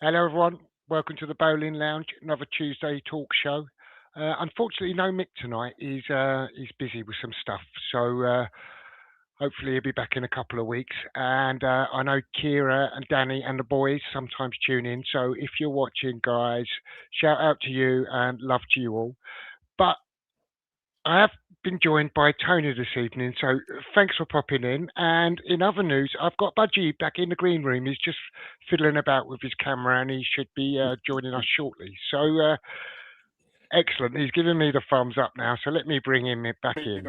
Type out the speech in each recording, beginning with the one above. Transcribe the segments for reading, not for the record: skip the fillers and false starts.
Hello, everyone. Welcome to the Boleyn Lounge, another Tuesday talk show. Unfortunately, no Mick tonight. He's busy with some stuff, so hopefully he'll be back in a couple of weeks. And I know Kira and Danny and the boys sometimes tune in. So if you're watching, guys, shout out to you and love to you all. But I have been joined by Tony this evening, so thanks for popping in. And in other news, I've got Budgie back in the green room. He's just fiddling about with his camera, and he should be joining us shortly. So excellent. He's giving me the thumbs up now, so let me bring him back in.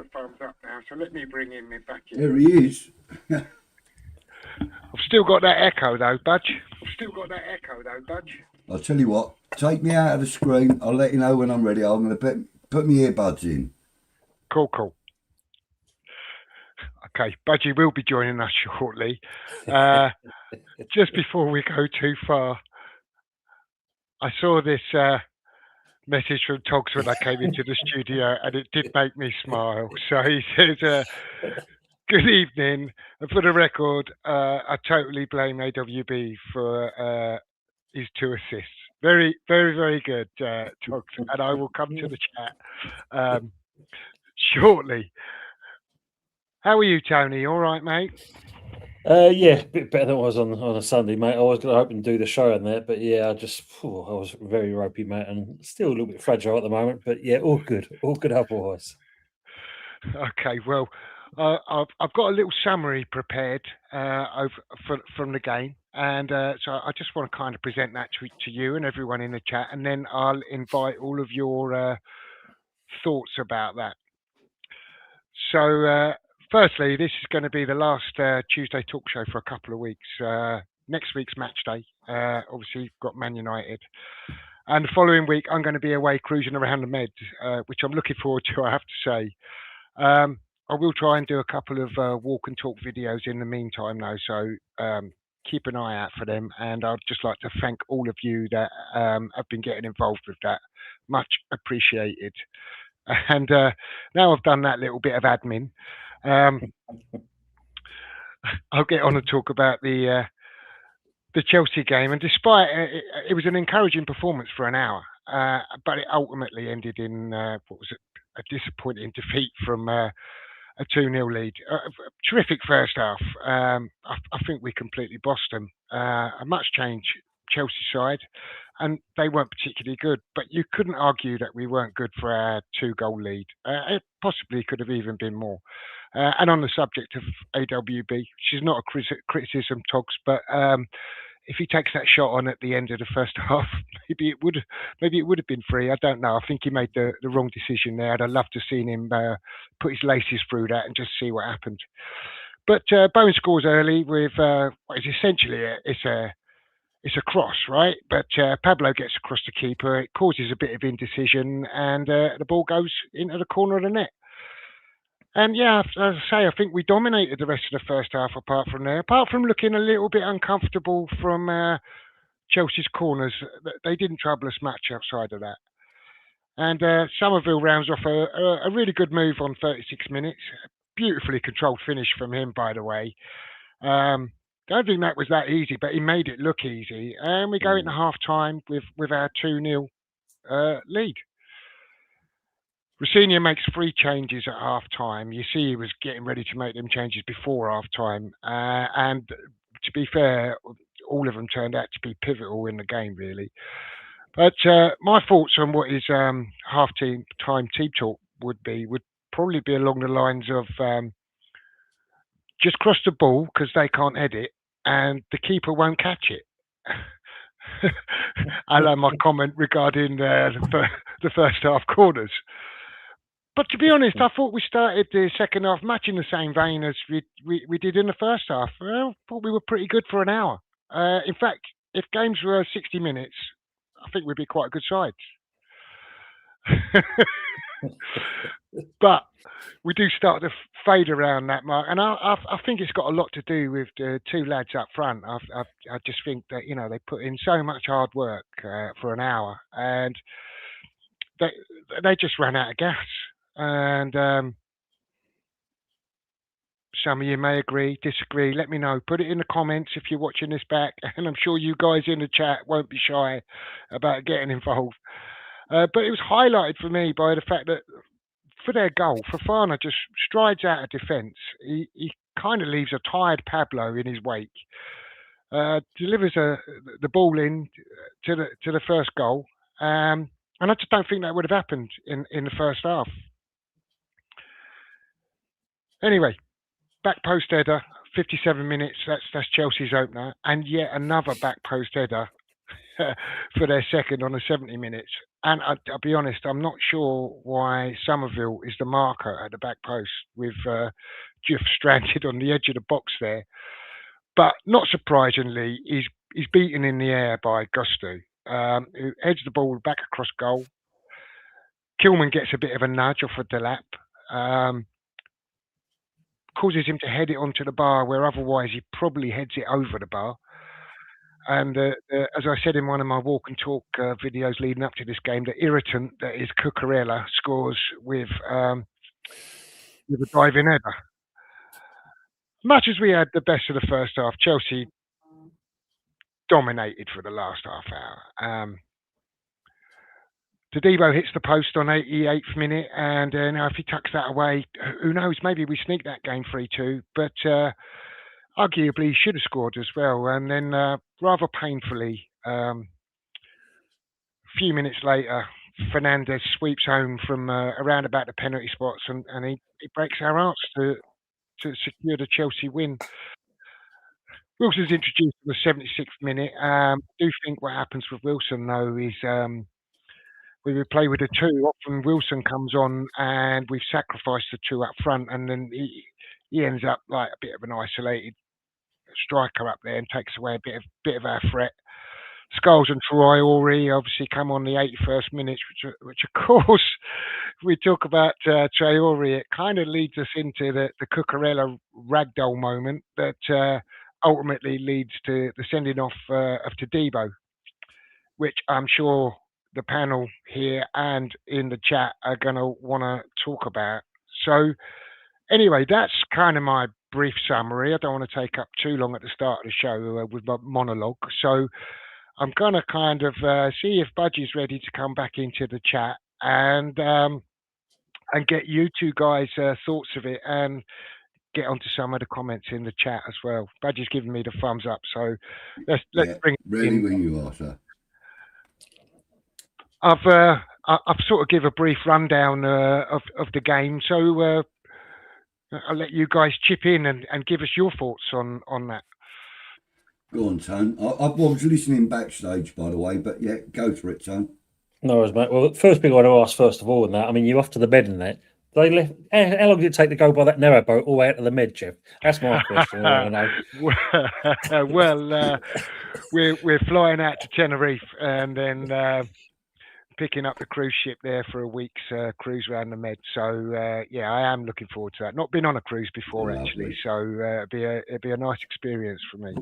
There he is. I've still got that echo though, Budge. I'll tell you what, take me out of the screen. I'll let you know when I'm ready. I'm going to put my earbuds in. Cool. Okay, Budgie will be joining us shortly. Just before we go too far, I saw this message from Togs when I came into the studio, and it did make me smile. So he says, good evening. And for the record, I totally blame AWB for his 2 assists. Very, very, very good, Togs. And I will come to the chat shortly. How are you, Tony? All right, mate? Yeah, a bit better than I was on a Sunday, mate. I was going to hope and do the show on there, but yeah, I was very ropey, mate, and still a little bit fragile at the moment. But yeah, all good otherwise. Okay, well, I've got a little summary prepared from the game, and so I just want to kind of present that to you and everyone in the chat, and then I'll invite all of your thoughts about that. So, firstly, this is going to be the last Tuesday talk show for a couple of weeks. Next week's match day, obviously, got Man United. And the following week, I'm going to be away cruising around the Med, which I'm looking forward to, I have to say. I will try and do a couple of walk and talk videos in the meantime, though, so keep an eye out for them. And I'd just like to thank all of you that have been getting involved with that. Much appreciated. And now I've done that little bit of admin, I'll get on and talk about the Chelsea game. And despite it was an encouraging performance for an hour, but it ultimately ended in what was a disappointing defeat from a 2-0 lead. Terrific first half. I think we completely bossed them. A much changed Chelsea side, and they weren't particularly good, but you couldn't argue that we weren't good for our 2-goal lead. It possibly could have even been more. And on the subject of AWB, she's not a criticism, Togs, but if he takes that shot on at the end of the first half, maybe it would have been free. I don't know. I think he made the wrong decision there. I'd have loved to have seen him put his laces through that and just see what happened. But Bowen scores early with what is essentially it's a cross, right? But Pablo gets across the keeper. It causes a bit of indecision, and the ball goes into the corner of the net. And yeah, as I say, I think we dominated the rest of the first half apart from looking a little bit uncomfortable from Chelsea's corners. They didn't trouble us much outside of that. And Somerville rounds off a really good move on 36 minutes. Beautifully controlled finish from him, by the way. I don't think that was that easy, but he made it look easy. And we go into half-time with our 2-0 lead. Rosenior makes 3 changes at half-time. You see he was getting ready to make them changes before half-time. And to be fair, all of them turned out to be pivotal in the game, really. But my thoughts on what his half-time team talk would probably be along the lines of just cross the ball because they can't head it and the keeper won't catch it. I like my comment regarding the first half corners. But to be honest, I thought we started the second half much in the same vein as we did in the first half. I thought we were pretty good for an hour. In fact, if games were 60 minutes, I think we'd be quite a good side. But we do start to fade around that mark, and I think it's got a lot to do with the two lads up front. I just think that they put in so much hard work for an hour, and they just ran out of gas. And some of you may agree, disagree. Let me know. Put it in the comments if you're watching this back, and I'm sure you guys in the chat won't be shy about getting involved. But it was highlighted for me by the fact that for their goal, Fofana just strides out of defence. He kind of leaves a tired Pablo in his wake. Delivers the ball in to the first goal, and I just don't think that would have happened in the first half. Anyway, back post header, 57 minutes. That's Chelsea's opener, and yet another back post header for their second on the 70 minutes. And I'll be honest, I'm not sure why Somerville is the marker at the back post with Juff stranded on the edge of the box there. But not surprisingly, he's beaten in the air by Gusto, who heads the ball back across goal. Kilman gets a bit of a nudge off of Delap, causes him to head it onto the bar where otherwise he probably heads it over the bar. And as I said in one of my walk and talk videos leading up to this game, the irritant that is Cucurella scores with a diving header. Much as we had the best of the first half, Chelsea dominated for the last half hour. Tadibo hits the post on 88th minute, and now if he tucks that away, who knows, maybe we sneak that game 3-2, but arguably he should have scored as well. And then rather painfully, a few minutes later, Fernandez sweeps home from around about the penalty spots, and he breaks our hearts to secure the Chelsea win. Wilson's introduced in the 76th minute. I do think what happens with Wilson, though, is we would play with the two. Often Wilson comes on and we've sacrificed the two up front, and then he ends up like a bit of an isolated striker up there and takes away a bit of our threat. Scholes and Traore obviously come on the 81st minute, which of course, we talk about Traore, it kind of leads us into the Cucurella ragdoll moment that ultimately leads to the sending off of Tadibo, which I'm sure the panel here and in the chat are going to want to talk about. So anyway, that's kind of my brief summary. I don't want to take up too long at the start of the show with my monologue. So I'm going to kind of see if Budgie's ready to come back into the chat and get you two guys' thoughts of it and get onto some of the comments in the chat as well. Budgie's giving me the thumbs up, so let's bring it ready in. When you are, sir. I've sort of give a brief rundown of the game, so I'll let you guys chip in and give us your thoughts on that. Go on, Tone. I was listening backstage, by the way, but yeah, go for it, Tone. No worries, mate. Well, first thing I want to ask, first of all, in that, I mean, you're off to the med in that. They left. How long did it take to go by that narrow boat all the way out to the med, Jeff? That's my question. I know. Well, we're flying out to Tenerife and then picking up the cruise ship there for a week's cruise around the Med. So yeah, I am looking forward to that. Not been on a cruise before actually, so it'd be a nice experience for me.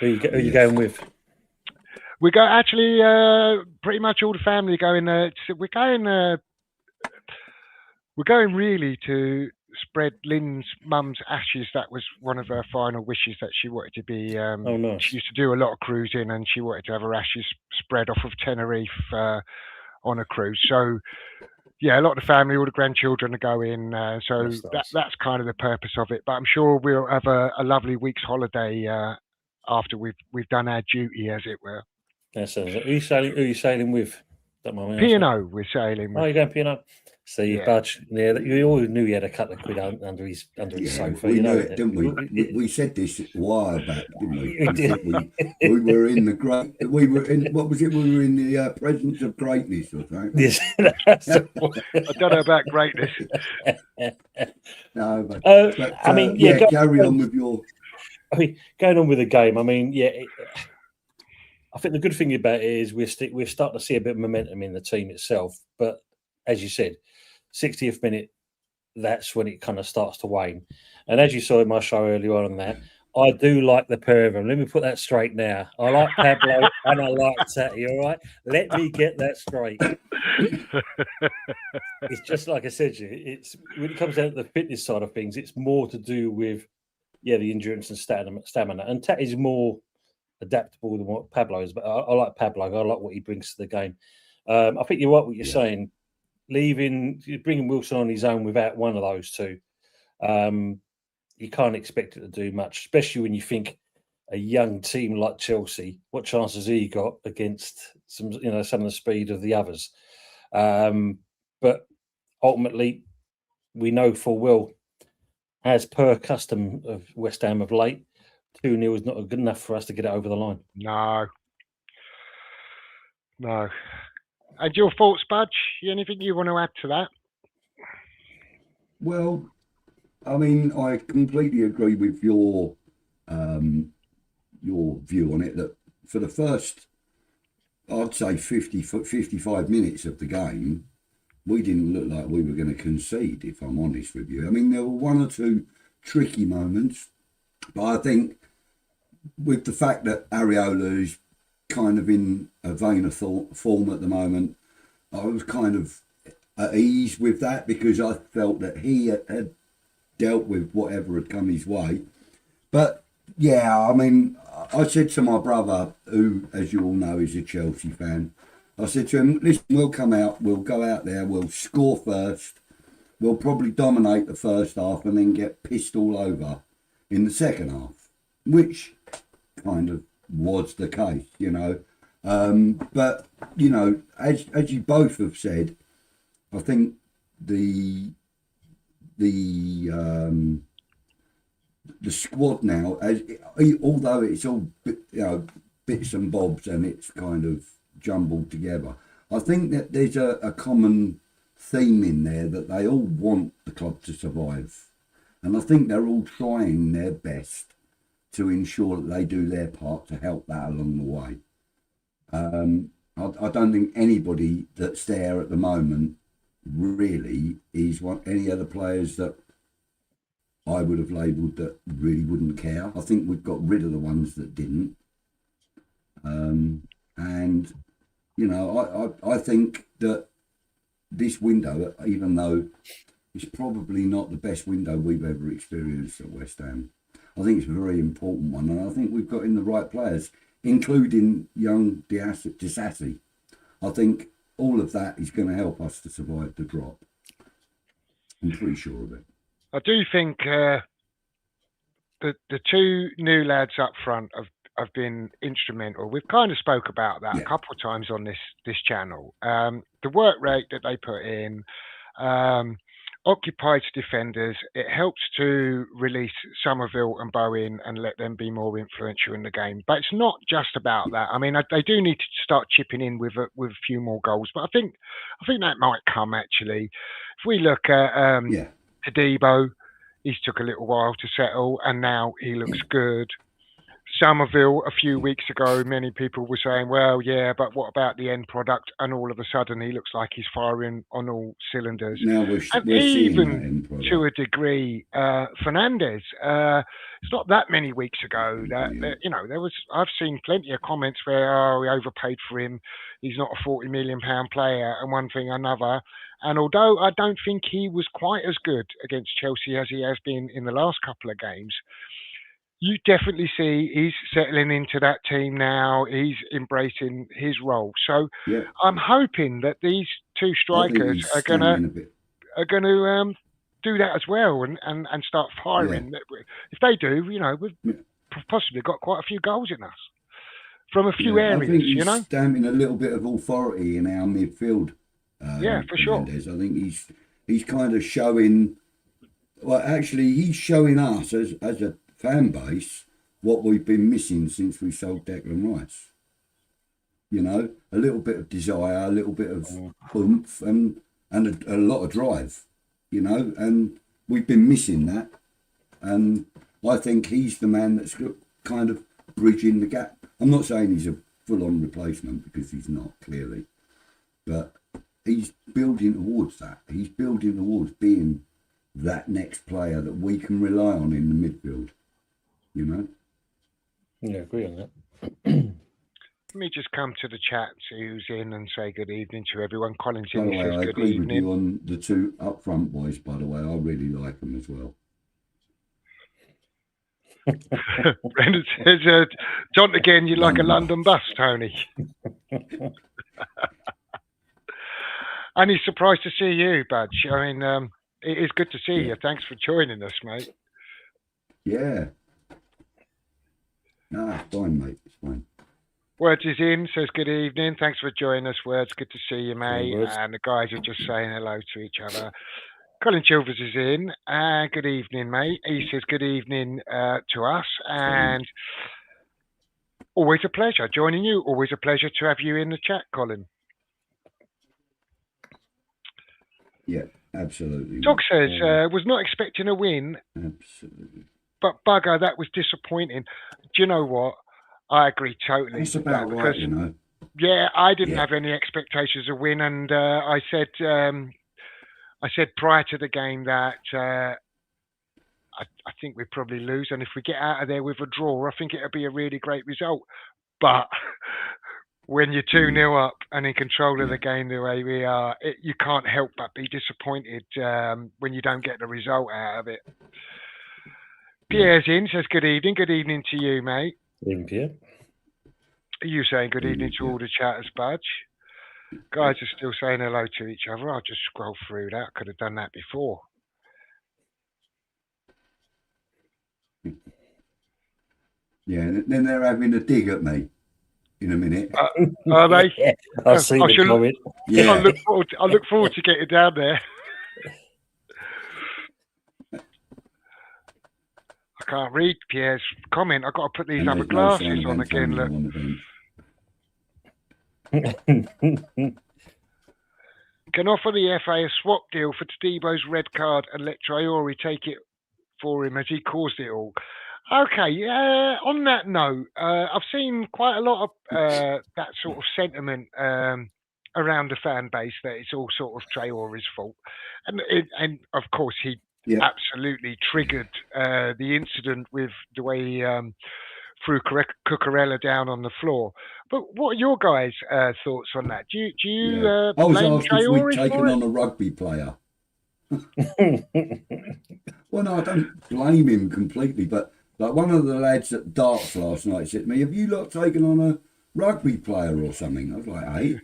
Who are you going with? We go actually pretty much all the family going. We're going really to spread Lynn's mum's ashes. That was one of her final wishes, that she wanted to be. Nice. She used to do a lot of cruising, and she wanted to have her ashes spread off of Tenerife on a cruise. So yeah, a lot of the family, all the grandchildren are going. So that's kind of the purpose of it. But I'm sure we'll have a lovely week's holiday after we've done our duty, as it were. That sounds like. Who are you sailing with? Don't mind me asking. P&O we're sailing Oh, with. you're going P&O? See, Yeah. Budge. Yeah, you always knew he had a couple of quid under his sofa. We you know knew it, didn't we? We said this a while back, didn't we? We did. We were in the great. We were in what was it? We were in the presence of greatness, or something. Yes, I don't know about greatness. No, but I mean, yeah. Carry on with your. I mean, going on with the game. I mean, yeah. I think the good thing about it is we're starting to see a bit of momentum in the team itself. But as you said, 60th minute, that's when it kind of starts to wane. And as you saw in my show earlier on that, I do like the pair of them. Let me put that straight now. I like Pablo and I like Tatty, all right? Let me get that straight. It's just like I said, it's when it comes down to the fitness side of things, it's more to do with, the endurance and stamina. And Tatty's more adaptable than what Pablo is, but I like Pablo. I like what he brings to the game. I think you're right what you're saying. Bringing Wilson on his own without one of those two, you can't expect it to do much, especially when you think a young team like Chelsea, what chance has he got against some of the speed of the others? But ultimately, we know full well, as per custom of West Ham of late, 2-0 is not good enough for us to get it over the line. No. And your thoughts, Budge? Anything you want to add to that? Well, I mean, I completely agree with your view on it. That for the first, I'd say 55 minutes of the game, we didn't look like we were going to concede, if I'm honest with you. I mean, there were one or two tricky moments, but I think with the fact that Areola is kind of in a vein of form at the moment, I was kind of at ease with that because I felt that he had dealt with whatever had come his way. But yeah, I mean, I said to my brother, who, as you all know, is a Chelsea fan, I said to him, listen, we'll come out, we'll go out there, we'll score first, we'll probably dominate the first half and then get pissed all over in the second half, which kind of was the case, But, as you both have said, I think the squad now, although it's all bits and bobs and it's kind of jumbled together, I think that there's a common theme in there that they all want the club to survive, and I think they're all trying their best to ensure that they do their part to help that along the way. I don't think anybody that's there at the moment really is any other players that I would have labelled that really wouldn't care. I think we've got rid of the ones that didn't. I think that this window, even though it's probably not the best window we've ever experienced at West Ham, I think it's a very important one, and I think we've got in the right players, including young Disassi. I think all of that is going to help us to survive the drop. I'm pretty sure of it. I do think the two new lads up front have been instrumental. We've kind of spoke about that a couple of times on this channel. The work rate that they put in occupies defenders. It helps to release Somerville and Bowen and let them be more influential in the game. But it's not just about that. I mean, they do need to start chipping in with a few more goals. But I think that might come actually. If we look at Tadibo, he's took a little while to settle, and now he looks good. Somerville, a few weeks ago, many people were saying, well, yeah, but what about the end product? And all of a sudden, he looks like he's firing on all cylinders. Now we're even to a degree, Fernandez. It's not that many weeks ago that, I've seen plenty of comments where, we overpaid for him. He's not a £40 million player and one thing or another. And although I don't think he was quite as good against Chelsea as he has been in the last couple of games, you definitely see he's settling into that team now. He's embracing his role. So I'm hoping that these two strikers are going to do that as well and start firing. If they do, we've possibly got quite a few goals in us. from a few I areas, think he's you know? stamping a little bit of authority in our midfield. Yeah, for sure. Mendes. I think he's kind of showing. Well, actually, he's showing us as a fan base what we've been missing since we sold Declan Rice. You know, a little bit of desire, a little bit of oomph, and a lot of drive. You know, and we've been missing that. And I think he's the man that's kind of bridging the gap. I'm not saying he's a full-on replacement because he's not, clearly. But he's building towards that. He's building towards being that next player that we can rely on in the midfield. You know? Yeah, I agree on that. Let me just come to the chat, see who's in, and say good evening to everyone. Colin's By in, the he way, says I good agree with you evening. on the two up front boys, by the way. I really like them as well. Brendan says, John, again, you're like a London London bus, Tony. And he's surprised to see you, Budge. I mean, it is good to see you. Thanks for joining us, mate. Yeah. No, it's fine, mate. It's fine. Words is in, says good evening. Thanks for joining us, Words. Good to see you, mate. Words. And the guys are just saying hello to each other. Colin Chilvers is in. Good evening, mate. He says good evening to us. And always a pleasure joining you. Always a pleasure to have you in the chat, Colin. Yeah, absolutely. Dog says, was not expecting a win. Absolutely. But bugger, that was disappointing. Do you know what? I agree totally. That's about because, right, you know. Yeah, I didn't have any expectations of win, and I said prior to the game that I think we'd probably lose, and if we get out of there with a draw, I think it'll be a really great result. But when you're 2-0 up and in control of the game the way we are, you can't help but be disappointed when you don't get the result out of it. Pierre's in, says good evening. Good evening to you, mate. Evening, Pierre. Are you saying good evening to all the chatters, Budge? Guys are still saying hello to each other. I'll just scroll through that. Could have done that before. Yeah, and then they're having a dig at me in a minute. Are they? Yeah, I'll see the comment. Yeah. I look forward to getting down there. I can't read Pierre's comment. I've got to put these other glasses on again. Look. Can offer the FA a swap deal for Tadebo's red card and let Traore take it for him as he caused it all. Okay, on that note, I've seen quite a lot of that sort of sentiment around the fan base that it's all sort of Traore's fault. And of course, he absolutely triggered the incident with the way he threw Cucurella down on the floor. But what are your guys' thoughts on that? Do you I was blame asked if Traore we'd taken for it? on a rugby player. Well, no, I don't blame him completely, but like one of the lads at darts last night said to me, "Have you lot taken on a rugby player or something?" I was like, "Hey,"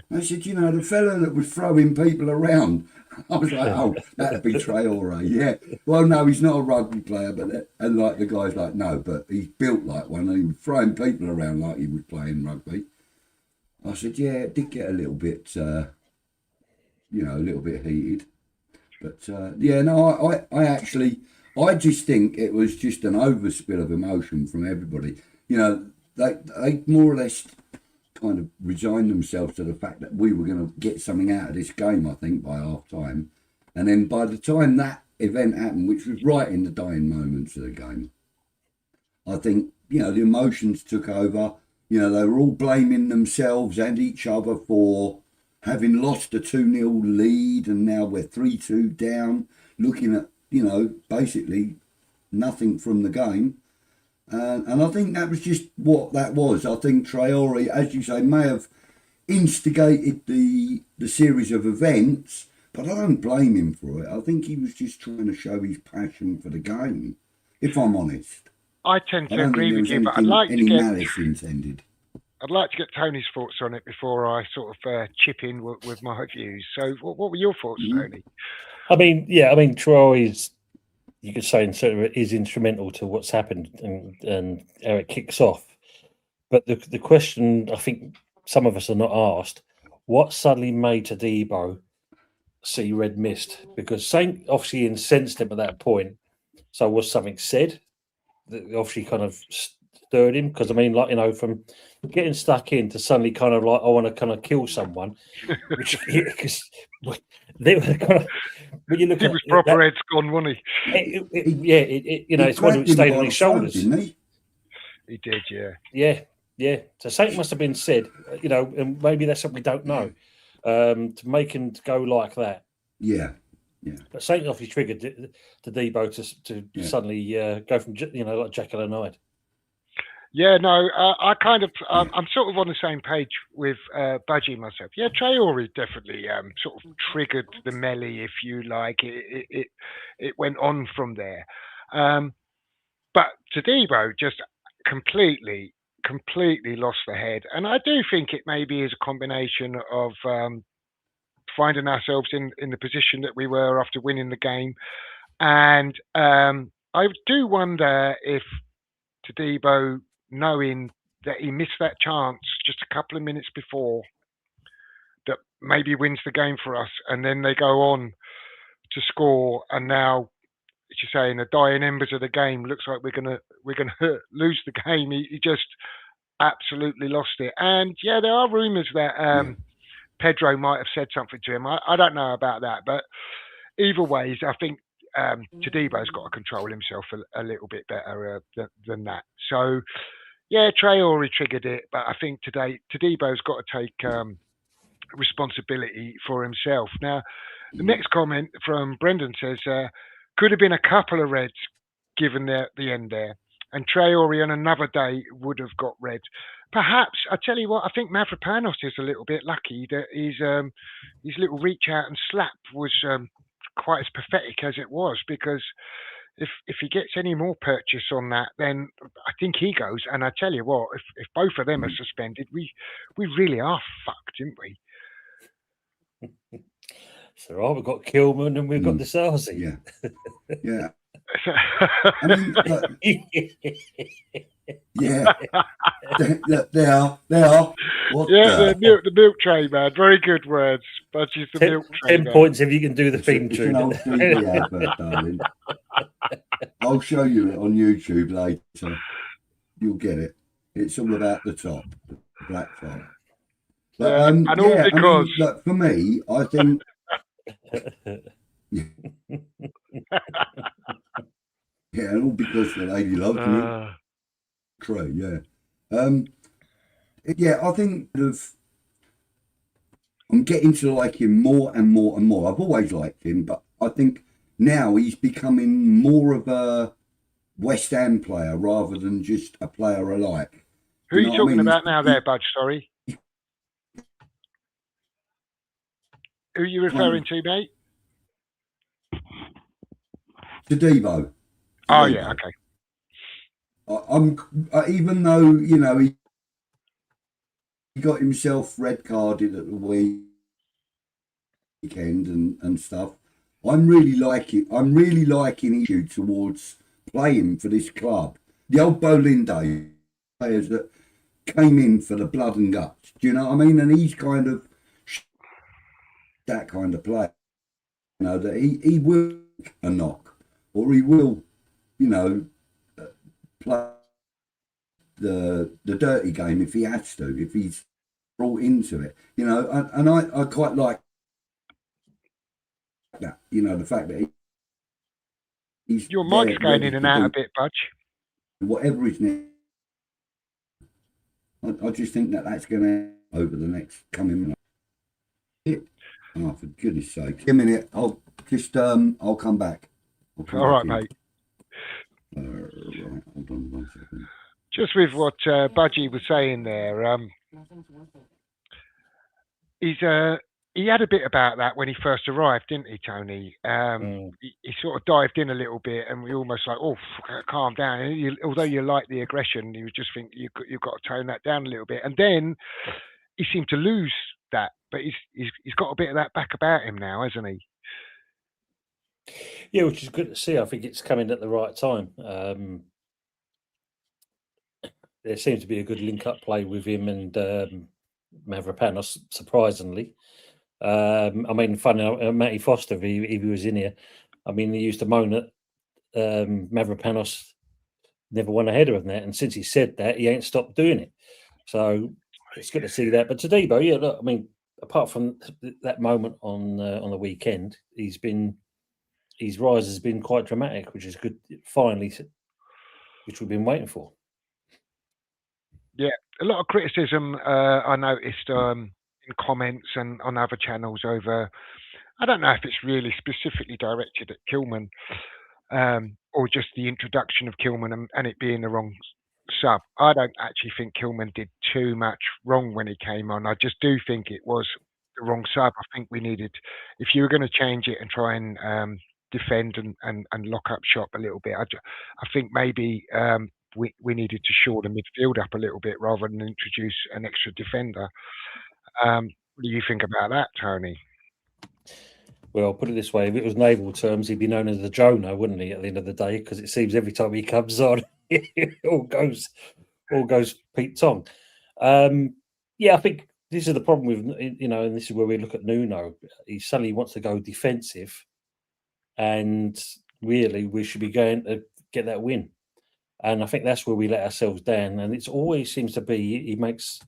I said, "You know, the fella that was throwing people around." I was like, "Oh, that'd be Traore, yeah." Well, no, he's not a rugby player, but and like the guy's like, "No, but he's built like one, and he was throwing people around like he was playing rugby." I said, "Yeah, it did get a little bit, a little bit heated." But I just think it was just an overspill of emotion from everybody. You know, they more or less kind of resigned themselves to the fact that we were going to get something out of this game, I think, by half time. And then by the time that event happened, which was right in the dying moments of the game, I think, the emotions took over. They were all blaming themselves and each other for having lost a 2-0 lead, and now we're 3-2 down, looking at, basically nothing from the game. And I think that was just what that was. I think Traore, as you say, may have instigated the series of events, but I don't blame him for it. I think he was just trying to show his passion for the game, if I'm honest. I tend to agree with you, but I'd like to get malice intended. I'd like to get Tony's thoughts on it before I sort of chip in with my views. So, what were your thoughts, Tony? I mean, Traore is, you could say, is instrumental to what's happened and how it kicks off. But the question I think some of us are not asked: what suddenly made Tadibo see red mist? Because Saint obviously incensed him at that point. So was something said that obviously kind of stirred him? Because I mean, like, you know, from getting stuck in to suddenly kind of like, I want to kind of kill someone, which because they were kind of, when you look He at was it, proper heads gone, wasn't you know, He it's one grabbed that him stayed by on the his throat, shoulders. didn't he? he? He did, yeah. Yeah. So something must have been said, you know, and maybe that's something we don't know, to make him go like that. Yeah. But something obviously triggered the Debo to suddenly go from, you know, like Jekyll and Hyde. Yeah, no, I kind of, I'm sort of on the same page with Budgie myself. Yeah, Traore definitely sort of triggered the melee, if you like. It went on from there. But Tadibo just completely lost the head. And I do think it maybe is a combination of finding ourselves in the position that we were after winning the game. And I do wonder if Tadibo, knowing that he missed that chance just a couple of minutes before, that maybe wins the game for us, and then they go on to score, and now, as you say, in the dying embers of the game, looks like we're gonna lose the game. He just absolutely lost it. And yeah, there are rumours that Pedro might have said something to him. I don't know about that, but either ways, I think Tadibo's got to control himself a little bit better than that. So yeah, Traore triggered it, but I think today Tadibo's got to take responsibility for himself. Now, the next comment from Brendan says, could have been a couple of reds given the end there, and Traore on another day would have got red. Perhaps, I tell you what, I think Mavropanos is a little bit lucky that his little reach out and slap was quite as pathetic as it was, because if he gets any more purchase on that, then I think he goes. And I tell you what, if both of them are suspended, we really are fucked, didn't we? So we've got Kilman and we've got the Sarsi. Yeah. I mean, look, yeah. They are. What the milk tray, man. Very good words. Budgie's the milk tray. 10 points if you can do the theme It's tune. an old TV advert, darling. I'll show you it on YouTube later. You'll get it. It's all about the top, the black top. But, and all because... I mean, look, for me, I think... Yeah, and all because the lady loves me. True, yeah. Yeah, I think I'm getting to like him more and more and more. I've always liked him, but I think now he's becoming more of a West Ham player rather than just a player alike. Who are you talking about now there, Budge? Sorry. Who are you referring to, mate? Tadibo. Oh, yeah, okay. I'm even though, you know, he got himself red carded at the weekend and stuff, I'm really liking his attitude towards playing for this club. The old Boleyn days, players that came in for the blood and guts. Do you know what I mean? And he's kind of that kind of player. You know, that he will a knock, or he will, you know, play the dirty game if he has to, if he's brought into it, you know. And I quite like that, you know, the fact that he's your mic's going in and out a bit, Budge. Whatever his name, I just think that's going to over the next coming months. Oh, for goodness sake! Give me a minute. I'll come back. All right, mate. Right, hold on 1 second. Just with what Budgie was saying there, he had a bit about that when he first arrived, didn't he, Tony? He sort of dived in a little bit, and we almost like, oh, calm down. Although you like the aggression, you just think you've got to tone that down a little bit. And then he seemed to lose that, but he's got a bit of that back about him now, hasn't he? Yeah, which is good to see. I think it's coming at the right time. there seems to be a good link-up play with him and Mavropanos, surprisingly. I mean, funny, Matty Foster, if he was in here, I mean, he used to moan that Mavropanos never won a header of that, and since he said that, he ain't stopped doing it. So it's good to see that. But to Debo, yeah, look, I mean, apart from that moment on the weekend, his rise has been quite dramatic, which is good. Finally, which we've been waiting for. Yeah, a lot of criticism I noticed in comments and on other channels over. I don't know if it's really specifically directed at Kilman or just the introduction of Kilman and it being the wrong sub. I don't actually think Kilman did too much wrong when he came on. I just do think it was the wrong sub. I think we needed, if you were going to change it and try and defend and lock up shop a little bit, I think maybe we needed to shore the midfield up a little bit rather than introduce an extra defender. What do you think about that, Tony? Well, I'll put it this way: if it was naval terms, he'd be known as the Jonah, wouldn't he? At the end of the day, because it seems every time he comes on, it all goes Pete Tong. Yeah, I think this is the problem with and this is where we look at Nuno. He suddenly wants to go defensive, and really we should be going to get that win. And I think that's where we let ourselves down. And it always seems to be he makes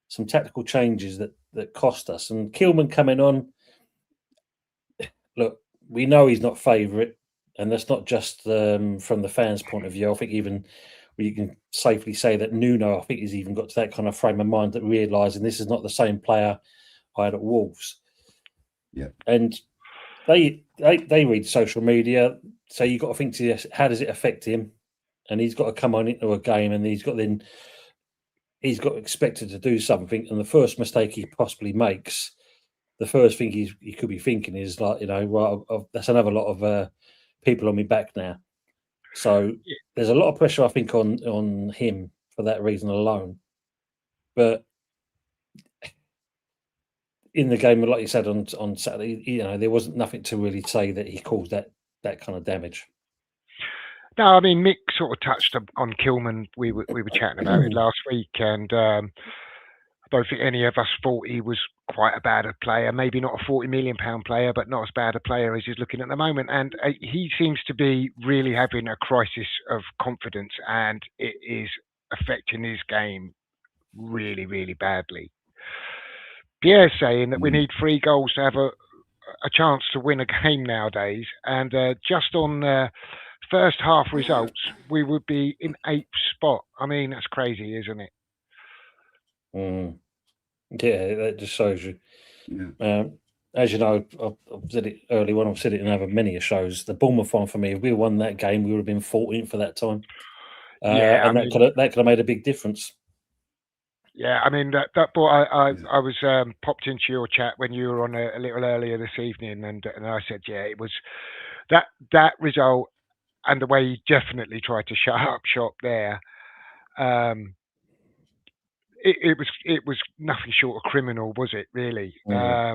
some tactical changes that cost us. And Kilman coming on. Look, we know he's not favourite, and that's not just from the fans' point of view. I think even you can safely say that Nuno, I think, has even got to that kind of frame of mind that realising this is not the same player I had at Wolves. Yeah, and they read social media, so you've got to think to this, how does it affect him? And he's got to come on into a game, and he's got expected to do something, and the first mistake he possibly makes. The first thing he could be thinking is like, well, that's another lot of people on me back now. So there's a lot of pressure, I think, on him for that reason alone. But in the game, like you said on Saturday, there wasn't nothing to really say that he caused that kind of damage. No, I mean Mick sort of touched on Kilman. We were chatting about it last week, and I don't think any of us thought he was quite a bad player. Maybe not a £40 million player, but not as bad a player as he's looking at the moment. And he seems to be really having a crisis of confidence, and it is affecting his game really, really badly. Pierre's saying that we need 3 goals to have a chance to win a game nowadays, and just on first half results, we would be in 8th spot. I mean, that's crazy, isn't it? Yeah, that just shows you. Yeah. As you know, I've said it early on. I've said it in over many shows. The Bournemouth one for me. If we won that game, we would have been 14th for that time. Yeah, and that could have made a big difference. Yeah, I mean that boy. I was popped into your chat when you were on a little earlier this evening, and I said, yeah, it was that result and the way he definitely tried to shut up shop there. It was nothing short of criminal, was it? Really? Yeah.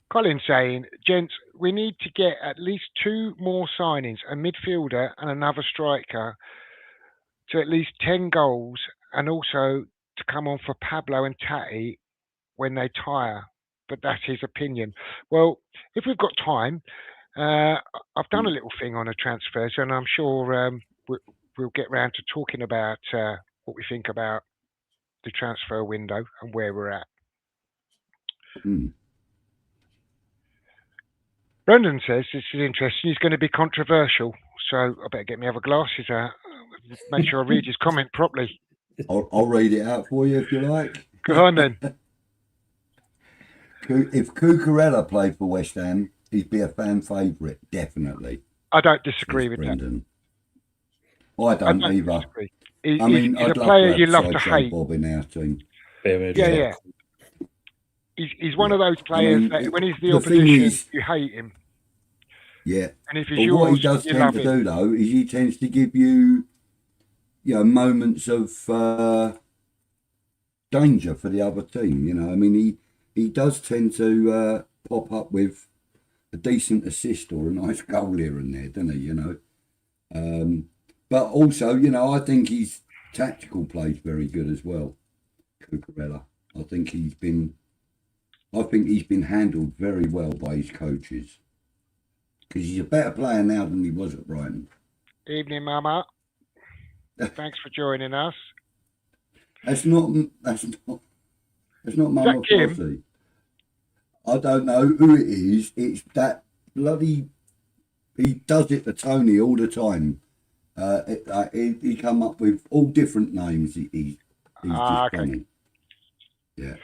Colin saying, gents, we need to get at least 2 more signings, a midfielder and another striker, to at least 10 goals, and also to come on for Pablo and Tati when they tire. But that's his opinion. Well, if we've got time, I've done a little thing on the transfers, and I'm sure we'll get round to talking about what we think about the transfer window and where we're at. Brendan says this is interesting. He's going to be controversial, so I better get my other glasses out. Make sure I read his comment properly. I'll read it out for you if you like. Go on then. If Cucurella played for West Ham, he'd be a fan favourite, definitely. I don't disagree with Brendan. That. I don't either. Disagree. He's a player you love to hate. Bob in our team. Yeah. He's one of those players that when he's the opposition, you hate him. Yeah. And if he's yours, what he does tend to do, though, is he tends to give you, moments of danger for the other team. I mean, he does tend to pop up with a decent assist or a nice goal here and there, doesn't he? But also, I think his tactical play's very good as well. Cucurella. I think he's been handled very well by his coaches, because he's a better player now than he was at Brighton. Evening, Mama. Thanks for joining us. That's not Mama Parsley. I don't know who it is. It's that bloody. He does it to Tony all the time. He come up with all different names. He's just funny. Yeah.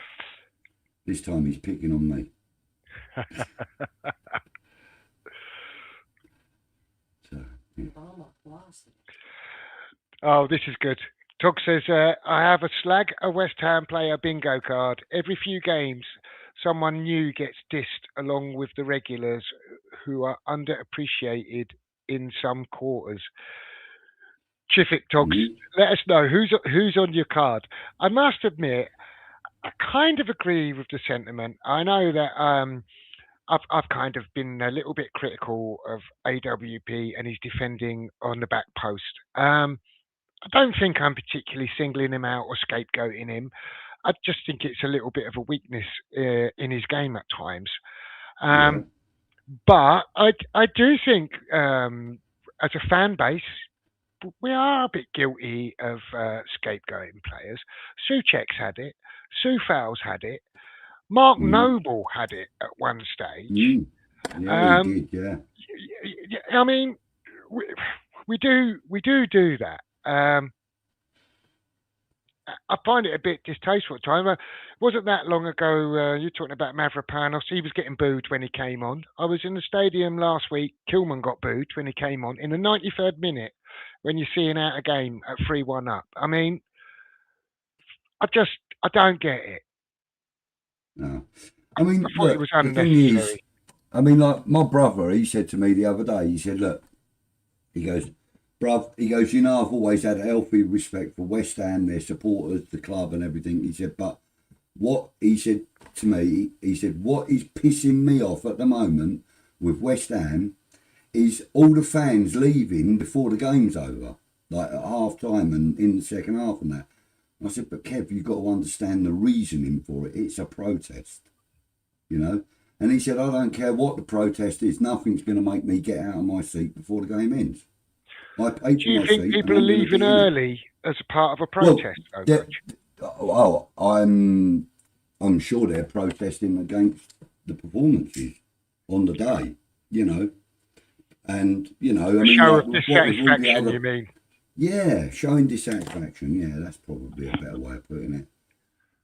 This time he's picking on me. So, yeah. Oh, this is good. Tog says, I have a West Ham player bingo card. Every few games, someone new gets dissed along with the regulars who are underappreciated in some quarters. Terrific, Togs. Let us know who's on your card. I must admit, I kind of agree with the sentiment. I know that I've kind of been a little bit critical of AWP and his defending on the back post. I don't think I'm particularly singling him out or scapegoating him. I just think it's a little bit of a weakness in his game at times. But I do think, as a fan base, we are a bit guilty of scapegoating players. Souček's had it. Soufal's had it. Mark Noble had it at one stage. Yeah, he did. Yeah. I mean, we do that. I find it a bit distasteful at times. It wasn't that long ago, you're talking about Mavropanos. He was getting booed when he came on. I was in the stadium last week. Kilman got booed when he came on in the 93rd minute when you're seeing out a game at 3-1 up. I mean, I don't get it. No. I mean, I thought it was unnecessary. The thing is, I mean, like my brother, he said to me the other day, he said, look, he goes, bruv, I've always had a healthy respect for West Ham, their supporters, the club and everything. He said, but what he said to me, what is pissing me off at the moment with West Ham is all the fans leaving before the game's over, like at half time and in the second half and that. I said, but Kev, you've got to understand the reasoning for it. It's a protest, And he said, I don't care what the protest is. Nothing's going to make me get out of my seat before the game ends. I paid Do you think people are leaving early as a part of a protest? I'm sure they're protesting against the performances on the day, And, show of dissatisfaction, you mean? Yeah, showing dissatisfaction. Yeah, that's probably a better way of putting it.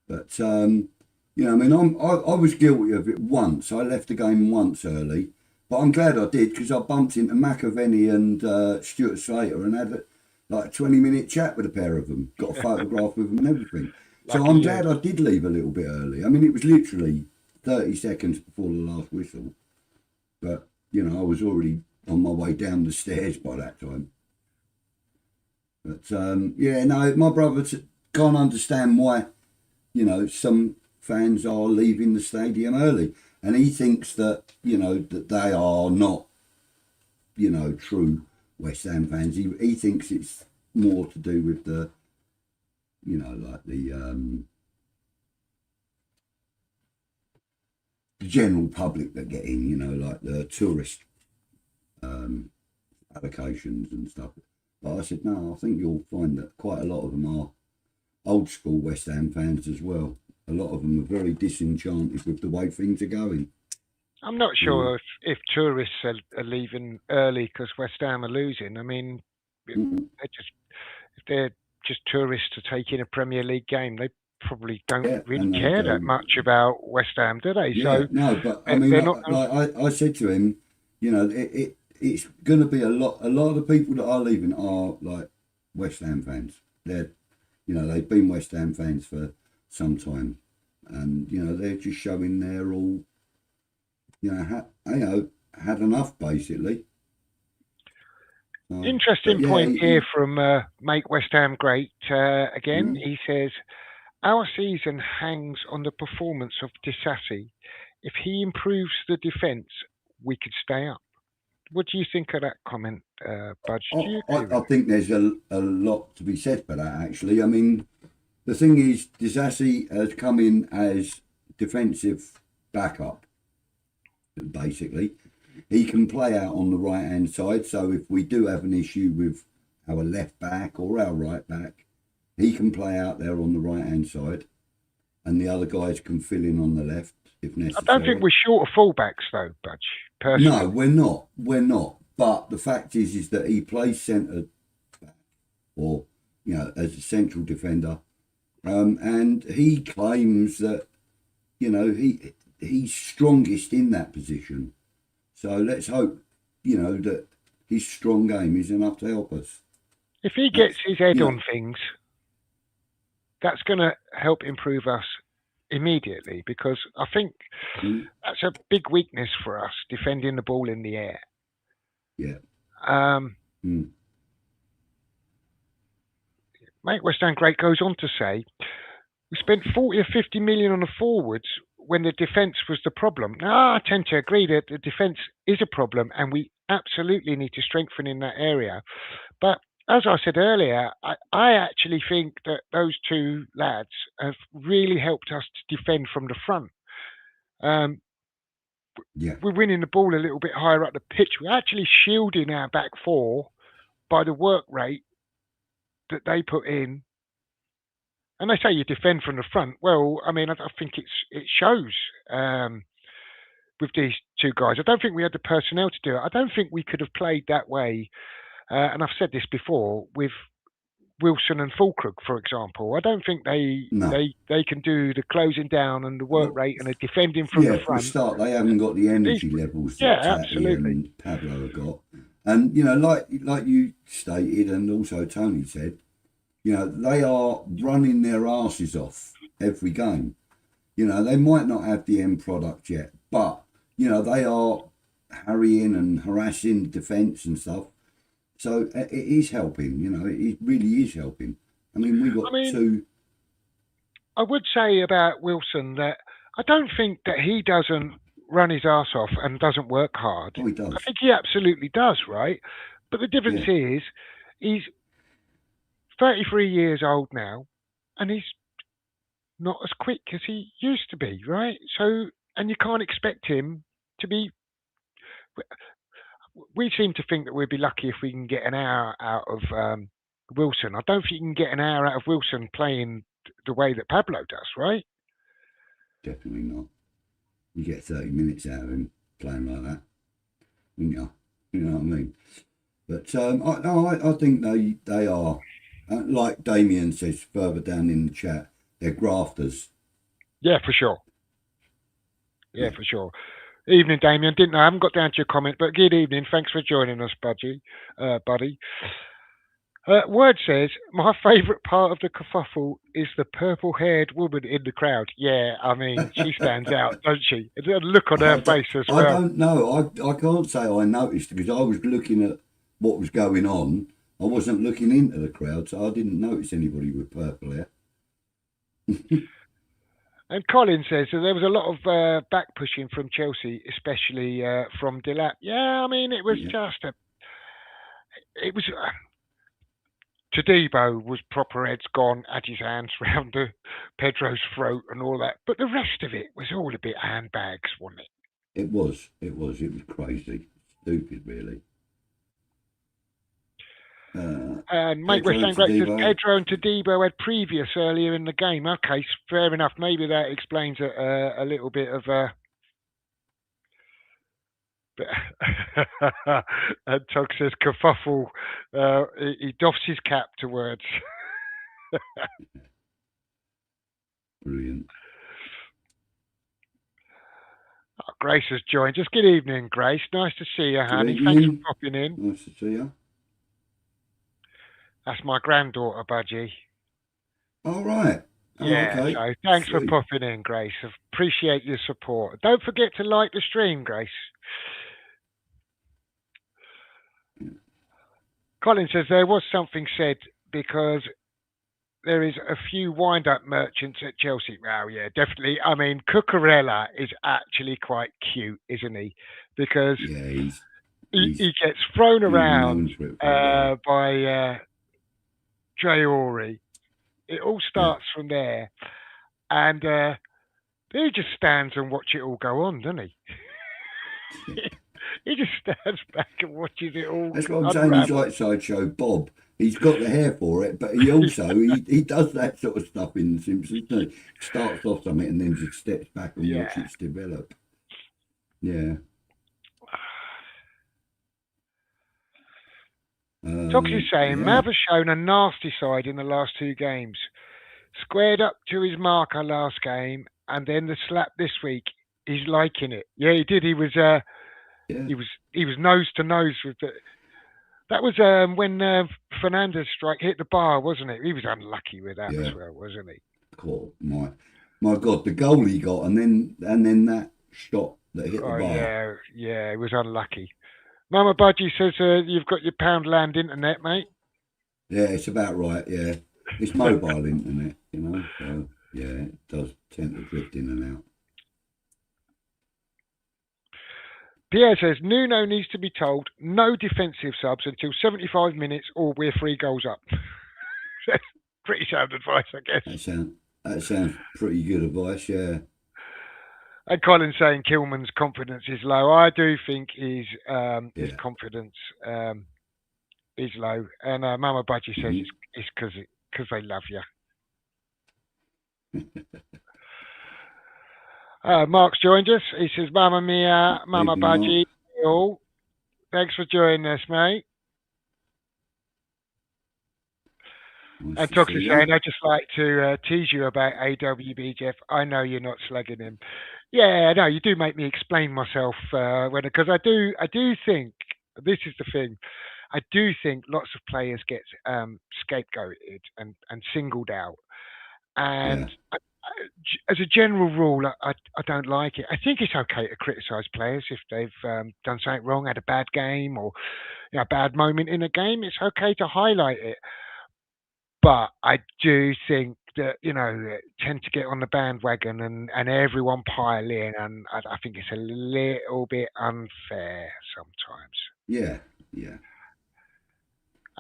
But, I was guilty of it once. I left the game once early. But I'm glad I did, because I bumped into McAvenny and Stuart Slater and had a 20-minute chat with a pair of them. Got a photograph with them and everything. So I'm glad I did leave a little bit early. I mean, it was literally 30 seconds before the last whistle. But, I was already on my way down the stairs by that time. But, my brother can't understand why, some fans are leaving the stadium early. And he thinks that, that they are not, true West Ham fans. He thinks it's more to do with the, the general public that get in, like the tourist allocations and stuff. But I said, no, I think you'll find that quite a lot of them are old school West Ham fans as well. A lot of them are very disenchanted with the way things are going. I'm not sure if tourists are leaving early because West Ham are losing. I mean, if they're just tourists to take in a Premier League game, they probably don't really care that much about West Ham, do they? Yeah, so no, but I mean, I said to him, it's going to be a lot of the people that are leaving are like West Ham fans. They're, they've been West Ham fans for some time, and they're just showing they're all had enough basically. Interesting point here from Make West Ham Great again. He says our season hangs on the performance of Disassi. If he improves the defence, we could stay up. What do you think of that comment, Budge? Do you agree with I think there's a lot to be said for that, actually. I mean, the thing is, Disassi has come in as defensive backup, basically. He can play out on the right-hand side, so if we do have an issue with our left back or our right back, he can play out there on the right-hand side, and the other guys can fill in on the left if necessary. I don't think we're short of fullbacks, though, Budge, personally. No, we're not. We're not. But the fact is that he plays centre back, or, you know, as a central defender. And he claims that, you know, he's strongest in that position. So let's hope, you know, that his strong game is enough to help us. If he gets his head on things, that's going to help improve us immediately, because I think that's a big weakness for us, defending the ball in the air. Yeah. Mate, West Ham Great goes on to say, we spent 40 or 50 million on the forwards when the defence was the problem. Now, I tend to agree that the defence is a problem and we absolutely need to strengthen in that area. But as I said earlier, I actually think that those two lads have really helped us to defend from the front. We're winning the ball a little bit higher up the pitch. We're actually shielding our back four by the work rate that they put in. And they say you defend from the front. Well, I mean, I think it shows with these two guys. I don't think we had the personnel to do it. I don't think we could have played that way. And I've said this before with Wilson and Fulkrug, for example. I don't think they can do the closing down and the work rate and the defending from the front. For a start, they haven't got the energy levels that Tatty and Pablo have got. And, you know, like you stated and also Tony said, you know, they are running their asses off every game. You know, they might not have the end product yet, but, you know, they are harrying and harassing defence and stuff. So it is helping, you know, it really is helping. I mean, we've got two. I would say about Wilson that I don't think that he doesn't run his arse off and doesn't work hard. Oh, he does. I think he absolutely does, right? But the difference is he's 33 years old now, and he's not as quick as he used to be, right? So, and you can't expect him to be. We seem to think that we'd be lucky if we can get an hour out of Wilson. I don't think you can get an hour out of Wilson playing the way that Pablo does, right? Definitely not. You get 30 minutes out of him playing like that, wouldn't you? You know what I mean? But I think they are. Like Damien says further down in the chat, they're grafters. Yeah, for sure. Yeah, for sure. Evening, Damien. I haven't got down to your comment, but good evening. Thanks for joining us, buddy. Word says, my favourite part of the kerfuffle is the purple-haired woman in the crowd. Yeah, I mean, she stands out, doesn't she? The look on her face as well. I don't know. I can't say I noticed because I was looking at what was going on. I wasn't looking into the crowd, so I didn't notice anybody with purple hair. And Colin says that there was a lot of back pushing from Chelsea, especially from Delap. Yeah, I mean, it was just it was. Tadibo was proper heads gone, had his hands round Pedro's throat and all that. But the rest of it was all a bit handbags, wasn't it? It was crazy. Stupid, really. And Mate West Ham Great says Pedro and Tadibo had previous earlier in the game. Okay, fair enough. Maybe that explains a little bit of. And Tug says kerfuffle. He doffs his cap to words. Brilliant. Oh, Grace has joined us. Good evening, Grace. Nice to see you, honey. Thanks for popping in. Nice to see you. That's my granddaughter, Budgie. All right. Yeah, okay. So thanks for popping in, Grace. I appreciate your support. Don't forget to like the stream, Grace. Colin says there was something said because there is a few wind-up merchants at Chelsea. Oh, yeah, definitely. I mean, Cucurella is actually quite cute, isn't he? Because he gets thrown he's around known for it for a while. by Traore. It all starts from there, and he just stands and watches it all go on, doesn't he? He just stands back and watches it all. That's what I'm saying. He's like Sideshow Bob. He's got the hair for it, but he also he does that sort of stuff in The Simpsons. Doesn't he? Starts off something and then just steps back and watches it develop. Yeah. Toxie's saying Mav has shown a nasty side in the last 2 games. Squared up to his marker last game, and then the slap this week. He's liking it. Yeah, he did. He was nose to nose with the. That was when Fernandez strike hit the bar, wasn't it? He was unlucky with that as well, wasn't he? Oh, my God, the goal he got, and then that shot that hit the bar. Yeah, it was unlucky. Mama Budgie says you've got your Poundland internet, mate. Yeah, it's about right. Yeah, it's mobile internet, you know. So yeah, it does tend to drift in and out. Pierre says Nuno needs to be told no defensive subs until 75 minutes, or we're 3 goals up. That's pretty sound advice, I guess. That sounds pretty good advice. Yeah. And Colin's saying Kilman's confidence is low. I do think his confidence is low. And Mama Budgie says it's because they love you. Mark's joined us. He says, Mamma Mia, Mama Budgie. All. Thanks for joining us, mate. And Toxie's saying, I'd just like to tease you about AWB, Jeff. I know you're not slugging him. Yeah, no, you do make me explain myself because I do think this is the thing. I do think lots of players get scapegoated and singled out, and as a general rule, I don't like it. I think it's okay to criticise players if they've done something wrong, had a bad game, or a bad moment in a game. It's okay to highlight it. But I do think that, tend to get on the bandwagon and everyone pile in, and I think it's a little bit unfair sometimes. Yeah.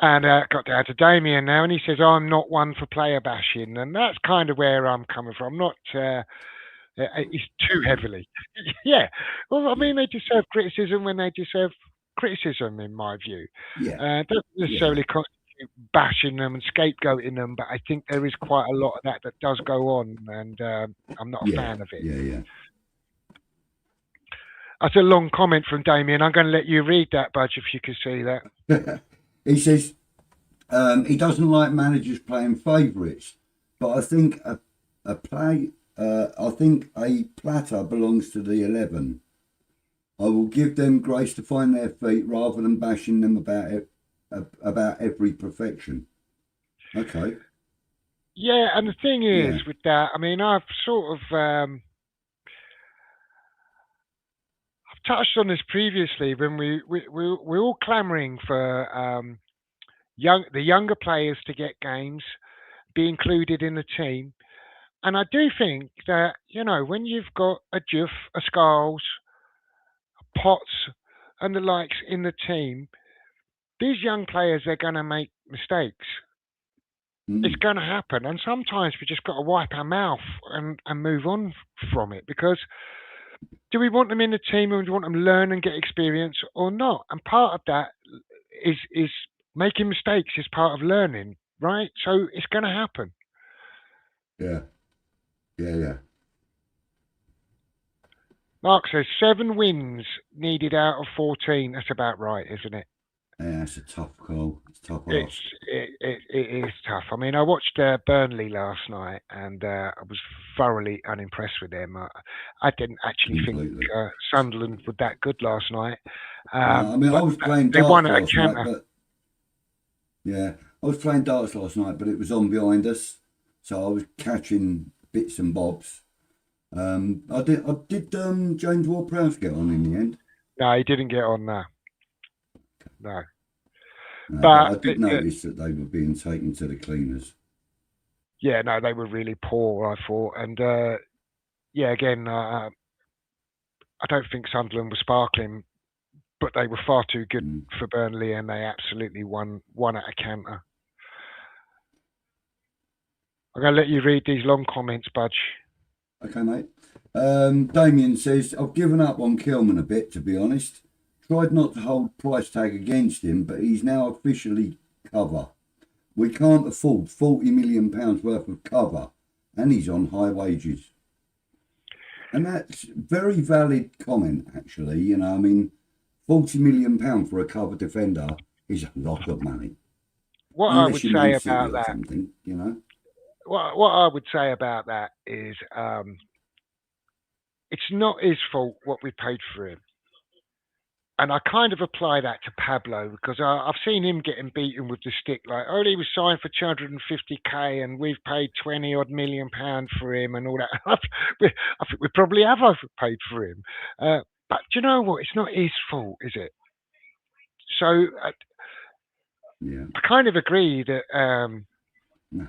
And got down to Damien now, and he says, I'm not one for player bashing, and that's kind of where I'm coming from. Not it's too heavily. Yeah. Well, I mean, they deserve criticism when they deserve criticism, in my view. Yeah. Don't necessarily bashing them and scapegoating them, but I think there is quite a lot of that does go on, and I'm not a fan of it. Yeah. That's a long comment from Damien. I'm going to let you read that, Budge, if you can see that. He says he doesn't like managers playing favourites, but I think a platter belongs to the 11. I will give them grace to find their feet rather than bashing them about every perfection. Okay. Yeah, and the thing is with that, I mean, I've sort of I've touched on this previously when we're all clamouring for the younger players to get games, be included in the team, and I do think that when you've got a Juff, a Scarles, a Potts, and the likes in the team. These young players, they're going to make mistakes. It's going to happen. And sometimes we just got to wipe our mouth and move on from it, because do we want them in the team and do we want them to learn and get experience or not? And part of that is making mistakes is part of learning, right? So it's going to happen. Yeah. Mark says 7 wins needed out of 14. That's about right, isn't it? Yeah, it's a tough call. It's tough. It is tough. I mean, I watched Burnley last night, and I was thoroughly unimpressed with them. I didn't actually think Sunderland were that good last night. I mean, I was playing darts last night, I was playing darts last night, but it was on behind us, so I was catching bits and bobs. Did James Ward-Prowse get on in the end? No, he didn't get on there. No. But I did notice that they were being taken to the cleaners. Yeah, no, they were really poor, I thought. And, again, I don't think Sunderland was sparkling. but they were far too good for Burnley, and they absolutely won at a canter. I'm going to let you read these long comments, Budge. Okay, mate. Damien says, I've given up on Kilman a bit, to be honest. Tried not to hold price tag against him, but he's now officially cover. We can't afford £40 million worth of cover, and he's on high wages. And that's very valid comment, actually. You know, I mean, £40 million for a cover defender is a lot of money. What unless I would you say Man City about or that, something, you know. what I would say about that is, it's not his fault what we paid for him. And I kind of apply that to Pablo because I've seen him getting beaten with the stick. Like, oh, he was signed for 250k and we've paid 20 odd million pounds for him and all that. I think we probably have overpaid for him. But do you know what? It's not his fault, is it? So Yeah. I kind of agree that. No.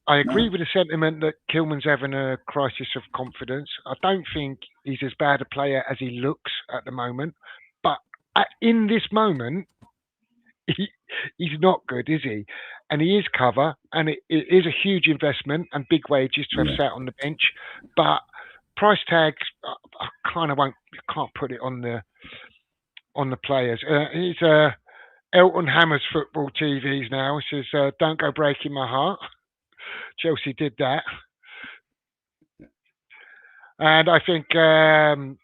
I agree with the sentiment that Kilman's having a crisis of confidence. I don't think he's as bad a player as he looks at the moment. But in this moment, he's not good, is he? And he is cover, and it is a huge investment and big wages to have sat on the bench. But price tags, I kind of can't put it on the players. He's Elton Hammer's football TVs now. He says, "Don't go breaking my heart." Chelsea did that. And I think Brendan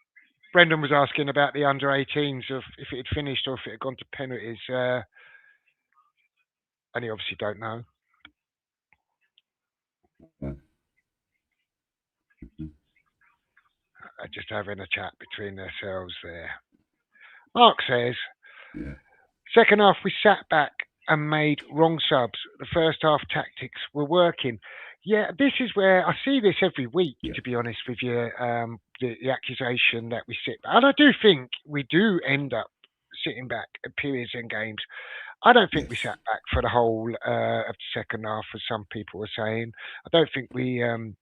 was asking about the under-18s, of if it had finished or if it had gone to penalties. And he obviously don't know. Just having a chat between themselves there. Mark says, second half we sat back and made wrong subs. The first half tactics were working. Yeah, this is where I see this every week, to be honest with you, the accusation that we sit back. And I do think we do end up sitting back at periods in games. I don't think we sat back for the whole of the second half, as some people are saying. I don't think we, in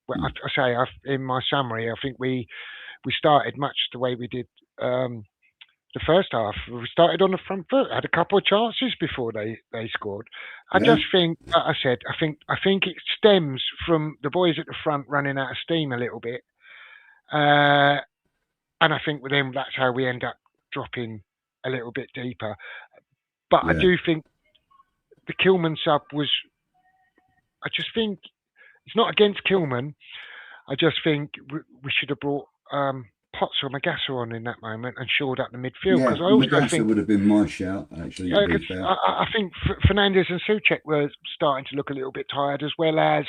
my summary, I think we started much the way we did the first half. We started on the front foot, had a couple of chances before they scored. I just think, like I said, I think it stems from the boys at the front running out of steam a little bit. And I think with them, that's how we end up dropping a little bit deeper. But I do think the Kilman sub was, I just think, it's not against Kilman. I just think we should have brought Potts or Magassa on in that moment and shored up the midfield. Yeah, I also Magassa would have been my shout, actually. I think Fernandes and Souček were starting to look a little bit tired, as well as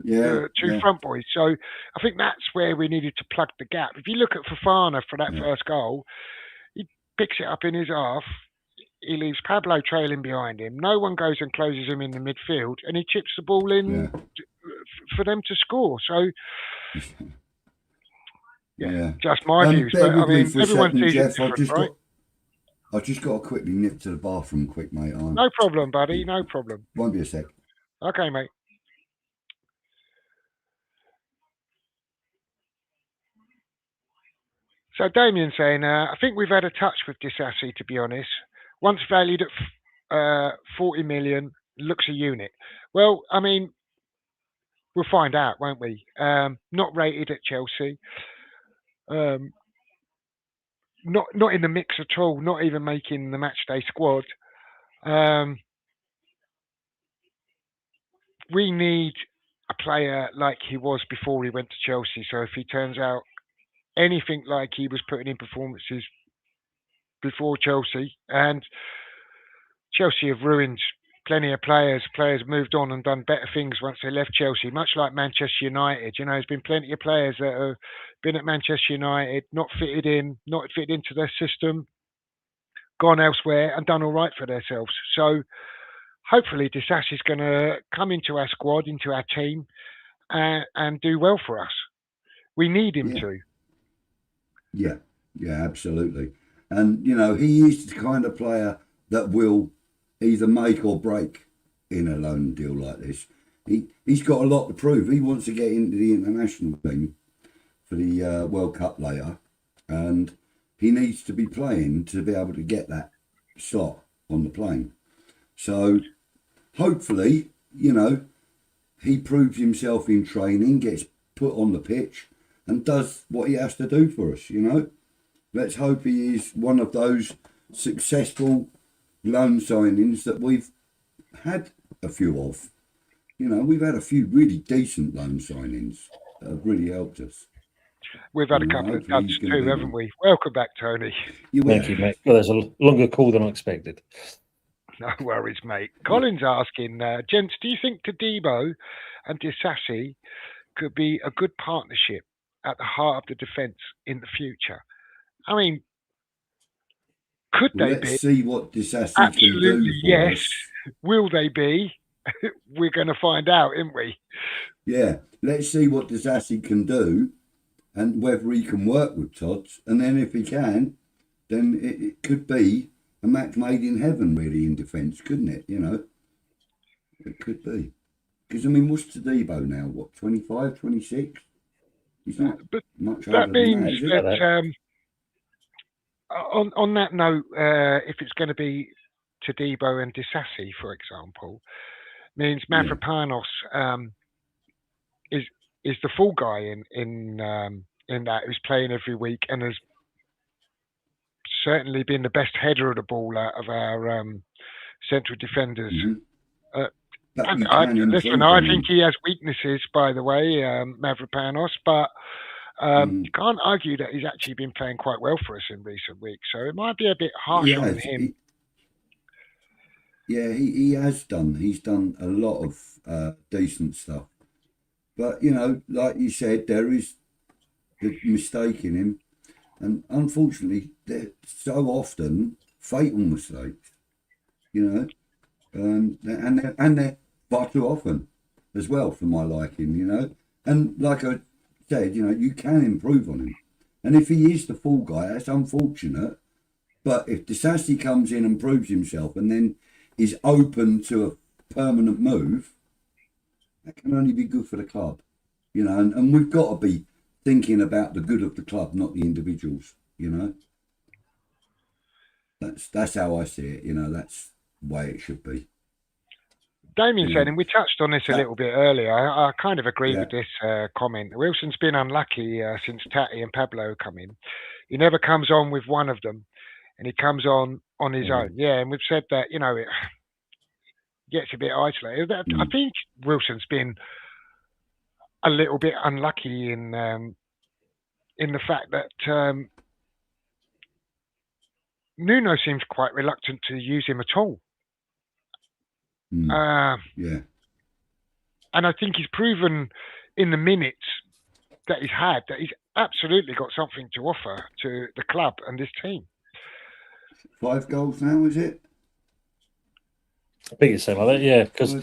the two front boys. So I think that's where we needed to plug the gap. If you look at Fofana for that first goal, he picks it up in his half. He leaves Pablo trailing behind him. No one goes and closes him in the midfield, and he chips the ball in for them to score. So, just my views. But I mean, everyone sees it different, right? I've just got to quickly nip to the bathroom, mate. No problem, buddy. No problem. Won't be a sec. Okay, mate. So Damien saying, I think we've had a touch with Disassi, to be honest. Once valued at 40 million, looks a unit. Well, I mean, we'll find out, won't we? Not rated at Chelsea. Not in the mix at all. Not even making the matchday squad. We need a player like he was before he went to Chelsea. So if he turns out anything like he was putting in performances before Chelsea, and Chelsea have ruined plenty of players. Players moved on and done better things once they left Chelsea, much like Manchester United. You know, there's been plenty of players that have been at Manchester United, not fitted into their system, gone elsewhere and done all right for themselves. So hopefully Disassi's going to come into our squad, into our team, and do well for us. We need him to. Yeah, absolutely. And, you know, he is the kind of player that will either make or break in a loan deal like this. He's got a lot to prove. He wants to get into the international team for the World Cup later. And he needs to be playing to be able to get that slot on the plane. So hopefully, you know, he proves himself in training, gets put on the pitch and does what he has to do for us, you know. Let's hope he is one of those successful loan signings that we've had a few of. You know, we've had a few really decent loan signings that have really helped us. We've had a couple of duds too, haven't we? Welcome back, Tony. Thank you, mate. Well, there's a longer call than I expected. No worries, mate. Colin's asking, gents, do you think Todibo and Disassi could be a good partnership at the heart of the defence in the future? I mean, could they be? Let's see what Disassi can do for us. Will they be? We're going to find out, aren't we? Yeah, let's see what Disassi can do and whether he can work with Tots. And then if he can, then it could be a match made in heaven, really, in defence, couldn't it? You know, it could be. Because, I mean, what's Todibo now? What, 25, 26? He's not much older that means than that, on that note, if it's going to be Todibo and Disassi, for example, means Mavropanos is the full guy in that, who's playing every week and has certainly been the best header of the ball out of our central defenders. Mm-hmm. I think he has weaknesses, by the way, Mavropanos, but you can't argue that he's actually been playing quite well for us in recent weeks. So it might be a bit harsh on him. He has done. He's done a lot of decent stuff. But, you know, like you said, there is the mistake in him. And unfortunately, they're so often fatal mistakes, you know. And they're far too often as well, for my liking, you know. And like I said, you know, you can improve on him. And if he is the full guy, that's unfortunate. But if Disassi comes in and proves himself and then is open to a permanent move, that can only be good for the club, you know. And we've got to be thinking about the good of the club, not the individuals, you know. That's how I see it, you know. That's the way it should be. Damien said, and we touched on this a little bit earlier, I kind of agree with this comment. Wilson's been unlucky since Tati and Pablo come in. He never comes on with one of them, and he comes on his own. Yeah, and we've said that, you know, it gets a bit isolated. I think Wilson's been a little bit unlucky in the fact that Nuno seems quite reluctant to use him at all. And I think he's proven in the minutes that he's had that he's absolutely got something to offer to the club and this team. 5 goals now, is it? I think it's something like that, yeah. Because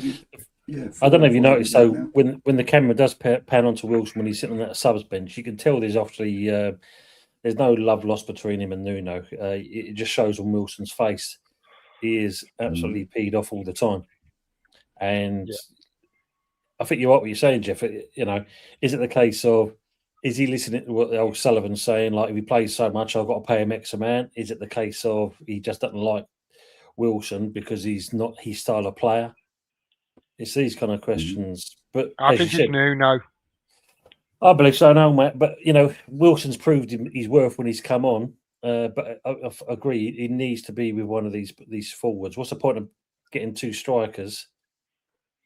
I don't know if you noticed, though, when the camera does pan onto Wilson when he's sitting on that subs bench, you can tell there's obviously there's no love lost between him and Nuno. It just shows on Wilson's face. He is absolutely peed off all the time. And I think you're right what you're saying, Jeff. You know, is it the case of, is he listening to what the old Sullivan's saying, like, if he plays so much, I've got to pay him X amount? Is it the case of he just doesn't like Wilson because he's not his style of player? It's these kind of questions. But I think it's no. I believe so, no, Matt. But, you know, Wilson's proved his worth when he's come on. But I agree, he needs to be with one of these forwards. What's the point of getting 2 strikers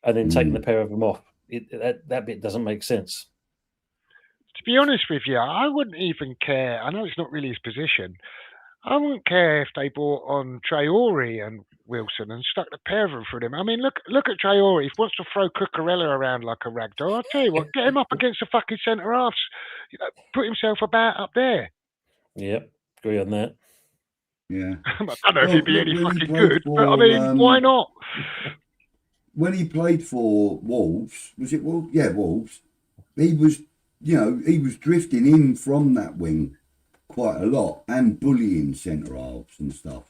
and then taking the pair of them off? That bit doesn't make sense. To be honest with you, I wouldn't even care. I know it's not really his position. I wouldn't care if they brought on Traore and Wilson and stuck the pair of them through him. I mean, look at Traore. If he wants to throw Cucurella around like a ragdoll, I'll tell you what, get him up against the fucking centre halves. You know, put himself about up there. Yep, agree on that. Yeah. I don't know if he'd be any fucking good, but I mean, why not? When he played for Wolves, was it Wolves? Yeah, Wolves. He was, you know, he was drifting in from that wing quite a lot and bullying centre halves and stuff.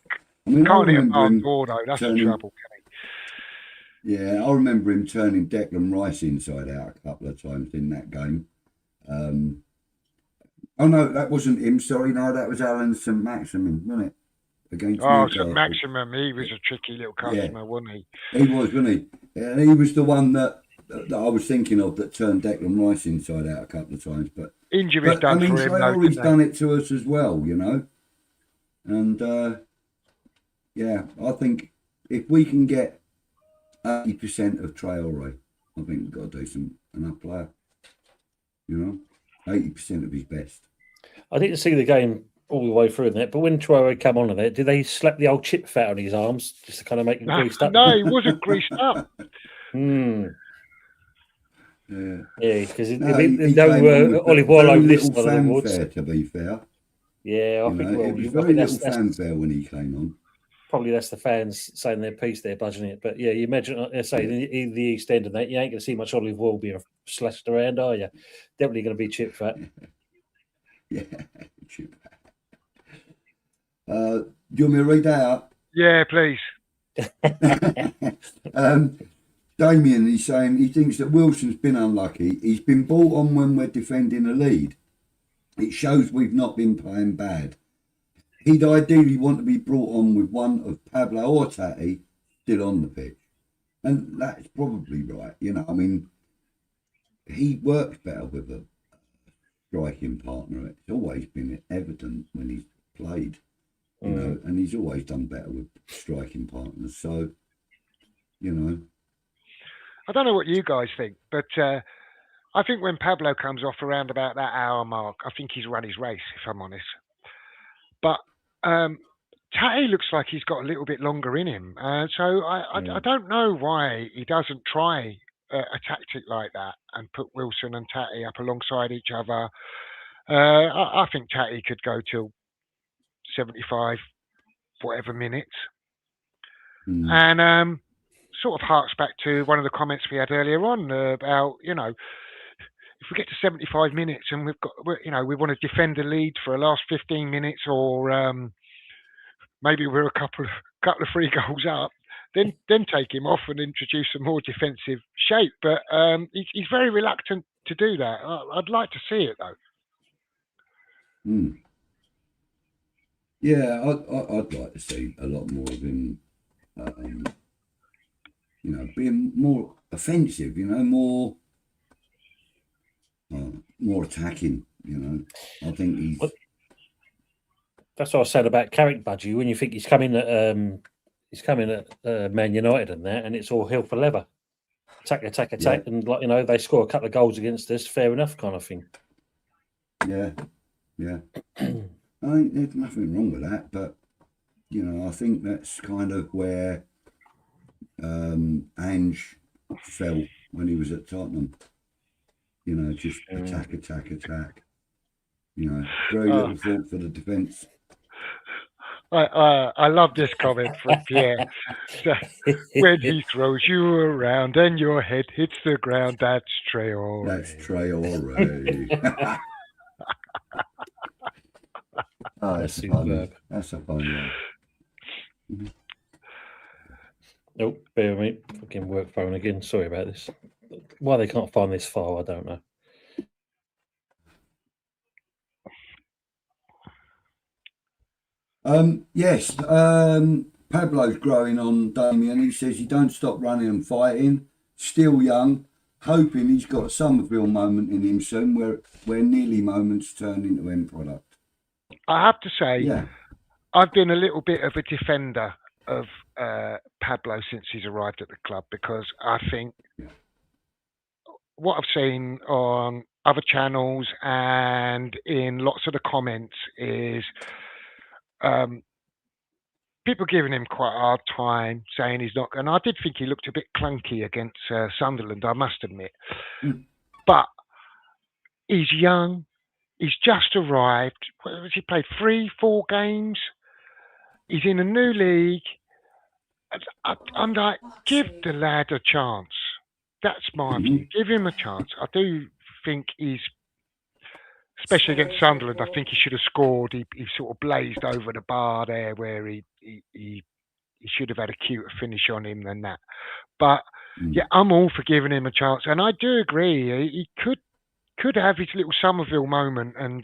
I mean, can't hit him on board though. That's the trouble, can he? Yeah, I remember him turning Declan Rice inside out a couple of times in that game. Oh no, that wasn't him. Sorry, no, that was Alan St Maximin, wasn't it? Against Oh, St Newcastle. Maximum, he was a tricky little customer, wasn't he? He was, wasn't he? And he was the one that I was thinking of that turned Declan Rice inside out a couple of times. But Injuries done for him, though, Traore's didn't done it to us as well, you know. And I think if we can get 80% of Traore, I think we've got a decent enough player. You know, 80% of his best. I didn't see the game all the way through in that, but when Traore came on in there, did they slap the old chip fat on his arms just to kind of make him greased up? No, he wasn't greased up. Yeah, because he olive oil over this side of the woods. To be fair, yeah, I think it was very little fanfare when he came on. Probably that's the fans saying their piece there, budging it. But yeah, you imagine, in the East End and that, you ain't going to see much olive oil being slashed around, are you? Definitely going to be chip fat. Yeah, chip fat. Do you want me to read that out? Yeah, please. Damien, he's saying he thinks that Wilson's been unlucky. He's been brought on when we're defending a lead. It shows we've not been playing bad. He'd ideally want to be brought on with one of Pablo or Tati still on the pitch. And that's probably right. You know, I mean, he works better with a striking partner. It's always been evident when he's played, you know, and he's always done better with striking partners. So, you know. I don't know what you guys think, but I think when Pablo comes off around about that hour mark, I think he's run his race, if I'm honest. But Tati looks like he's got a little bit longer in him. So I don't know why he doesn't try a tactic like that and put Wilson and Tati up alongside each other. I think Tati could go till 75, whatever minutes. And sort of harks back to one of the comments we had earlier on about, you know, if we get to 75 minutes and we want to defend a lead for the last 15 minutes, or maybe we're a couple of free goals up, then take him off and introduce a more defensive shape. But he's very reluctant to do that. I'd like to see it though. Yeah, I'd like to see a lot more of him. You know, being more offensive. You know, more attacking. You know, I think he's. That's what I said about Carrick Budgie. When you think he's coming at Man United and that, and it's all hell for leather, attack, and like, you know, they score a couple of goals against us, fair enough, kind of thing. Yeah. I think there's nothing wrong with that, but you know, I think that's kind of where Ange fell when he was at Tottenham. You know, just attack. You know, very little thought for the defence. I love this comment from Pierre. When he throws you around and your head hits the ground, that's Traore. That's Traore. That's superb. That's a fun one. Nope, bear with me. Fucking work phone again. Sorry about this. Why they can't find this file, I don't know. Yes, Pablo's growing on Damien. He says he don't stop running and fighting. Still young, hoping he's got a Somerville moment in him soon, where nearly moments turn into end product. I have to say, I've been a little bit of a defender of Pablo since he's arrived at the club, because I think what I've seen on other channels and in lots of the comments is people giving him quite a hard time, saying he's not. And I did think he looked a bit clunky against Sunderland, I must admit. But he's young. He's just arrived. He played 3-4 games. He's in a new league. I'm like, give the lad a chance. That's my view. Give him a chance. I do think he's, especially against Sunderland, I think he should have scored. He sort of blazed over the bar there, where he should have had a cuter finish on him than that. But yeah, I'm all for giving him a chance, and I do agree he could could have his little Somerville moment and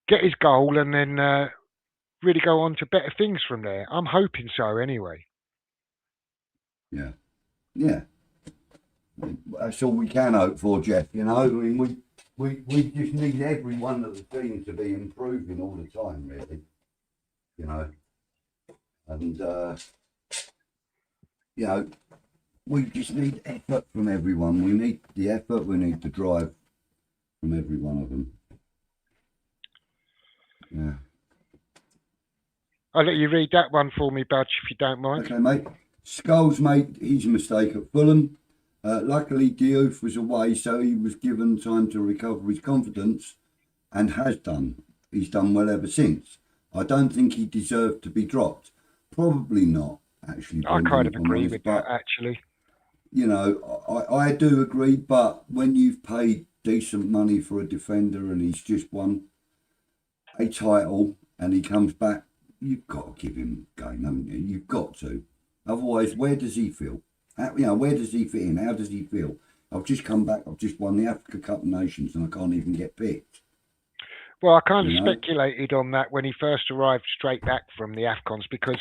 get his goal, and then really go on to better things from there. I'm hoping so, anyway. Yeah, yeah. That's all we can hope for, Jeff. You know, I mean, we just need every one of the teams to be improving all the time, really. You know, and you know, we just need effort from everyone. We need the effort. We need the drive from every one of them. Yeah. I'll let you read that one for me, Budge, if you don't mind. Okay, mate. Scholes made his mistake at Fulham. Luckily, Diouf was away, so he was given time to recover his confidence, and has done. He's done well ever since. I don't think he deserved to be dropped. Probably not, actually. I kind of agree with that, actually. You know, I do agree, but when you've paid decent money for a defender and he's just won a title and he comes back, you've got to give him a game, haven't you? You've got to. Otherwise, where does he feel? Where does he fit in? How does he feel? I've just come back. I've just won the Africa Cup of Nations and I can't even get picked. Well, I kind of speculated on that when he first arrived straight back from the AFCONs, because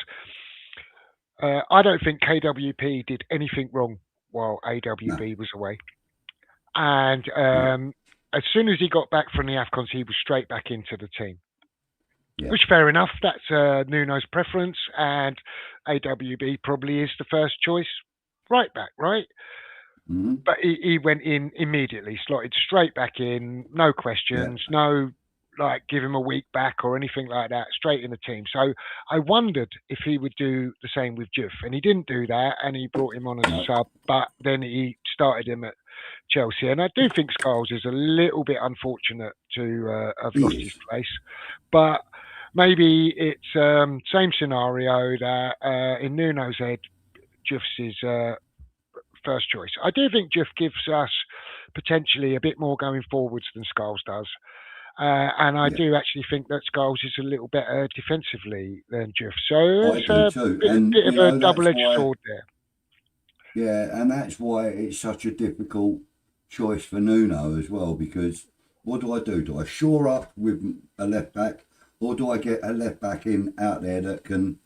I don't think KWP did anything wrong while AWB was away. And as soon as he got back from the AFCONs, he was straight back into the team. Yeah. Which, fair enough, that's Nuno's preference, and AWB probably is the first choice right back, right? Mm-hmm. But he went in immediately, slotted straight back in, no questions, no give him a week back or anything like that, straight in the team. So I wondered if he would do the same with Juff, and he didn't do that, and he brought him on as a sub, but then he started him at Chelsea. And I do think Scholes is a little bit unfortunate to have lost his place, but maybe it's same scenario that in Nuno's head, Juff's his first choice. I do think Juff gives us potentially a bit more going forwards than Scholes does. And I do actually think that Scholes is a little better defensively than Juff. So it's a bit of a double-edged sword there. Yeah, and that's why it's such a difficult choice for Nuno as well, because what do? Do I shore up with a left-back, or do I get a left-back out there that can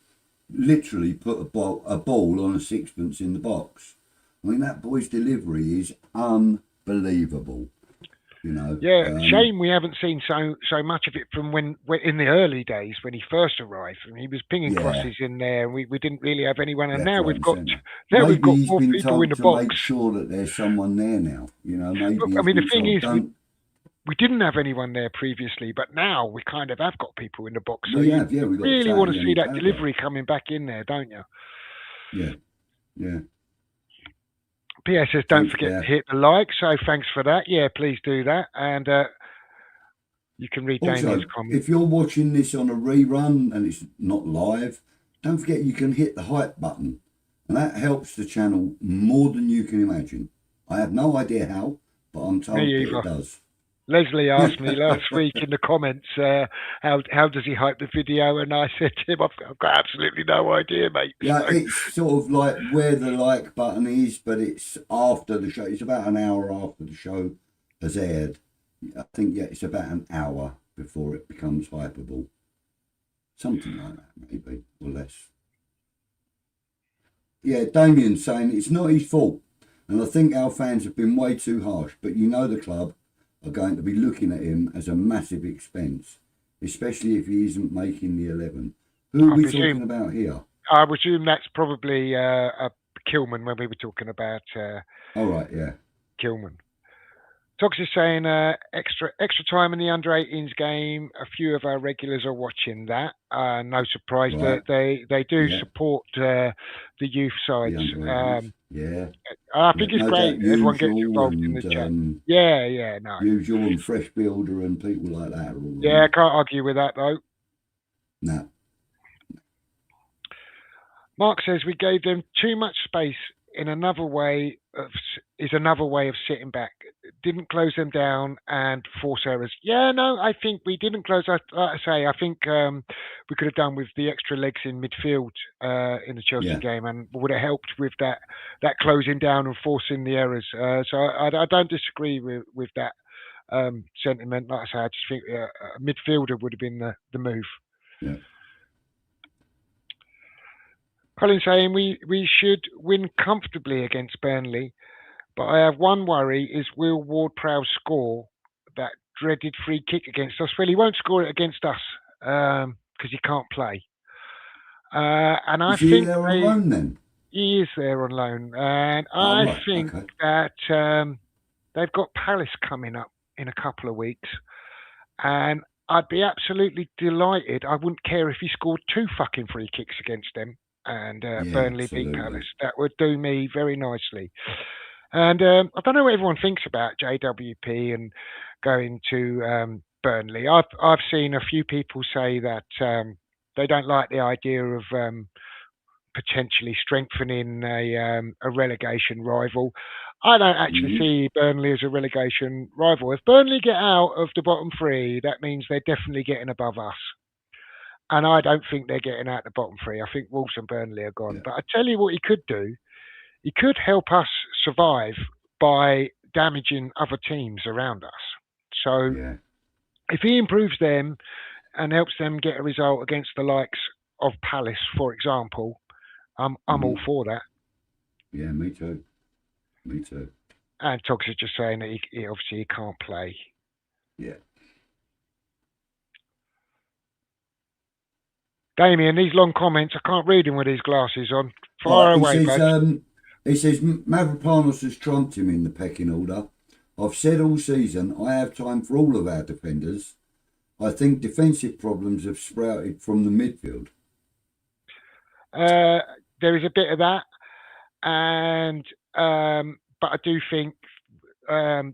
literally put a ball on a sixpence in the box? I mean, that boy's delivery is unbelievable. You know, shame we haven't seen so much of it from when in the early days when he first arrived. I mean, he was pinging crosses in there, and we didn't really have anyone. And now we've got more people in the box. Make sure that there's someone there now. You know, maybe. I mean, the thing is, we didn't have anyone there previously, but now we kind of have got people in the box. So you really want to see that delivery coming back in there, don't you? Yeah, yeah. PS says, don't forget to hit the like, so thanks for that. Yeah, please do that. And you can read Daniel's comment. If you're watching this on a rerun and it's not live, don't forget you can hit the hype button. And that helps the channel more than you can imagine. I have no idea how, but I'm told that it does. Leslie asked me last week in the comments, how does he hype the video? And I said to him, I've got absolutely no idea, mate. Yeah, it's sort of like where the like button is, but it's after the show. It's about an hour after the show has aired. I think, it's about an hour before it becomes hypeable. Something like that, maybe, or less. Yeah, Damien's saying it's not his fault. And I think our fans have been way too harsh, but the club are going to be looking at him as a massive expense, especially if he isn't making the 11. Who are we talking about here? I presume that's probably Kilman when we were talking about. All right, yeah. Kilman. Tox is saying extra time in the under-18s game. A few of our regulars are watching that. No surprise that they do support the youth sides. I think it's great. Everyone gets involved in the chat. No. Usual and Fresh Builder and people like that. I can't argue with that though. No. Mark says we gave them too much space. Another way of sitting back. Didn't close them down and force errors. I think we didn't close. Like I say, I think we could have done with the extra legs in midfield in the Chelsea game, and would have helped with that closing down and forcing the errors. So I don't disagree with that sentiment. Like I say, I just think a midfielder would have been the move. Yeah. Colin saying we should win comfortably against Burnley, but I have one worry: is will Ward-Prowse score that dreaded free kick against us? Well, he won't score it against us because he can't play. And I think there on loan then? He is there on loan, and I think that they've got Palace coming up in a couple of weeks, and I'd be absolutely delighted. I wouldn't care if he scored 2 fucking free kicks against them and Burnley beat Palace. That would do me very nicely. And I don't know what everyone thinks about JWP and going to Burnley. I've seen a few people say that they don't like the idea of potentially strengthening a relegation rival. I don't actually see Burnley as a relegation rival. If Burnley get out of the bottom 3, that means they're definitely getting above us. And I don't think they're getting out the bottom 3. I think Wolves and Burnley are gone. Yeah. But I tell you what he could do. He could help us survive by damaging other teams around us. So if he improves them and helps them get a result against the likes of Palace, for example, I'm all for that. Yeah, me too. And Togs is just saying that he obviously can't play. Yeah. Damien, these long comments, I can't read him with these glasses on. Far away, bud. He says, Mavropanos has trumped him in the pecking order. I've said all season, I have time for all of our defenders. I think defensive problems have sprouted from the midfield. There is a bit of that. And but I do think our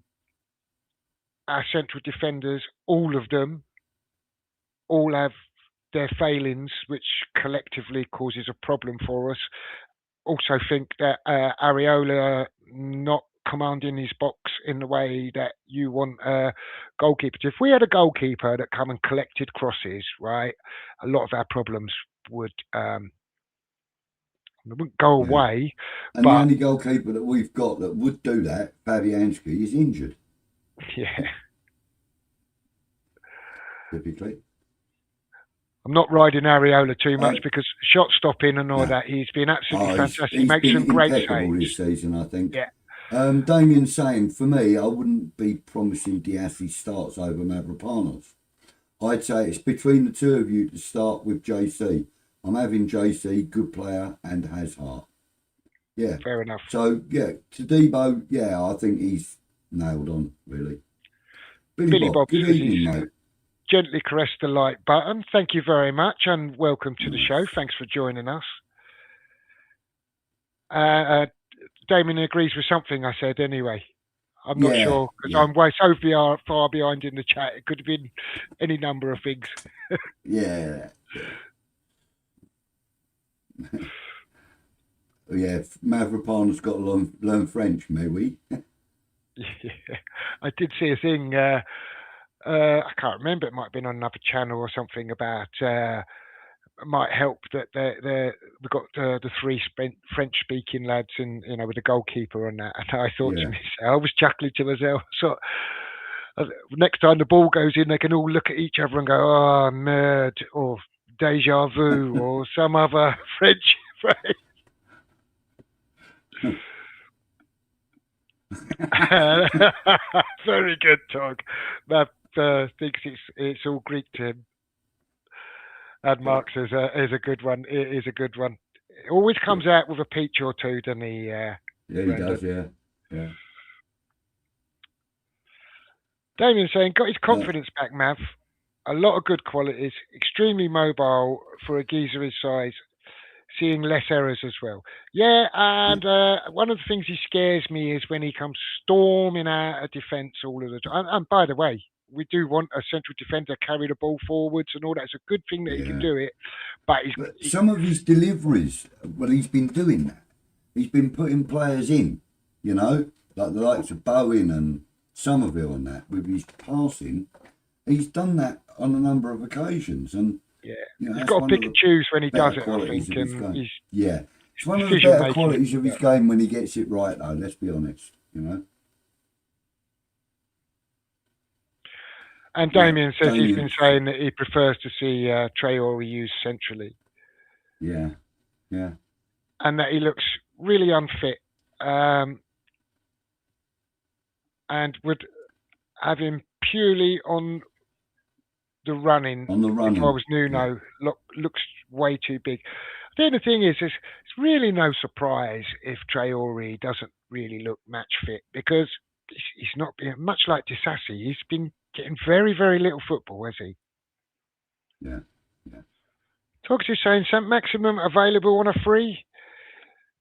central defenders, all of them, all have their failings, which collectively causes a problem for us. Also think that Areola not commanding his box in the way that you want a goalkeeper to. If we had a goalkeeper that come and collected crosses, right, a lot of our problems would wouldn't go away. And the only goalkeeper that we've got that would do that, Fabianski, is injured. Yeah. Typically. I'm not riding Areola too much because shot stopping and all that, he's been absolutely fantastic. He makes some great saves this season, I think. Yeah. Damien's saying, for me, I wouldn't be promising Diassi starts over Mavropanos. I'd say it's between the two of you to start with JC. I'm having JC, good player, and has heart. Yeah. Fair enough. So, to Debo, I think he's nailed on, really. Billy Bob, good evening, mate. Gently caress the like button. Thank you very much and welcome to the show. Thanks for joining us. Damien agrees with something I said anyway. I'm not sure because I'm way so far behind in the chat. It could have been any number of things. Mavropanos got to learn French, maybe. I did see a thing. I can't remember. It might have been on another channel or something about. It might help that we've got the 3 French-speaking lads, and with the goalkeeper on that. And I thought to myself, I was chuckling to myself. So next time the ball goes in, they can all look at each other and go, "Oh, merde," or "Deja vu," or some other French phrase. Very good, Tog. That thinks it's all Greek to him. And Mark says is a good one. It is a good one. It always comes out with a peach or two, doesn't he? He does. Yeah. Damien saying got his confidence back, Mav. A lot of good qualities. Extremely mobile for a geezer his size. Seeing less errors as well. Yeah, and one of the things he scares me is when he comes storming out of defence all of the time. And by the way, we do want a central defender to carry the ball forwards and all that. It's a good thing that he can do it. But some of his deliveries, he's been doing that. He's been putting players in, like the likes of Bowen and Somerville and that, with his passing. He's done that on a number of occasions. And Yeah, You know, he's that's got to one pick of and the choose when he does better it. I qualities think, of his and game. his Yeah, it's one of the decision better making. qualities of his game when he gets it right, though. Let's be honest. You know. And Yeah, Damien says he's been Damien. saying that he prefers to see Traore used centrally, Yeah, yeah, and that he looks really unfit, and would have him purely on the running. on the If I running. was Yeah, Nuno, looks way too big. The only thing is, it's really no surprise if Traore doesn't really look match fit because he's not been much like Disassi. He's been getting very, very little football, has he? yeah, yeah. Talks is saying St. Maximum available on a free.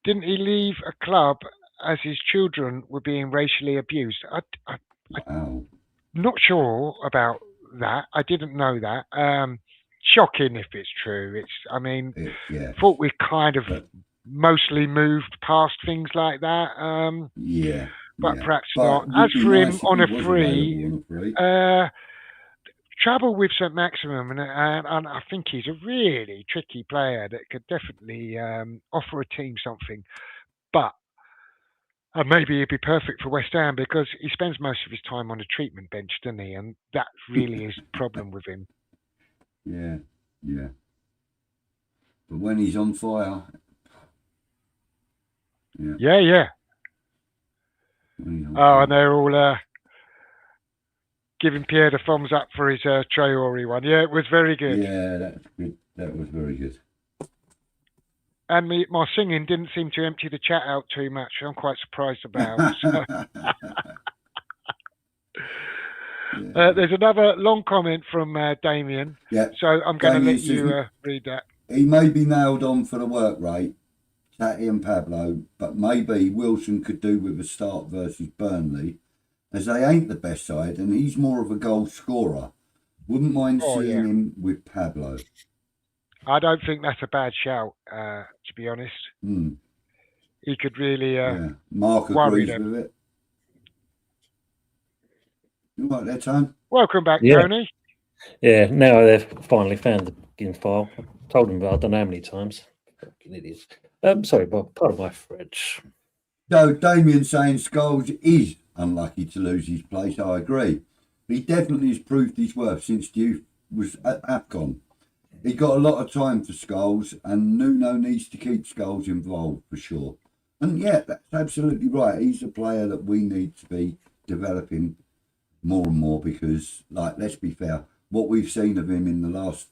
Didn't he leave a club as his children were being racially abused? I'm Wow. not sure about that. I didn't know that. Shocking if it's true. I mean, Yeah, thought we kind of but mostly moved past things like that. yeah, But yeah. perhaps But not. it As would be for him nice if on he a was free, available on a free. trouble with St Maximum, and I think he's a really tricky player that could definitely offer a team something. But maybe he'd be perfect for West Ham because he spends most of his time on the treatment bench, doesn't he? And that really is the problem with him. Yeah, yeah. But when he's on fire, yeah. Yeah, yeah. When he's on Oh, fire. and they're all giving Pierre the thumbs up for his Traore one. Yeah, it was very good. Yeah, that's good. That was very good. And my singing didn't seem to empty the chat out too much. I'm quite surprised about. So. There's another long comment from Damien. Yeah. So I'm going to Damien let you says, read that. he may be nailed on for the work rate, Tatty and Pablo, but maybe Wilson could do with a start versus Burnley, as they ain't the best side, and he's more of a goal scorer. Wouldn't mind seeing him with Pablo. I don't think that's a bad shout, to be honest. He could really Mark agrees with it. You right there, Tone? Welcome back, Yeah. Tony. Yeah, now they've finally found the fucking file. I told them about I don't know how many times. Fucking idiots. Sorry, Bob, part of my French. So Damien saying Scholes is unlucky to lose his place. I agree. He definitely has proved his worth since Diouf was at AFCON. He got a lot of time for Scholes, and Nuno needs to keep Scholes involved for sure. And yeah, that's absolutely right. He's a player that we need to be developing more and more because, like, let's be fair, what we've seen of him in the last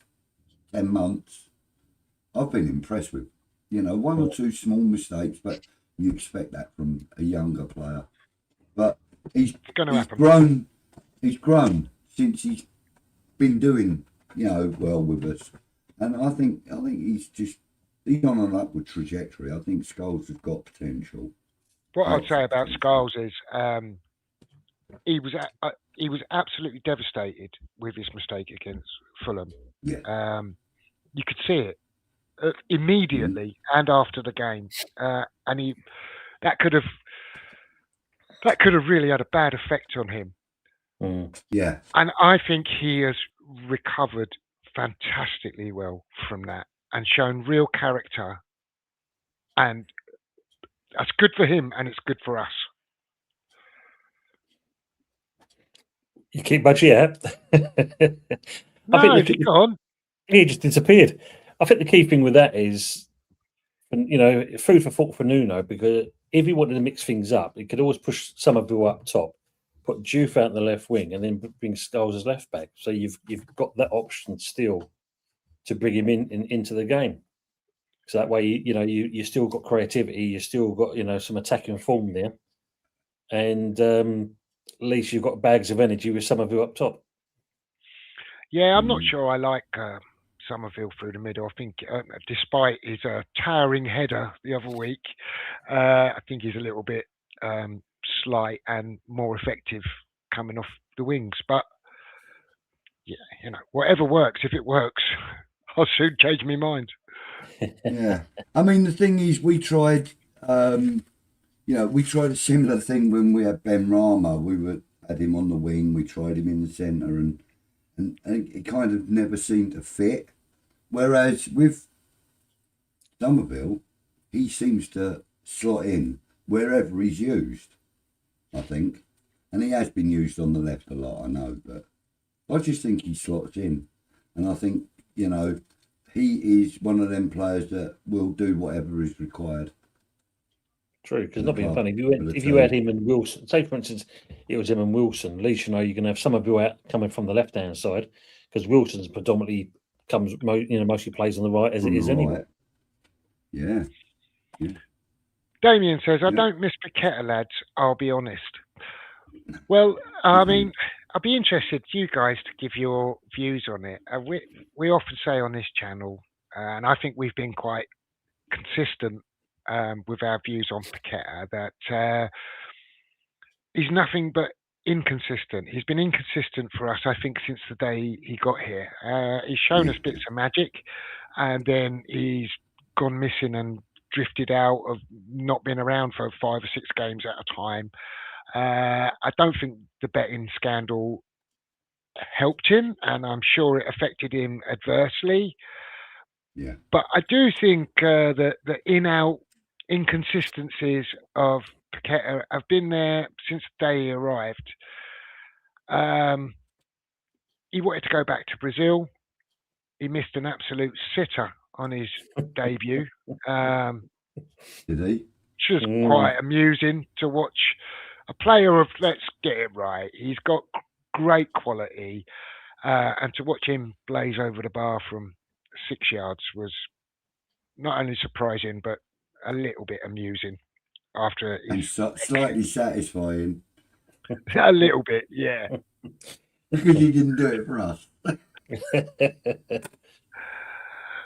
10 months, I've been impressed with. You know, one or two small mistakes, but you expect that from a younger player. But he's grown. He's grown since he's been doing, you know, well with us. And I think he's on an upward trajectory. I think Scholes has got potential. What I'd say about Scholes is he was absolutely devastated with his mistake against Fulham. Yeah. You could see it immediately and after the game, and that could have really had a bad effect on him. Yeah. And I think he has recovered fantastically well from that and shown real character, and that's good for him and it's good for us. You keep budgie, yeah? No, is he gone? He just disappeared. I think the key thing with that is, you know, food for thought for Nuno, because if he wanted to mix things up, he could always push Somerville up top, put Diouf out in the left wing, and then bring Scholes as left back. So you've got that option still to bring him into the game. So that way, you still got creativity, you still got, you know, some attacking form there, and at least you've got bags of energy with Somerville up top. Yeah, I'm not sure I like Somerville through the middle. I think, despite his towering header the other week, I think he's a little bit slight and more effective coming off the wings. But yeah, you know, whatever works. If it works, I'll soon change my mind. Yeah, I mean the thing is, we tried a similar thing when we had Ben Rama. We had him on the wing. We tried him in the centre, and it kind of never seemed to fit. Whereas with Somerville, he seems to slot in wherever he's used, I think. And he has been used on the left a lot, I know, but I just think he slots in. And I think, you know, he is one of them players that will do whatever is required. True, because not being funny, if you had him and Wilson, say for instance, it was him and Wilson, at least you know you're going to have Somerville out coming from the left hand side, because Wilson's predominantly mostly plays on the right as it is anyway. Yeah. Damien says, I don't miss Paqueta, lads, I'll be honest. Well, I mean, I'd be interested you guys to give your views on it. We often say on this channel, and I think we've been quite consistent with our views on Paqueta, that he's nothing but inconsistent. He's been inconsistent for us, I think, since the day he got here. He's shown us bits of magic, and then he's gone missing and drifted out of not being around for 5 or 6 games at a time. I don't think the betting scandal helped him, and I'm sure it affected him adversely. Yeah. But I do think that the in-out inconsistencies of Paqueta have been there since the day he arrived. He wanted to go back to Brazil. He missed an absolute sitter on his debut. Did he? Which was quite amusing to watch a player of, let's get it right, he's got great quality, and to watch him blaze over the bar from 6 yards was not only surprising but a little bit amusing. After and slightly satisfying. A little bit, yeah. Because he didn't do it for us.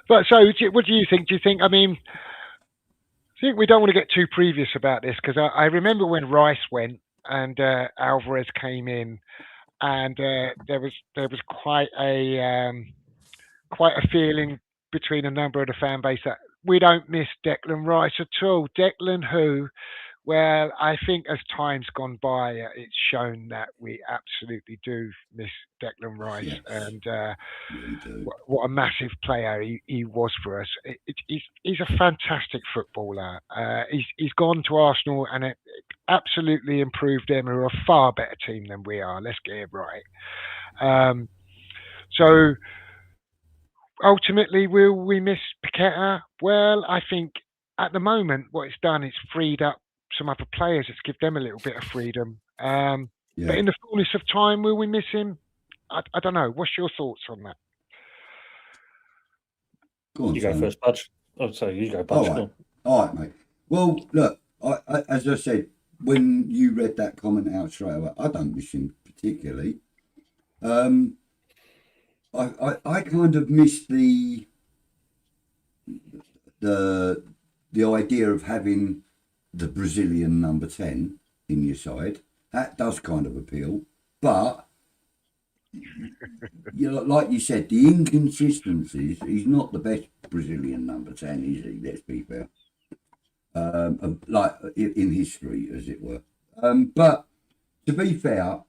But so, what do you think? Do you think? I mean, I think we don't want to get too previous about this, because I remember when Rice went and Alvarez came in, and there was quite a feeling between a number of the fan base that we don't miss Declan Rice at all. Declan who? Well, I think as time's gone by, it's shown that we absolutely do miss Declan Rice, Yes. and do. what a massive player he was for us. He's a fantastic footballer. He's gone to Arsenal, and it absolutely improved them, who are a far better team than we are. Let's get it right. So ultimately, will we miss Paqueta? Well, I think at the moment, what it's done is freed up some other players. It's give them a little bit of freedom. But in the fullness of time, will we miss him? I don't know. What's your thoughts on that? Go on, you go Simon. first, Budge. Oh, sorry, you go, Budge. All right, mate. Well, look, I, as I said, when you read that comment out straight away, I don't miss him particularly. I kind of miss the idea of having the Brazilian number 10 in your side. That does kind of appeal, but you know, like you said, the inconsistencies. He's not the best Brazilian number 10, is he? Let's be fair. Like in history, as it were. But to be fair,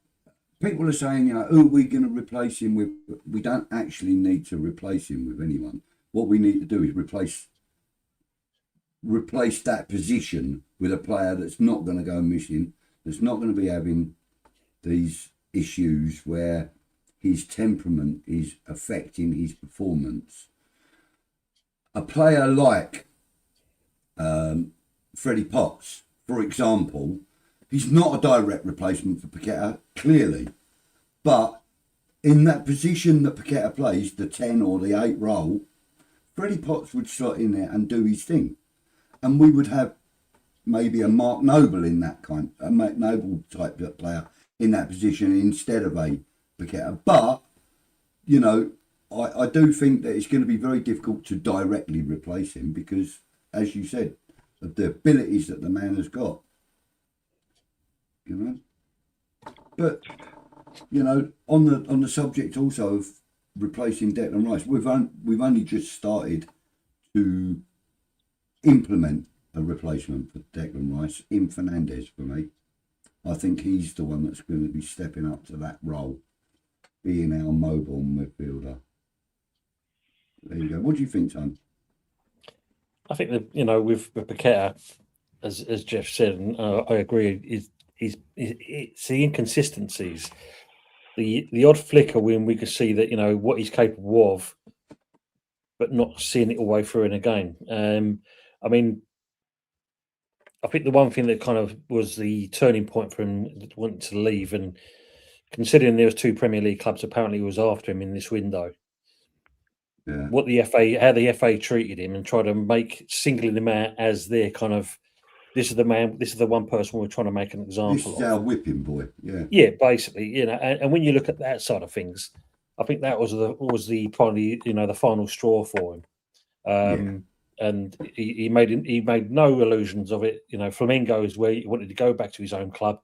people are saying, you know, who are we going to replace him with? We don't actually need to replace him with anyone. What we need to do is replace that position with a player that's not going to go missing, that's not going to be having these issues where his temperament is affecting his performance. A player like Freddie Potts, for example, he's not a direct replacement for Paqueta, clearly. But in that position that Paqueta plays, the 10 or the 8 role, Freddie Potts would slot in there and do his thing. And we would have maybe a Mark Noble in that kind, a Mark Noble type of player in that position instead of a Paqueta. But, you know, I do think that it's going to be very difficult to directly replace him because, as you said, of the abilities that the man has got. You know? But, you know, on the subject also of replacing Declan Rice, we've only just started to implement a replacement for Declan Rice in Fernandes for me. I think he's the one that's going to be stepping up to that role, being our mobile midfielder. There you go. What do you think, Tom? I think that with Paqueta, as Jeff said, and I agree, it's the inconsistencies, the odd flicker when we could see that what he's capable of, but not seeing it all the way through in a game. I mean, I think the one thing that kind of was the turning point for him wanting to leave, and considering there was 2 Premier League clubs apparently was after him in this window. Yeah. What how the FA treated him and tried to singling him out as their kind of, this is the man, this is the one person we're trying to make an example This is our whipping boy. Yeah. Yeah, basically, and when you look at that side of things, I think that was probably the final straw for him. And he made no illusions of it. Flamengo is where he wanted to go back to his own club,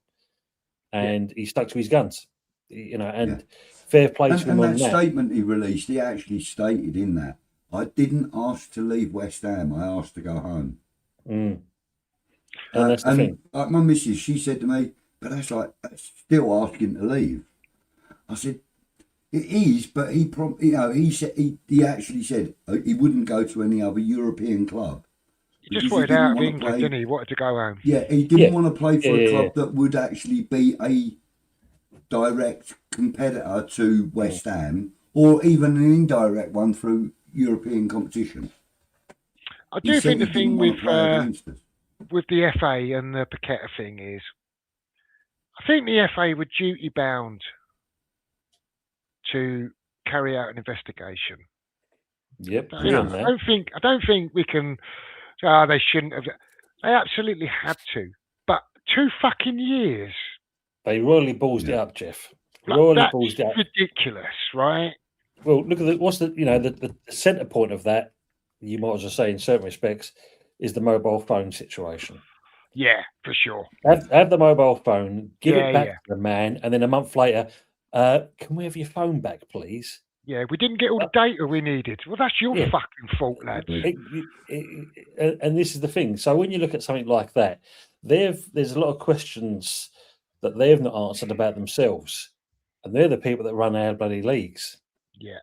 and he stuck to his guns. Fair play to him on that. Statement he released, he actually stated in that, I didn't ask to leave West Ham, I asked to go home. And that's the thing. My missus, she said to me, but that's still asking to leave. I said, it is, but he actually said he wouldn't go to any other European club. He just wanted out of England, didn't he? He wanted to go home. Yeah, he didn't want to play for a club that would actually be a direct competitor to West Ham, or even an indirect one through European competition. I do think the thing with the FA and the Paqueta thing is, I think the FA were duty bound to carry out an investigation. Yep. I don't think we can. They shouldn't have. They absolutely had to. But 2 fucking years. They royally ballsed it up, Jeff. Royally ballsed it up. Ridiculous, right? Well, look at what's the centre point of that. You might as well say, in certain respects, is the mobile phone situation. Yeah, for sure. Have the mobile phone, give it back to the man, and then a month later, can we have your phone back, please? Yeah, we didn't get all the data we needed. Well, that's your fucking fault, lads. And this is the thing. So when you look at something like that, there's a lot of questions that they've not answered about themselves, and they're the people that run our bloody leagues. Yeah,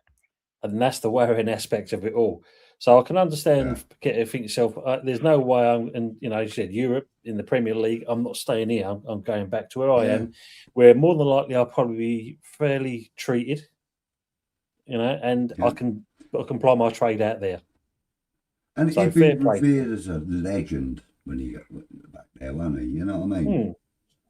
and that's the worrying aspect of it all. So I can understand. Think yourself, there's no way and you said Europe in the Premier League. I'm not staying here. I'm going back to where I am, where more than likely I'll probably be fairly treated. And I can ply my trade out there. And he'd be revered as a legend when he got back there, wasn't he? You know what I mean?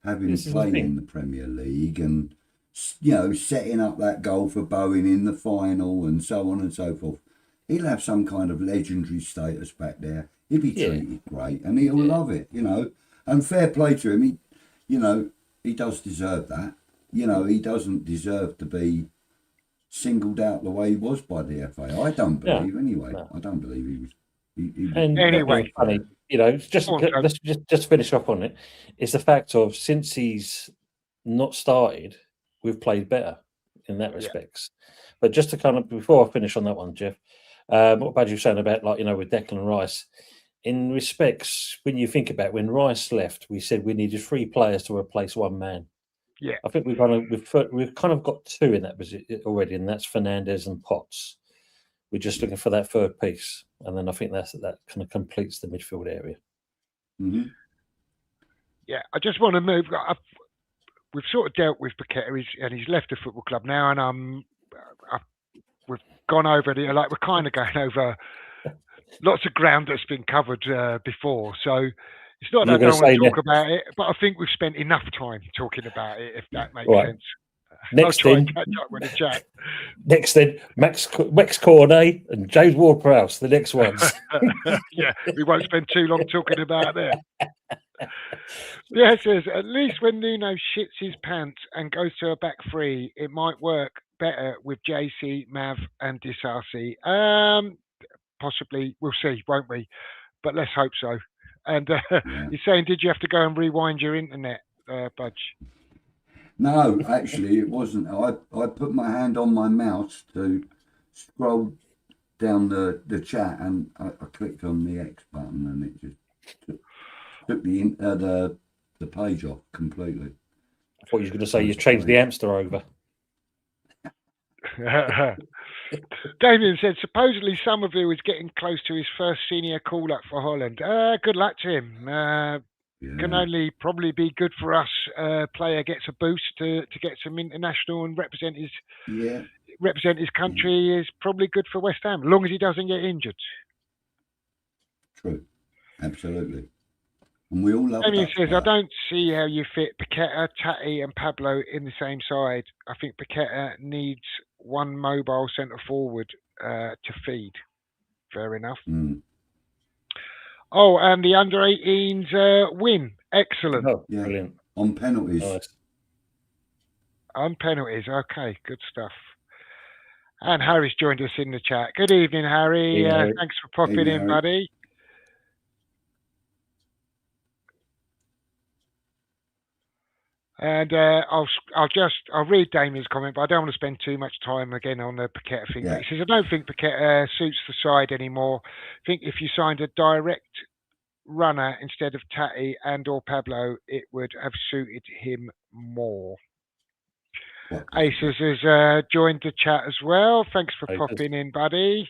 Having played in the Premier League and setting up that goal for Bowen in the final and so on and so forth. He'll have some kind of legendary status back there. He'll be treated great, and he'll love it, And fair play to him. He does deserve that. He doesn't deserve to be singled out the way he was by the FA. I don't believe, anyway. No. I don't believe he was. Anyway, funny, let's just finish up on it. It's the fact of, since he's not started, we've played better in that respects. But just to kind of, before I finish on that one, Jeff, what about you saying about with Declan Rice? In respects, when you think about when Rice left, we said we needed 3 players to replace 1 man. Yeah, I think we've kind of got 2 in that position already, and that's Fernandes and Potts. We're just looking for that 3rd piece, and then I think that kind of completes the midfield area. Mm-hmm. Yeah, I just want to move. We've sort of dealt with Paqueta, and he's left the football club now, and we've gone over we're kind of going over lots of ground that's been covered before. So it's not that I don't want to talk about it, but I think we've spent enough time talking about it, if that makes sense. Next I'll try thing, and catch up with the chat. Next then, Max Cornet and James Ward-Prowse, the next ones. Yeah, we won't spend too long talking about them. Yeah, it says, at least when Nuno shits his pants and goes to a back 3, it might work better with JC, Mav and Disarcy. Possibly, we'll see, won't we? But let's hope so. And he's saying, did you have to go and rewind your internet, Budge? No, actually, it wasn't. I put my hand on my mouse to scroll down the chat, and I clicked on the X button, and it just took the page off completely. I thought you were going to say you changed the hamster over. Damien said, supposedly Somerville is getting close to his first senior call-up for Holland. Good luck to him. Can only probably be good for us. Player gets a boost to get some international and represent his country is probably good for West Ham, as long as he doesn't get injured. True. Absolutely. And we all love Damien that says, player. I don't see how you fit Paqueta, Tatty and Pablo in the same side. I think Paqueta needs one mobile centre forward to feed. Fair enough. Oh, and the under-18s win. Excellent. Oh, yeah. Brilliant. On penalties. Nice. On penalties. Okay, good stuff. And Harry's joined us in the chat. Good evening, Harry. Harry. Thanks for popping in, Harry. buddy. And I'll read Damien's comment, but I don't want to spend too much time again on the Paqueta thing. Yeah. He says, I don't think Paqueta suits the side anymore. I think if you signed a direct runner instead of Tatty and or Pablo, it would have suited him more. Aces has joined the chat as well. Thanks for popping in, buddy.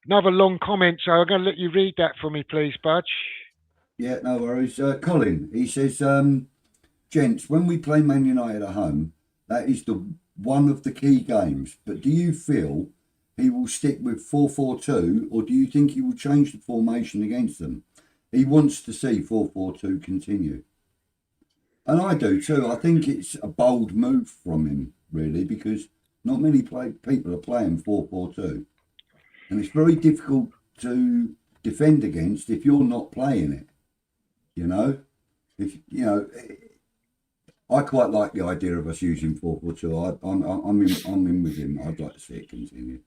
Another long comment, so I'm going to let you read that for me, please, Budge. Yeah, no worries. Colin, he says, gents, when we play Man United at home, that is one of the key games. But do you feel he will stick with 4-4-2, or do you think he will change the formation against them? He wants to see 4-4-2 continue. And I do too. I think it's a bold move from him, really, because not many people are playing 4-4-2. And it's very difficult to defend against if you're not playing it. You know? I quite like the idea of us using 4-4-2. I'm in with him. I'd like to see it continue.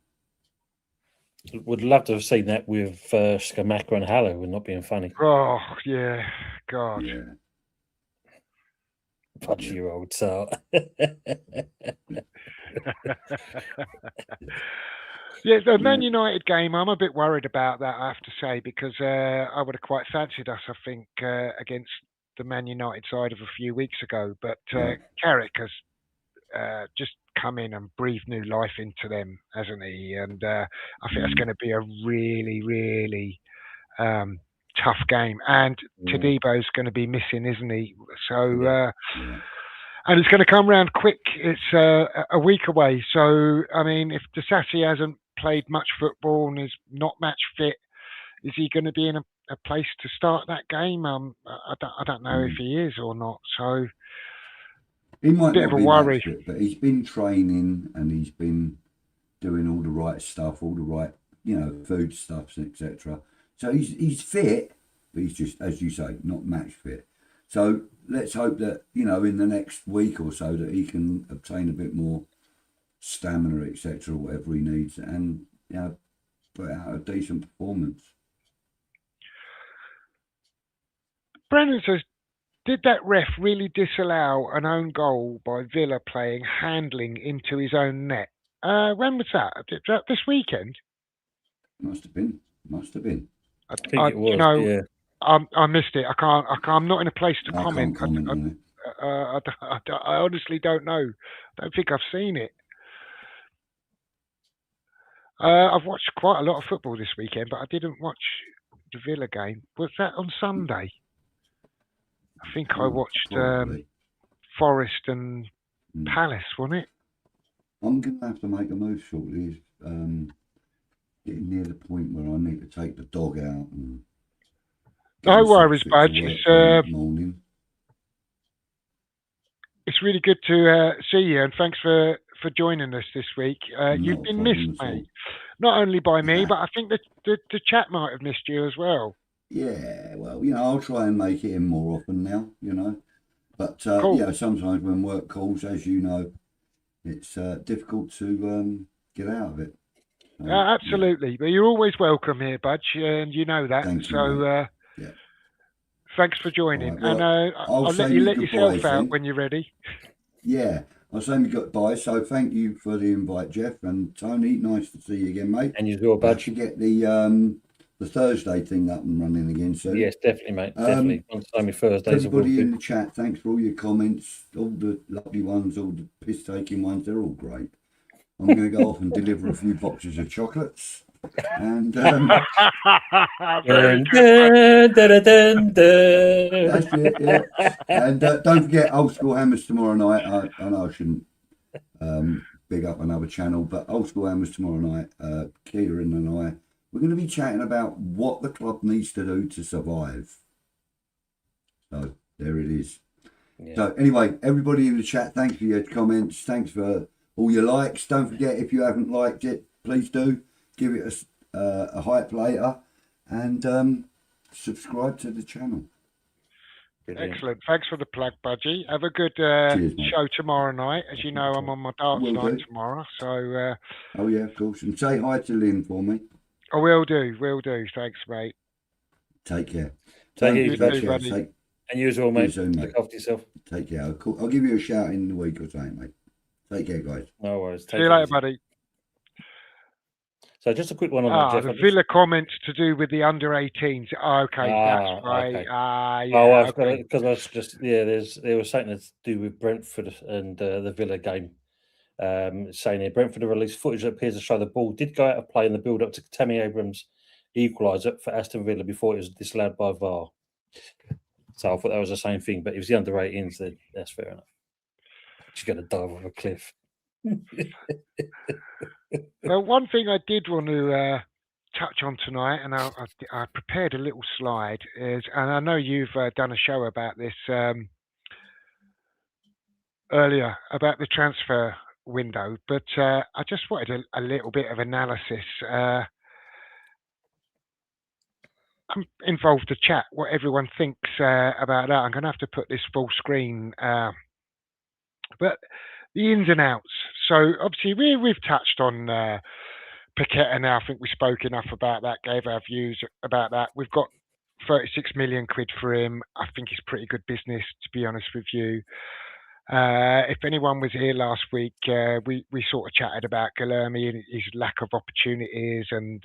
Would love to have seen that with Skamaka and Hallow and not being funny. Oh, yeah. God. Yeah. Punch your old soul. Yeah, the Man United game, I'm a bit worried about that, I have to say, because I would have quite fancied us, I think, against the Man United side of a few weeks ago. But Carrick has just come in and breathed new life into them, hasn't he? And I think that's going to be a really, really tough game. And Tadebo's going to be missing, isn't he? So, and it's going to come round quick. It's a week away. So, I mean, if Disassi hasn't played much football and is not match fit, is he going to be in a place to start that game? I don't know if he is or not. So he might bit not of a be worry. match fit, but he's been training and he's been doing all the right stuff, all the right, food stuffs, etc. So he's fit, but he's just, as you say, not match fit. So let's hope that, in the next week or so that he can obtain a bit more stamina, etc., whatever he needs, and put out a decent performance. Brennan says, did that ref really disallow an own goal by Villa playing handling into his own net? When was that? This weekend? Must have been. I think it was. Yeah. I missed it. I'm not in a place to comment. I can't comment on it. I honestly don't know. I don't think I've seen it. I've watched quite a lot of football this weekend, but I didn't watch the Villa game. Was that on Sunday? I think I watched Forest and Palace, wasn't it? I'm going to have to make a move shortly. Getting near the point where I need to take the dog out. And no worries, Budge. It's really good to see you, and thanks for joining us this week. You've been missed, mate. Not only by me, but I think the chat might have missed you as well. Yeah, well, I'll try and make it in more often now, But, cool. Sometimes when work calls, as you know, it's difficult to get out of it. Absolutely. Yeah. But you're always welcome here, Budge, and you know that. Thank you, thanks for joining. Right, well, and I'll let you let yourself out when you're ready. Yeah, I'll say me goodbye. So thank you for the invite, Jeff and Tony. Nice to see you again, mate. And you go, Budge. To get the the Thursday thing up and running again soon. Yes, definitely, mate. Definitely. On Thursdays. Everybody in the chat, thanks for all your comments, all the lovely ones, all the piss-taking ones. They're all great. I'm going to go off and deliver a few boxes of chocolates. And Very good. That's it, yeah. And don't forget Old School Hammers tomorrow night. I know I shouldn't big up another channel, but Old School Hammers tomorrow night, Kieran and I, we're going to be chatting about what the club needs to do to survive. So there it is. Yeah. So anyway, everybody in the chat, thanks for your comments. Thanks for all your likes. Don't forget, if you haven't liked it, please do give it a hype later and subscribe to the channel. Brilliant. Excellent. Thanks for the plug, Budgie. Have a good show tomorrow night. As you know, I'm on my darts night tomorrow. So. Oh yeah, of course. And say hi to Lynn for me. I will do. Will do. Thanks, mate. Take care. Take care, buddy. And you as well, mate. Look after yourself. Take care. I'll give you a shout in the week or something, mate. Take care, guys. No worries. See you later, buddy. So just a quick one on that, Jeff. The Villa comments to do with the under-18s. Okay, that's right. Okay. Yeah, I've got it because I was just there was something to do with Brentford and the Villa game. Saying here, Brentford have released footage that appears to show the ball did go out of play in the build-up to Tammy Abrams' equaliser for Aston Villa before it was disallowed by VAR. So I thought that was the same thing, but if it's the under-18s, then that's fair enough. She's going to dive off a cliff. Well, one thing I did want to touch on tonight, and I prepared a little slide, and I know you've done a show about this earlier, about the transfer window, but I just wanted a little bit of analysis. I'm involved to chat what everyone thinks about that. I'm going to have to put this full screen, but the ins and outs. So obviously we've touched on Paqueta now. I think we spoke enough about that, gave our views about that. We've got 36 million quid for him. I think it's pretty good business, to be honest with you. If anyone was here last week, we sort of chatted about Guilherme and his lack of opportunities, and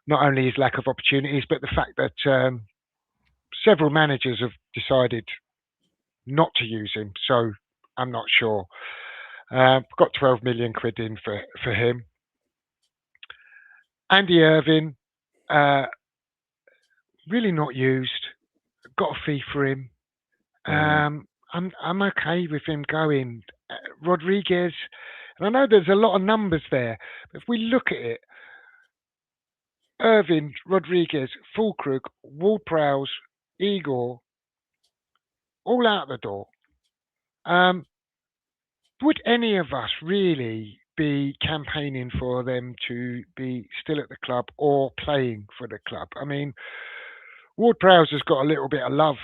not only his lack of opportunities, but the fact that several managers have decided not to use him. So I'm not sure. Got 12 million quid in for him. Andy Irvine, really not used. Got a fee for him. I'm okay with him going. Rodriguez, and I know there's a lot of numbers there, but if we look at it, Irvine, Rodriguez, Fulkrug, Ward-Prowse, Igor, all out the door. Would any of us really be campaigning for them to be still at the club or playing for the club? I mean, Ward-Prowse has got a little bit of love,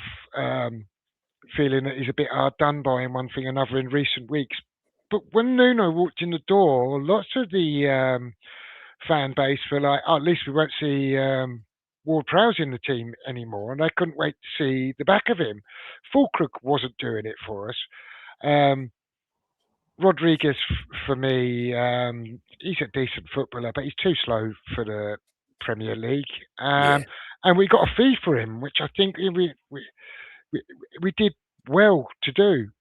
feeling that he's a bit hard done by in one thing or another in recent weeks. But when Nuno walked in the door, lots of the fan base were like, at least we won't see Ward-Prowse in the team anymore, and they couldn't wait to see the back of him. Fulkrug wasn't doing it for us. Rodriguez, for me, he's a decent footballer, but he's too slow for the Premier League. And we got a fee for him, which I think we did well to do.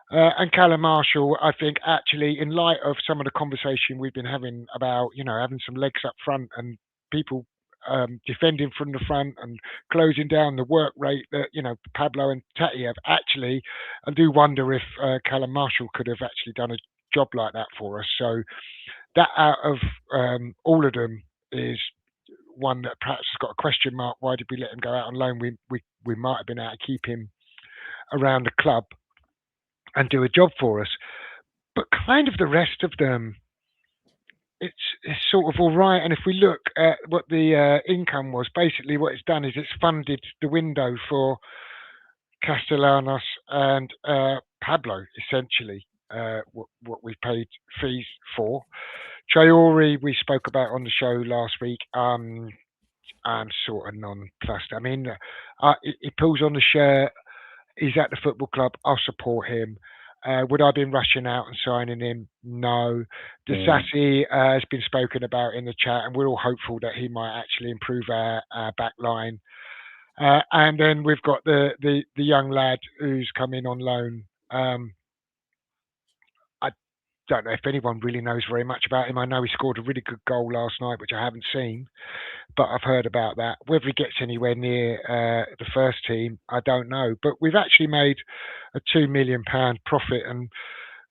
And Callum Marshall, I think, actually, in light of some of the conversation we've been having about, having some legs up front and people defending from the front and closing down the work rate that, Pablo and Tati have, actually, I do wonder if Callum Marshall could have actually done a job like that for us. So that out of all of them is one that perhaps has got a question mark. Why did we let him go out on loan? We might have been able to keep him around the club and do a job for us. But kind of the rest of them, it's sort of all right. And if we look at what the income was, basically what it's done is it's funded the window for Castellanos and Pablo, essentially, what we paid fees for. Traore, we spoke about on the show last week. I'm sort of nonplussed. I mean, he pulls on the shirt. He's at the football club. I'll support him. Would I have been rushing out and signing him? No. Disassi has been spoken about in the chat, and we're all hopeful that he might actually improve our back line. And then we've got the young lad who's come in on loan. I don't know if anyone really knows very much about him. I know he scored a really good goal last night, which I haven't seen, but I've heard about that. Whether he gets anywhere near the first team, I don't know. But we've actually made a £2 million profit, and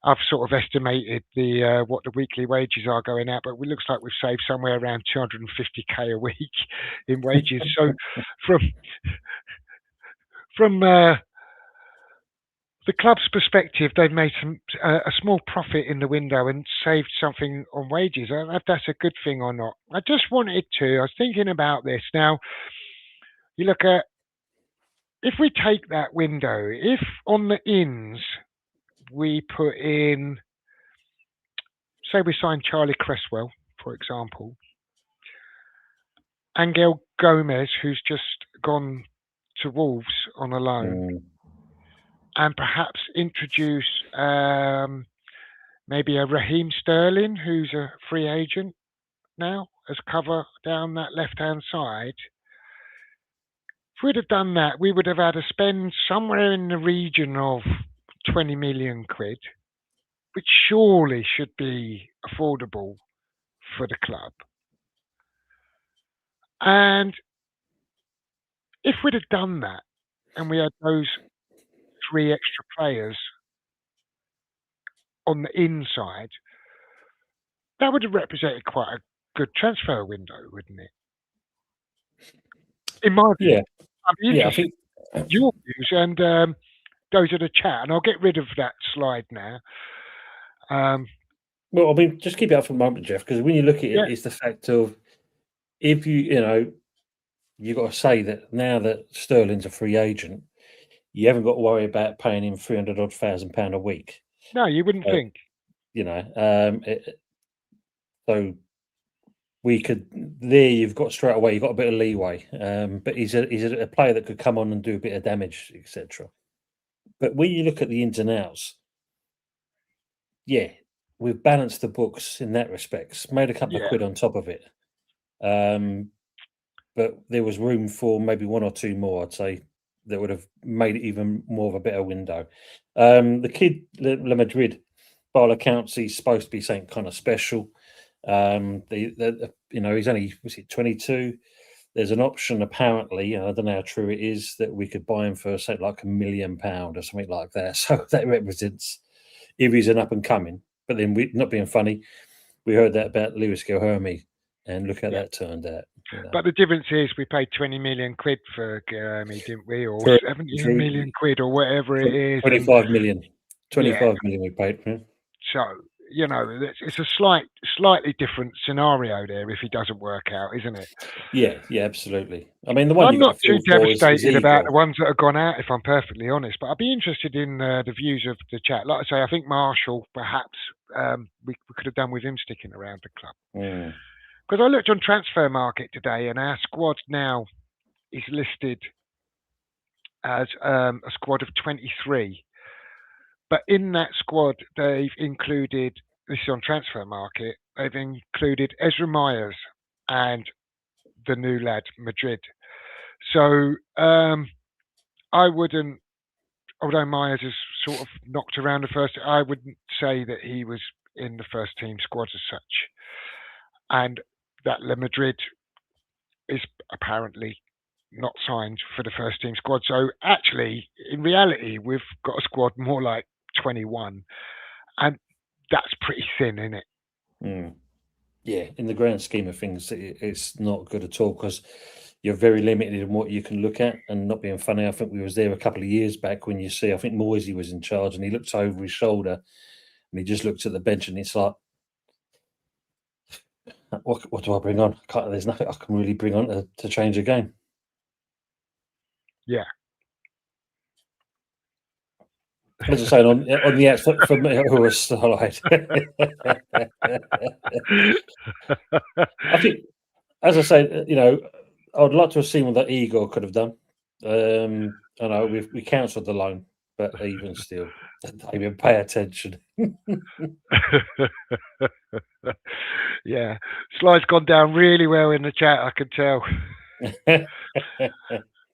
I've sort of estimated the what the weekly wages are going out, but it looks like we've saved somewhere around 250k a week in wages. So from the club's perspective, they've made a small profit in the window and saved something on wages. I don't know if that's a good thing or not. I was thinking about this. Now, you look at, if we take that window, if on the ins we put in, say we sign Charlie Cresswell, for example, Angel Gomez, who's just gone to Wolves on a loan, and perhaps introduce maybe a Raheem Sterling, who's a free agent now, as cover down that left-hand side. If we'd have done that, we would have had to spend somewhere in the region of 20 million quid, which surely should be affordable for the club. And if we'd have done that, and we had those 3 extra players on the inside, that would have represented quite a good transfer window, wouldn't it? In my view, I'd be interested in your views and those are the chat, and I'll get rid of that slide now. Well, I mean, just keep it up for a moment, Jeff, because when you look at it, it's the fact of, if you've got to say that now that Sterling's a free agent, you haven't got to worry about paying him £300,000 a week. No, you wouldn't think. So we could there. You've got straight away. You've got a bit of leeway, but he's a player that could come on and do a bit of damage, etc. But when you look at the ins and outs, we've balanced the books in that respect. Made a couple of quid on top of it, but there was room for maybe 1 or 2 more, I'd say, that would have made it even more of a better window. The kid, Le Madrid, by all accounts, he's supposed to be something kind of special. He's only 22. There's an option, apparently, and I don't know how true it is, that we could buy him for say like £1 million or something like that. So that represents if he's an up and coming. But then, we not being funny, we heard that about Lewis Gilherme, and look how that turned out. But the difference is we paid 20 million quid for Gilherme, didn't we? Or 17 million quid, or whatever it is. 25 million. 25 million we paid for him. So, it's a slightly different scenario there if he doesn't work out, isn't it? Yeah, absolutely. I mean, the one I'm not too devastated about the ones that have gone out, if I'm perfectly honest, but I'd be interested in the views of the chat. Like I say, I think Marshall, perhaps, we could have done with him sticking around the club. Because I looked on Transfer Market today, and our squad now is listed as a squad of 23. But in that squad, they've included, this is on Transfer Market, they've included Ezra Myers and the new lad, Madrid. So I wouldn't, although Myers is sort of knocked around the first, I wouldn't say that he was in the first team squad as such. And that Le Madrid is apparently not signed for the first team squad. So actually, in reality, we've got a squad more like 21, and that's pretty thin, isn't it? Yeah, in the grand scheme of things, it's not good at all, because you're very limited in what you can look at. And not being funny, I think we was there a couple of years back when I think Moisey was in charge, and he looked over his shoulder and he just looked at the bench, and it's like, what do I bring on? There's nothing I can really bring on to change the game. Yeah. As I say, on the outside for me, who was slide. I think, as I say, I'd like to have seen what that Igor could have done. I know we cancelled the loan, But even still, Damien, pay attention. Yeah, slide's gone down really well in the chat, I can tell.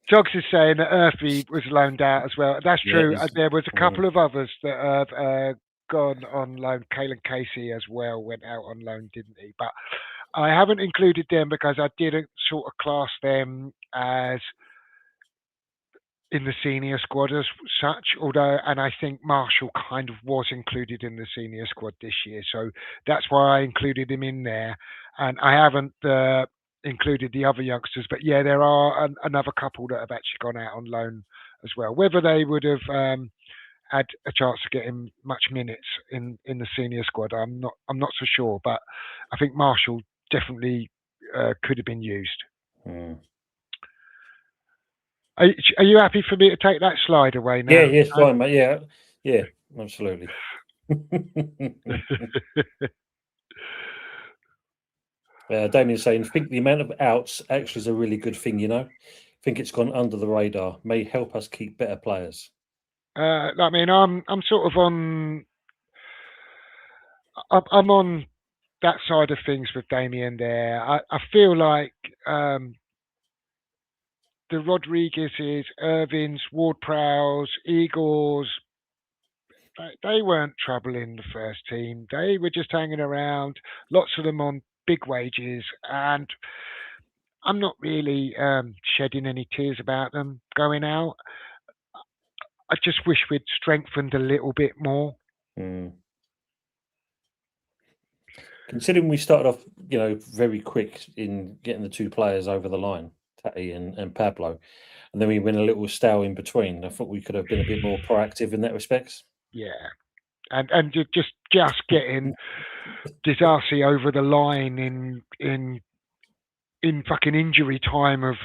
Jogs is saying that Earthy was loaned out as well. That's true. There was a couple of others that have gone on loan. Kalen Casey as well went out on loan, didn't he? But I haven't included them because I didn't sort of class them as in the senior squad as such, although, and I think Marshall kind of was included in the senior squad this year, so that's why I included him in there, and I haven't included the other youngsters, but yeah, there are another couple that have actually gone out on loan as well. Whether they would have had a chance to get him much minutes in the senior squad, I'm not so sure, but I think Marshall definitely could have been used. Are you happy for me to take that slide away now? Yeah, yes, fine, mate. Yeah, absolutely. Damien's saying, think the amount of outs actually is a really good thing, you know. Think it's gone under the radar. May help us keep better players. I mean, I'm sort of on. I'm on that side of things with Damien there. I feel like the Rodriguez's, Irvins, Ward-Prowse, Igors, they weren't trouble in the first team. They were just hanging around, lots of them on big wages, and I'm not really shedding any tears about them going out. I just wish we'd strengthened a little bit more. Considering we started off, you know, very quick in getting the two players over the line, Tatty and Pablo, and then we went a little stale in between. I thought we could have been a bit more proactive in that respect. Yeah, and just getting Disarcy over the line in fucking injury time of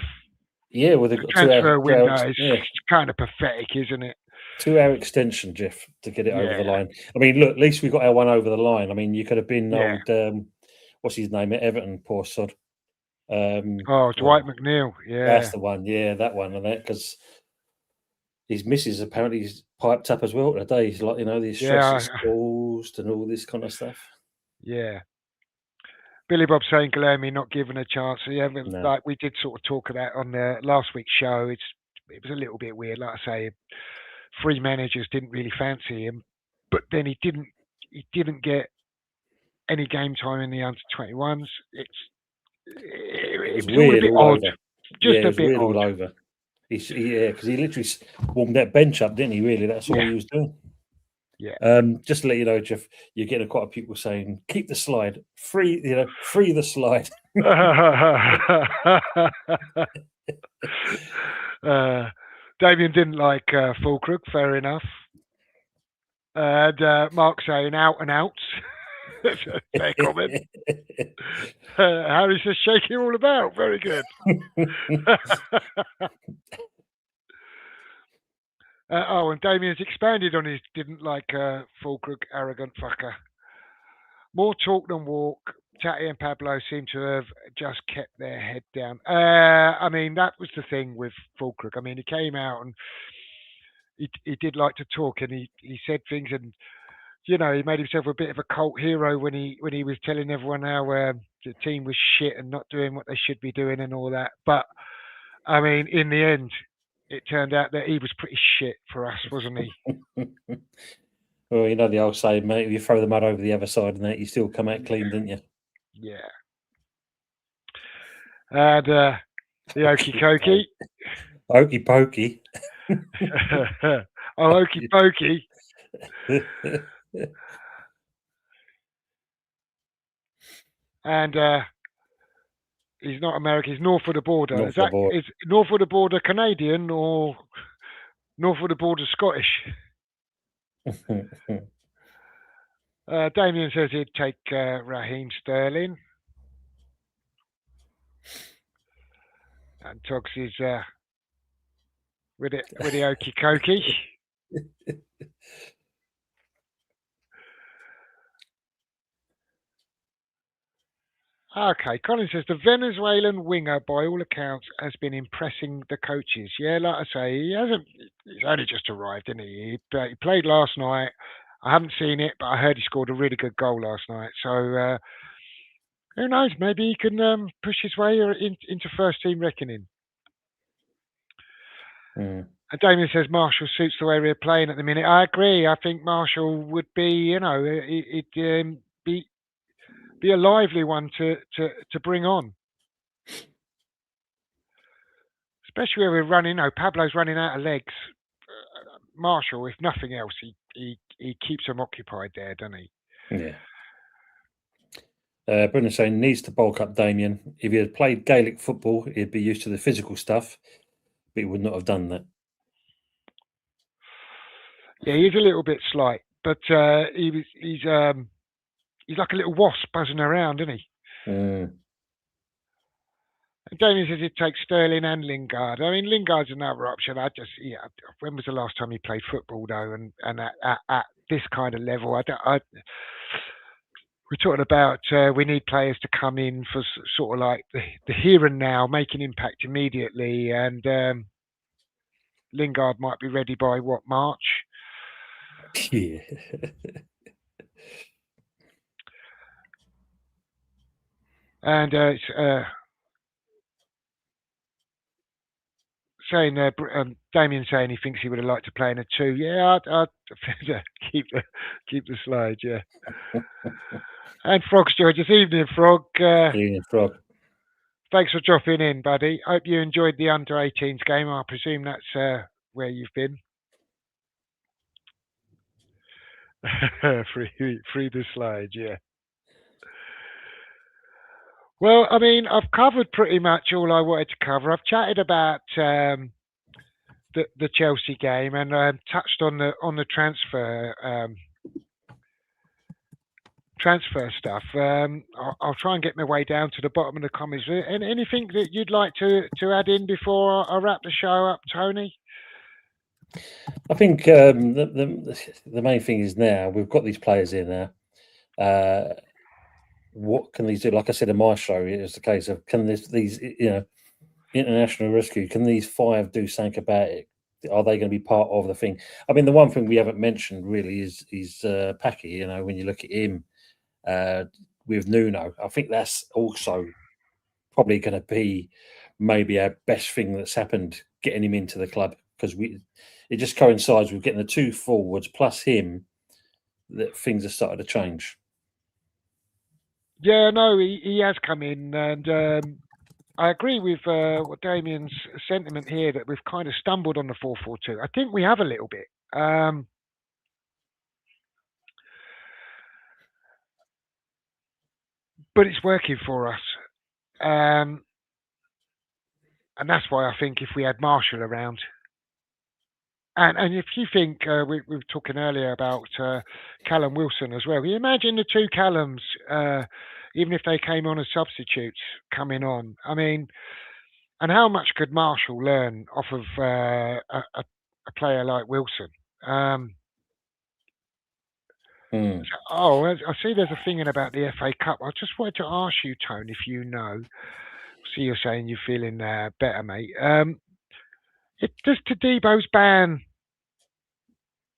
with the transfer window is kind of pathetic, isn't it? 2-hour extension, Jeff, to get it over the line. I mean, look, at least we got our one over the line. I mean, you could have been old, what's his name at Everton, poor sod. Dwight McNeil. Yeah, that's the one. Yeah, that one, and that because his missus apparently he's piped up as well today. He's like, you know, these stress caused and all this kind of stuff. Yeah. Billy Bob saying Guilherme not given a chance. Yeah, like we did sort of talk about on the last week's show. It was a little bit weird. Like I say, 3 managers didn't really fancy him, but then he didn't get any game time in the under-21s. It was all a bit odd. Just a bit odd. All over. Because he literally warmed that bench up, didn't he? Really, that's all he was doing. Yeah. Just to let you know, Jeff, you're getting quite a few people saying, "Keep the slide free." You know, free the slide. Damien didn't like Fulkrug, fair enough. And Mark saying out and outs. That's a fair comment. Harry says shaking all about. Very good. And Damien's expanded on his didn't like Fulkrug, arrogant fucker. More talk than walk. Tatty and Pablo seem to have just kept their head down. I mean, that was the thing with Fulkrug. I mean, he came out and he did like to talk, and he said things, and you know, he made himself a bit of a cult hero when he was telling everyone how the team was shit and not doing what they should be doing and all that. But I mean, in the end, it turned out that he was pretty shit for us, wasn't he? Well, you know the old saying, mate, if you throw the mud over the other side and that, you still come out clean, didn't you? Yeah. And the Okey Cokey. Okey Pokey. Oh, Okey Pokey. And he's not American, he's north of the border. Is north of the border Canadian or north of the border Scottish? Damien says he'd take Raheem Sterling. And Togs is with the Okey Cokey. Okay, Colin says the Venezuelan winger, by all accounts, has been impressing the coaches. Yeah, like I say, he hasn't. He's only just arrived, didn't he? He played last night. I haven't seen it, but I heard he scored a really good goal last night. So who knows? Maybe he can push his way into first team reckoning. Mm. And Damien says Marshall suits the way we're playing at the minute. I agree. I think Marshall would be, it'd be a lively one to bring on. Especially where we're running, Pablo's running out of legs. Marshall, if nothing else, he keeps them occupied there, doesn't he? Yeah. Brendan saying needs to bulk up Damien. If he had played Gaelic football, he'd be used to the physical stuff, but he would not have done that. Yeah, he's a little bit slight, but he's like a little wasp buzzing around, isn't he? Mm. And Damien says it takes Sterling and Lingard. I mean, Lingard's another option. When was the last time he played football though? And at this kind of level, we're talking about we need players to come in for sort of like the here and now, make an impact immediately, and Lingard might be ready by what, March? Yeah. And saying Damien saying he thinks he would have liked to play in a 2. Yeah, I'd keep the slide. Yeah. And Frog's joy this evening, Frog. Yeah, Frog. Thanks for dropping in, buddy. Hope you enjoyed the under-18s game. I presume that's where you've been. free the slide, yeah. Well, I mean, I've covered pretty much all I wanted to cover. I've chatted about the Chelsea game and touched on the transfer stuff. I'll try and get my way down to the bottom of the comments. Anything that you'd like to add in before I wrap the show up, Tony? I think the main thing is now we've got these players in there. What can these do? Like I said in my show, it's the case of can these international rescue, can these 5 do something about it? Are they going to be part of the thing? I mean, the one thing we haven't mentioned really is Packy. When you look at him with Nuno, I think that's also probably going to be maybe our best thing that's happened, getting him into the club, because it just coincides with getting the 2 forwards plus him that things have started to change. Yeah, no, he has come in, and I agree with what Damien's sentiment here that we've kind of stumbled on the 4-4-2. I think we have a little bit. But it's working for us. And that's why I think if we had Marshall around, and if you think we were talking earlier about Callum Wilson as well, you imagine the 2 Callums, even if they came on as substitutes, coming on. I mean, and how much could Marshall learn off of a player like Wilson? Oh, I see there's a thing in about the FA Cup. I just wanted to ask you, Tone, if you know. See, you're saying you're feeling better, mate. Does Tadebo's ban,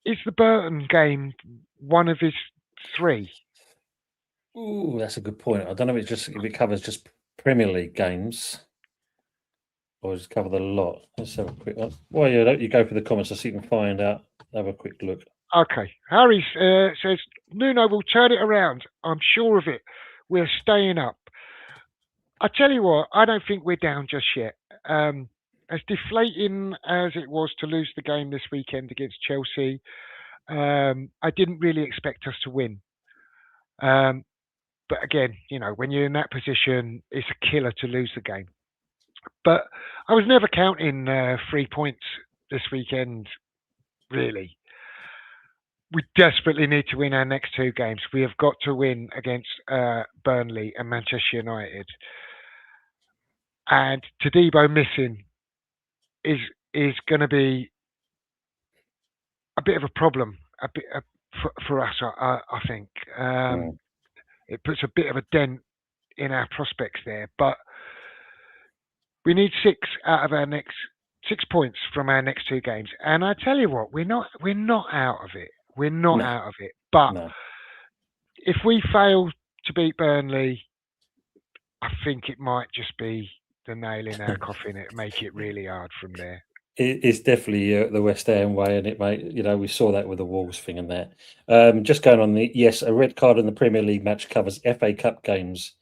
is the Burton game one of his 3? Ooh, that's a good point. I don't know if it covers just Premier League games or just cover the lot. Let's have a quick look. Well, you go for the comments so you can find out. Have a quick look. Okay. Harry says, Nuno will turn it around. I'm sure of it. We're staying up. I tell you what, I don't think we're down just yet. As deflating as it was to lose the game this weekend against Chelsea, I didn't really expect us to win. But again, when you're in that position, it's a killer to lose the game. But I was never counting 3 points this weekend, really. We desperately need to win our next 2 games. We have got to win against Burnley and Manchester United. And Tadebo missing is going to be a bit of a problem for us, I think. It puts a bit of a dent in our prospects there, but we need 6 points from our next 2 games. And I tell you what, we're not out of it. We're not No. out of it. But No. if we fail to beat Burnley, I think it might just be the nail in our coffin. It make it really hard from there. It's definitely the West Ham way, and it may, we saw that with the Wolves thing and that. Just going on a red card in the Premier League match covers FA Cup games.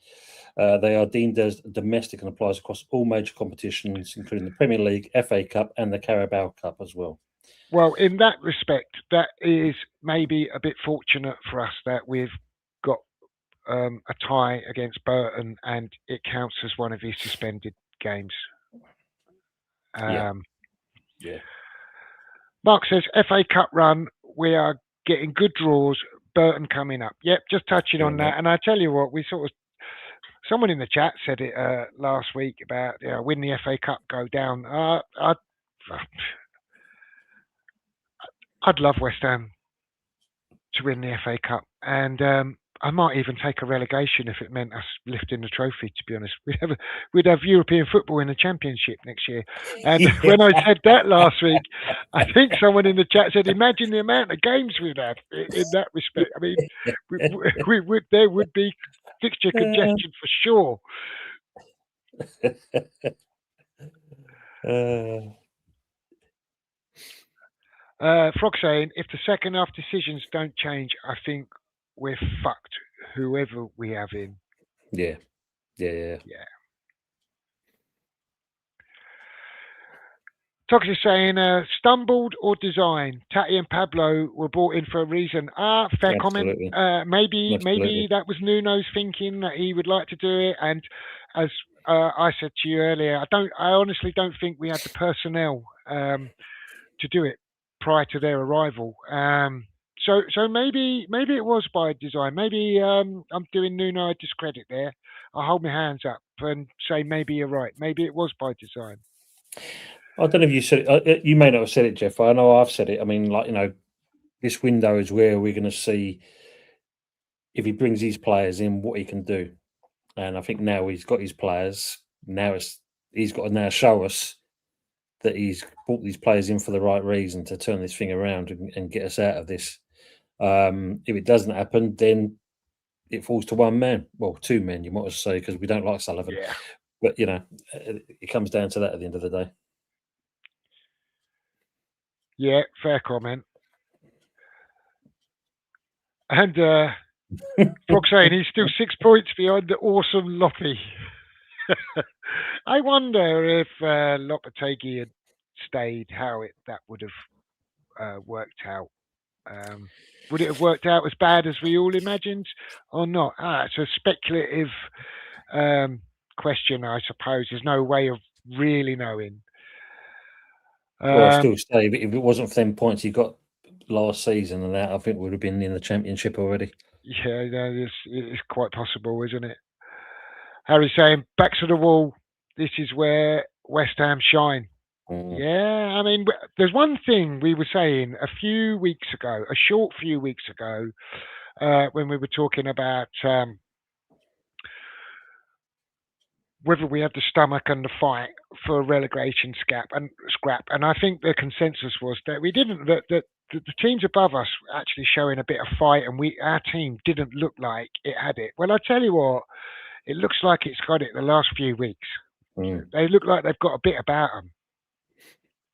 They are deemed as domestic and applies across all major competitions, including the Premier League, FA Cup, and the Carabao Cup as well. Well, in that respect, that is maybe a bit fortunate for us that we've got a tie against Burton, and it counts as one of his suspended games. Yeah. Mark says FA Cup run. We are getting good draws. Burton coming up. Yep, just touching on that. And I tell you what, someone in the chat said it last week about win the FA Cup, go down. I'd love West Ham to win the FA Cup, and I might even take a relegation if it meant us lifting the trophy. To be honest, we'd have European football in the Championship next year. And when I said that last week, I think someone in the chat said, "Imagine the amount of games we'd have in that respect." I mean, there would be fixture congestion for sure. Frog saying, if the second half decisions don't change, I think we're fucked, whoever we have in. Yeah. Tox is saying, stumbled or design. Tatty and Pablo were brought in for a reason. Fair Absolutely. comment. Maybe that was Nuno's thinking that he would like to do it. And as I said to you earlier, I honestly don't think we had the personnel to do it prior to their arrival. So maybe it was by design. Maybe I'm doing Nuno a discredit there. I hold my hands up and say maybe you're right. Maybe it was by design. I don't know if you said it. You may not have said it, Jeff. I know I've said it. I mean, this window is where we're going to see if he brings his players in, what he can do. And I think now he's got his players. Now he's got to now show us that he's brought these players in for the right reason to turn this thing around and get us out of this. If it doesn't happen, then it falls to one man. Well, 2 men, you might as well say, because we don't like Sullivan. Yeah. But, it comes down to that at the end of the day. Yeah, fair comment. And Frog saying he's still 6 points behind the awesome Loppy. I wonder if Lopetegui had stayed, how that would have worked out. Would it have worked out as bad as we all imagined or not? It's a speculative question, I suppose. There's no way of really knowing. Well, I still say, if it wasn't for them points he got last season and that, I think we would have been in the Championship already. Yeah, it's quite possible, isn't it? Harry's saying, back to the wall. This is where West Ham shine. Yeah, I mean, there's one thing we were saying a short few weeks ago, when we were talking about whether we had the stomach and the fight for a relegation scrap. And I think the consensus was that we didn't. That the teams above us were actually showing a bit of fight, and our team didn't look like it had it. Well, I tell you what, it looks like it's got it the last few weeks. They look like they've got a bit about them.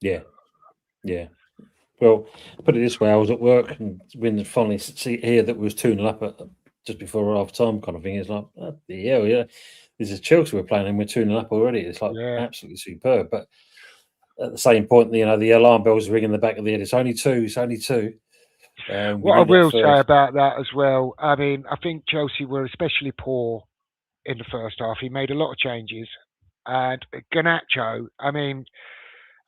Yeah. Well, put it this way, I was at work and when finally hear that we was 2-0 up just before half time kind of thing, it's like, oh, yeah. This is Chelsea we're playing and we're 2-0 up already. It's like absolutely superb. But at the same point, the alarm bells ring in the back of the head. It's only two. What I will say about that as well, I mean, I think Chelsea were especially poor in the first half. He made a lot of changes. And Garnacho, I mean,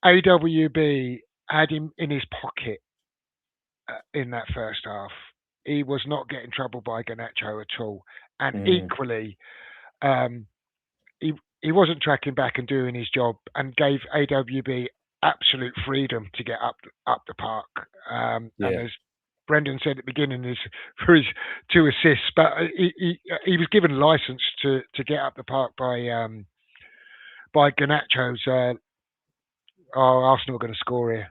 AWB had him in his pocket in that first half. He was not getting troubled by Garnacho at all. And equally, he wasn't tracking back and doing his job and gave AWB absolute freedom to get up the park. And Brendan said at the beginning is for his 2 assists, but he was given license to get up the park by Garnacho's. Arsenal are going to score here.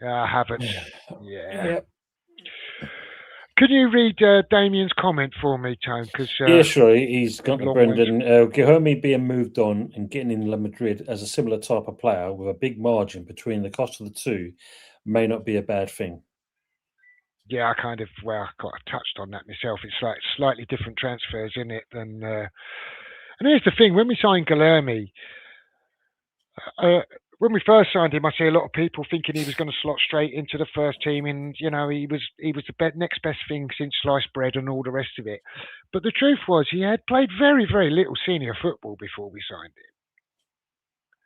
Havertz. Yeah. Yep. Can you read Damien's comment for me, Tone? Because Yeah, sure. He's got the long Brendan. Guilherme being moved on and getting in La Madrid as a similar type of player with a big margin between the cost of the two may not be a bad thing. yeah, I kind of touched on that myself. It's like slightly different transfers in it than. And here's the thing: when we signed Guilherme, when we first signed him, I see a lot of people thinking he was going to slot straight into the first team, and he was the next best thing since sliced bread and all the rest of it. But the truth was, he had played very, very little senior football before we signed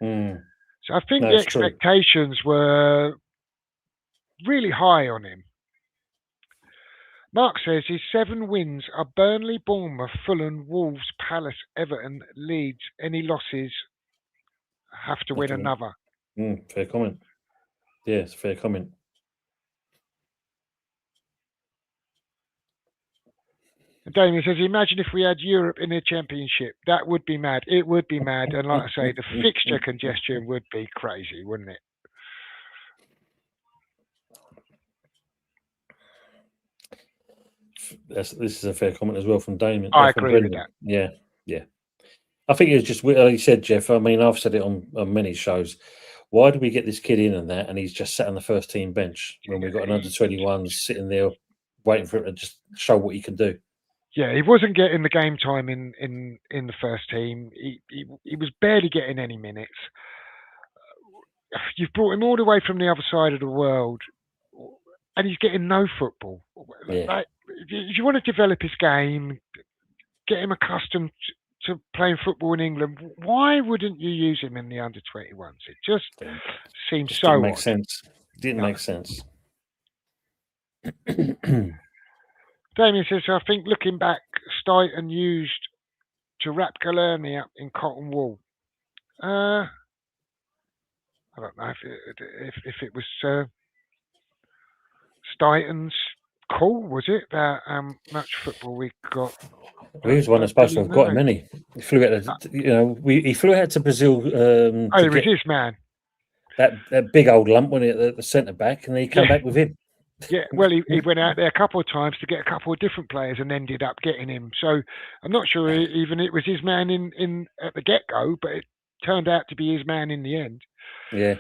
him. So I think the expectations were really high on him. Mark says his 7 wins are Burnley, Bournemouth, Fulham, Wolves, Palace, Everton, Leeds. Any losses have to win another. Fair comment. Yeah, it's a fair comment. And Damien says, imagine if we had Europe in the Championship. That would be mad. It would be mad. And like I say, the fixture congestion would be crazy, wouldn't it? This is a fair comment as well from Damien. I agree with that. Yeah. I think it's just, like you said, Jeff, I mean, I've said it on many shows. Why do we get this kid in and he's just sat on the first team bench when we've got an under-21 sitting there waiting for him to just show what he can do? Yeah, he wasn't getting the game time in the first team. He was barely getting any minutes. You've brought him all the way from the other side of the world, and he's getting no football. Yeah. Like, if you want to develop his game, get him accustomed to playing football in England, why wouldn't you use him in the under-21s? It just seems so didn't make sense. Didn't make sense. Damien says, I think looking back, Stuyton used to wrap Guilherme up in cotton wool. I don't know if it was Stuyton's call, was it? About how much football we got. Well, he was one that's supposed to have got many. He flew out. He flew out to Brazil. He was his man. That big old lump when at the centre back, and then he came back with him. Yeah, well, he went out there a couple of times to get a couple of different players and ended up getting him. So I'm not sure even it was his man in at the get-go, but it turned out to be his man in the end. Yeah.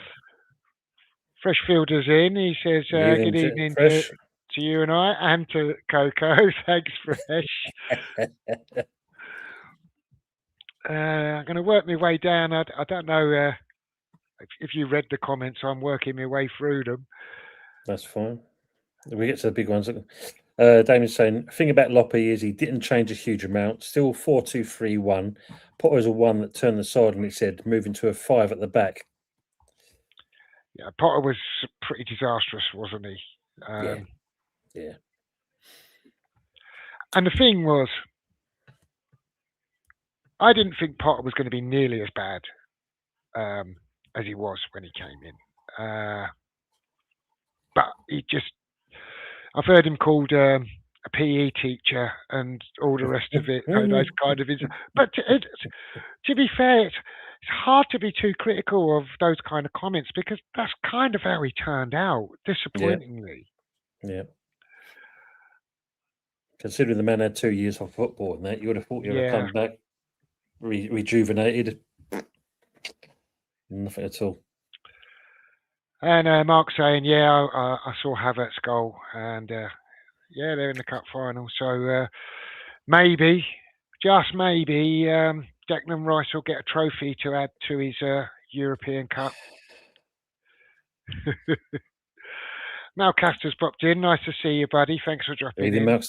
Fresh Fielder's in. He says, good evening to you and I, and to Coco. Thanks, Fresh. I'm going to work my way down. I don't know if you read the comments. I'm working my way through them. That's fine. We get to the big ones. Damien's saying, the thing about Loppe is he didn't change a huge amount. Still 4-2-3-1. Potter's a 1 that turned the side, and he said, moving to a 5 at the back. Yeah, Potter was pretty disastrous, wasn't he? Yeah. And the thing was, I didn't think Potter was going to be nearly as bad as he was when he came in. But he just, I've heard him called a PE teacher and all the rest of it. Those kind of is. But to be fair, it's hard to be too critical of those kind of comments because that's kind of how he turned out, disappointingly. Yeah. Considering the man had 2 years of football and that, you would have thought he would have come back rejuvenated. Nothing at all. And Mark saying, I saw Havertz's goal, and they're in the cup final. So maybe, just maybe, Declan Rice will get a trophy to add to his European Cup. Mal Caster's popped in. Nice to see you, buddy. Thanks for dropping in.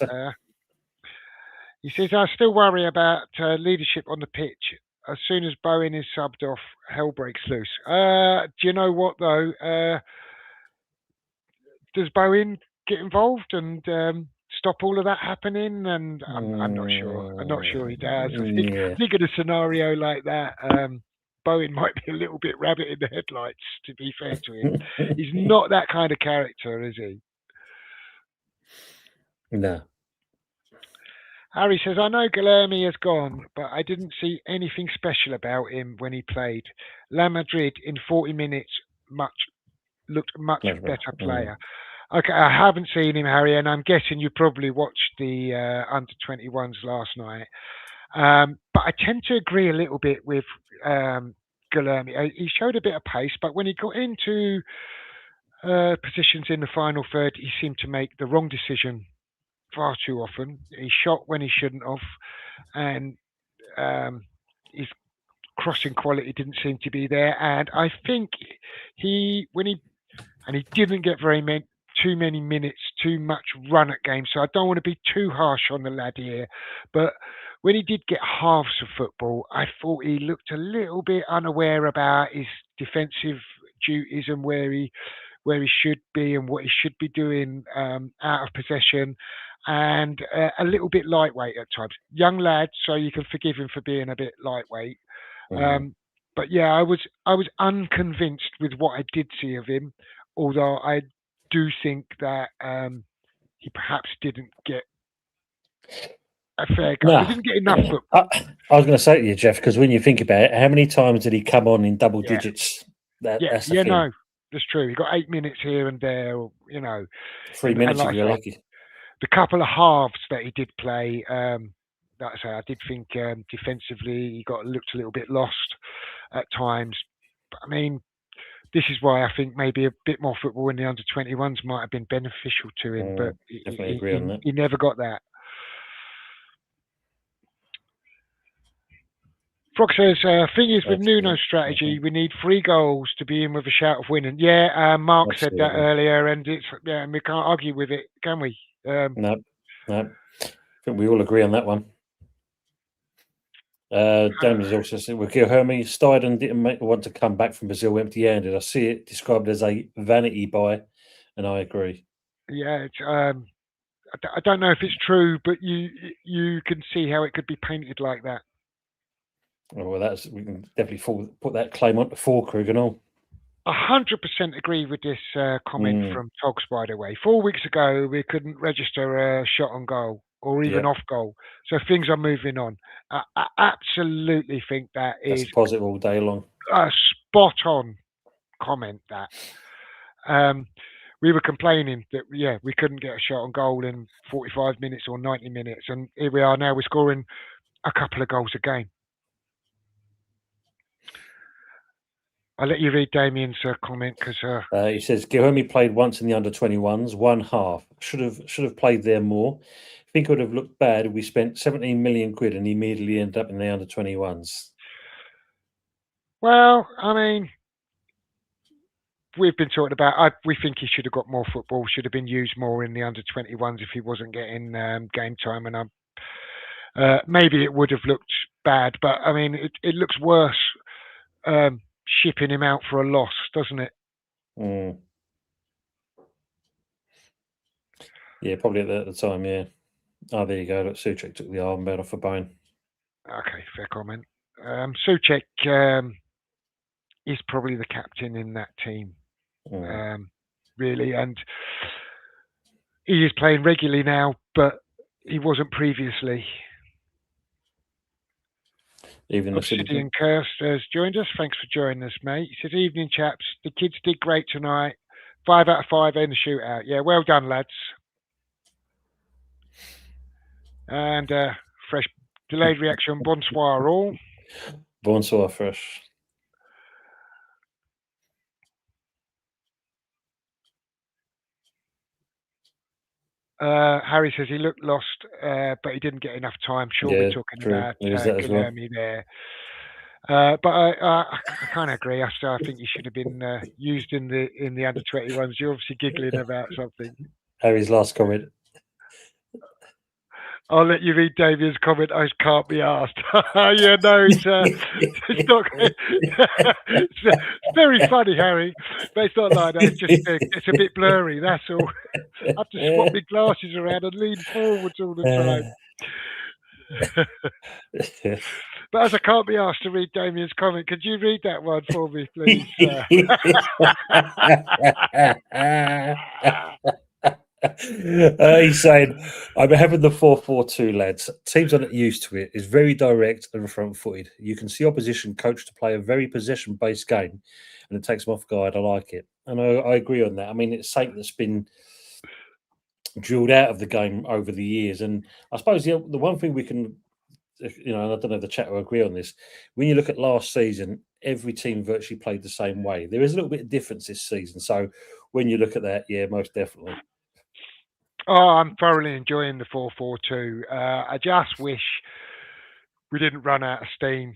He says, I still worry about leadership on the pitch. As soon as Bowen is subbed off, hell breaks loose. Do you know what, though? Does Bowen get involved and stop all of that happening? And I'm not sure. I'm not sure he does. I think in a scenario like that, Bowen might be a little bit rabbit in the headlights, to be fair to him. He's not that kind of character, is he? No. Harry says, I know Guilherme has gone, but I didn't see anything special about him when he played. La Madrid in 40 minutes looked much better player. Okay, I haven't seen him, Harry, and I'm guessing you probably watched the under-21s last night. But I tend to agree a little bit with Guilherme. He showed a bit of pace, but when he got into positions in the final third, he seemed to make the wrong decision far too often. He shot when he shouldn't have, and his crossing quality didn't seem to be there. And I think he didn't get too many minutes, too much run at games. So I don't want to be too harsh on the lad here, but when he did get halves of football, I thought he looked a little bit unaware about his defensive duties and where he should be and what he should be doing out of possession, and a little bit lightweight at times. Young lad, so you can forgive him for being a bit lightweight. But yeah, I was unconvinced with what I did see of him, although I do think that he perhaps didn't get a fair go. He didn't get enough football. I was going to say to you, Jeff, because when you think about it, how many times did he come on in double digits? That's the thing. No, that's true. He got 8 minutes here and there, 3 minutes if you're lucky. The couple of halves that he did play, like I say, I did think defensively he looked a little bit lost at times. But, I mean, this is why I think maybe a bit more football in the under-21s might have been beneficial to him, but he never got that. Frog says, thing is, with Nuno's strategy, we need 3 goals to be in with a shout of winning. Yeah, Mark said that earlier, and and we can't argue with it, can we? No. I think we all agree on that one. Damien also said, with Guilherme, Steiden didn't want to come back from Brazil empty-handed. I see it described as a vanity buy, and I agree. Yeah, it's, I don't know if it's true, but you can see how it could be painted like that. Well, we can definitely put that claim onto Forkrug and all. 100% agree with this comment from Togs, by the way. 4 weeks ago, we couldn't register a shot on goal or even off goal. So things are moving on. I absolutely think that's positive all day long. A spot on comment that. We were complaining that, we couldn't get a shot on goal in 45 minutes or 90 minutes. And here we are now, we're scoring a couple of goals a game. I'll let you read Damien's comment because he says Guilherme played once in the under-21s, one half. Should have played there more. I think it would have looked bad if we spent 17 million quid and he immediately ended up in the under-21s. Well, I mean, we've been talking about. We think he should have got more football. Should have been used more in the under-21s if he wasn't getting game time. And maybe it would have looked bad, but I mean, it looks worse. Shipping him out for a loss, doesn't it? Yeah, probably at the time, yeah. Oh, there you go. Look, Souček took the armband off a bone. Okay, fair comment. Souček is probably the captain in that team, really, and he is playing regularly now, but he wasn't previously. Even Obsidian Curse has joined us. Thanks for joining us, mate. He says, evening, chaps. The kids did great tonight. 5 out of 5 in the shootout. Yeah, well done, lads. And fresh delayed reaction. Bonsoir, all. Bonsoir, fresh. Harry says he looked lost, but he didn't get enough time. Sure, we're talking about Guilherme there. But I kind of agree. I think he should have been used in the under-21s. You're obviously giggling about something. Harry's last comment. I'll let you read Damien's comment. I can't be asked. Yeah, no, it's not. It's very funny, Harry, but it's not like that. It's just it's a bit blurry. That's all. I have to swap my glasses around and lean forwards all the time. But as I can't be asked to read Damien's comment, could you read that one for me, please? He's saying, I'm having the 4-4-2, lads. Teams are not used to it. It's very direct and front-footed. You can see opposition coach to play a very possession-based game, and it takes them off guard. I like it. And I agree on that. I mean, it's something that's been drilled out of the game over the years. And I suppose the one thing we can, and I don't know if the chat will agree on this, when you look at last season, every team virtually played the same way. There is a little bit of difference this season. So when you look at that, yeah, most definitely. Oh, I'm thoroughly enjoying the 4-4-2. I just wish we didn't run out of steam.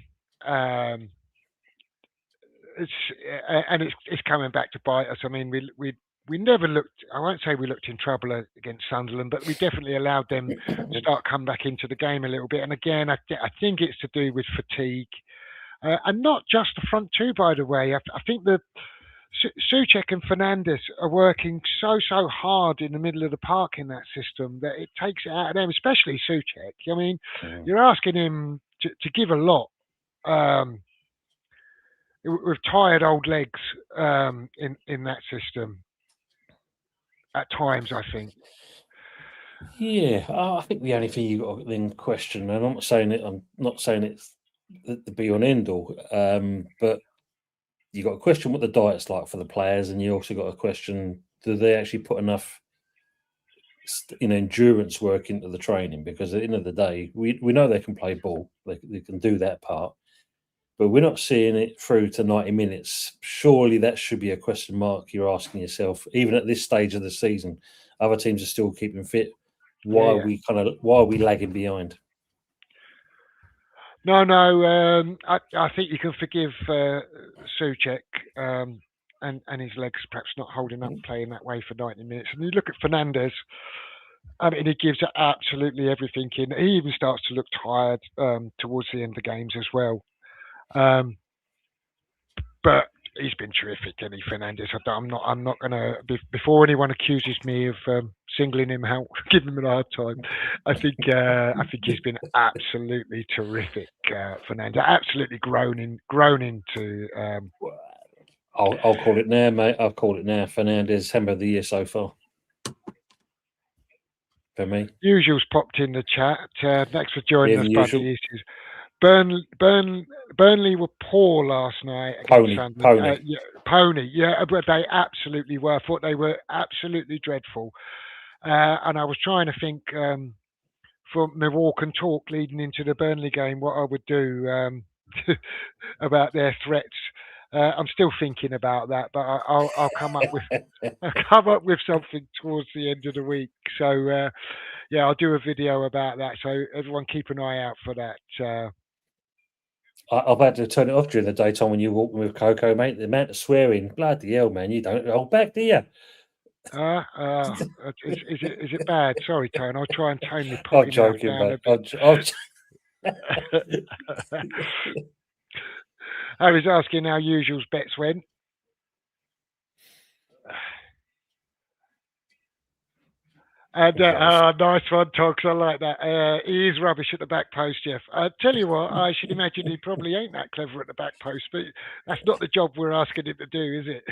It's coming back to bite us. I mean, we never looked. I won't say we looked in trouble against Sunderland, but we definitely allowed them to start coming back into the game a little bit. And again, I think it's to do with fatigue, and not just the front two. By the way, I think the Souček and Fernandes are working so hard in the middle of the park in that system that it takes it out of them, especially Souček. I mean, you're asking him to give a lot. With tired old legs in that system at times, I think. Yeah, I think the only thing you got to then question, and I'm not saying it's the be on end all, but you got to question what the diet's like for the players, and you also got to question, do they actually put enough endurance work into the training? Because at the end of the day, we know they can play ball, they can do that part, but we're not seeing it through to 90 minutes. Surely that should be a question mark you're asking yourself, even at this stage of the season. Other teams are still keeping fit. Why are we lagging behind? No, I think you can forgive Souček and his legs perhaps not holding up playing that way for 90 minutes. And you look at Fernandes, I mean, he gives absolutely everything in. He even starts to look tired towards the end of the games as well. But he's been terrific, Kenny Fernandes. I'm not going to, before anyone accuses me of singling him out, giving him a hard time. I think he's been absolutely terrific, Fernandes. Absolutely grown into. I'll call it now, mate. I'll call it now. Fernandes, Hammer of the Year so far. For me. Usual's popped in the chat. Thanks for joining us, buddy. Burnley were poor last night against Sunderland. Pony, but they absolutely were. I thought they were absolutely dreadful. And I was trying to think from my walk and talk leading into the Burnley game what I would do about their threats. I'm still thinking about that, but I'll come up with something towards the end of the week. So I'll do a video about that. So everyone keep an eye out for that. I've had to turn it off during the daytime when you're walking with Coco, mate. The amount of swearing, bloody hell, man! You don't hold back, do you? Is it bad? Sorry, Tone. I'll try and tone the potty mouth down a bit. I was asking how Usual's bets went. And nice one, Togs. I like that. He is rubbish at the back post, Jeff. I tell you what, I should imagine he probably ain't that clever at the back post, but that's not the job we're asking him to do, is it?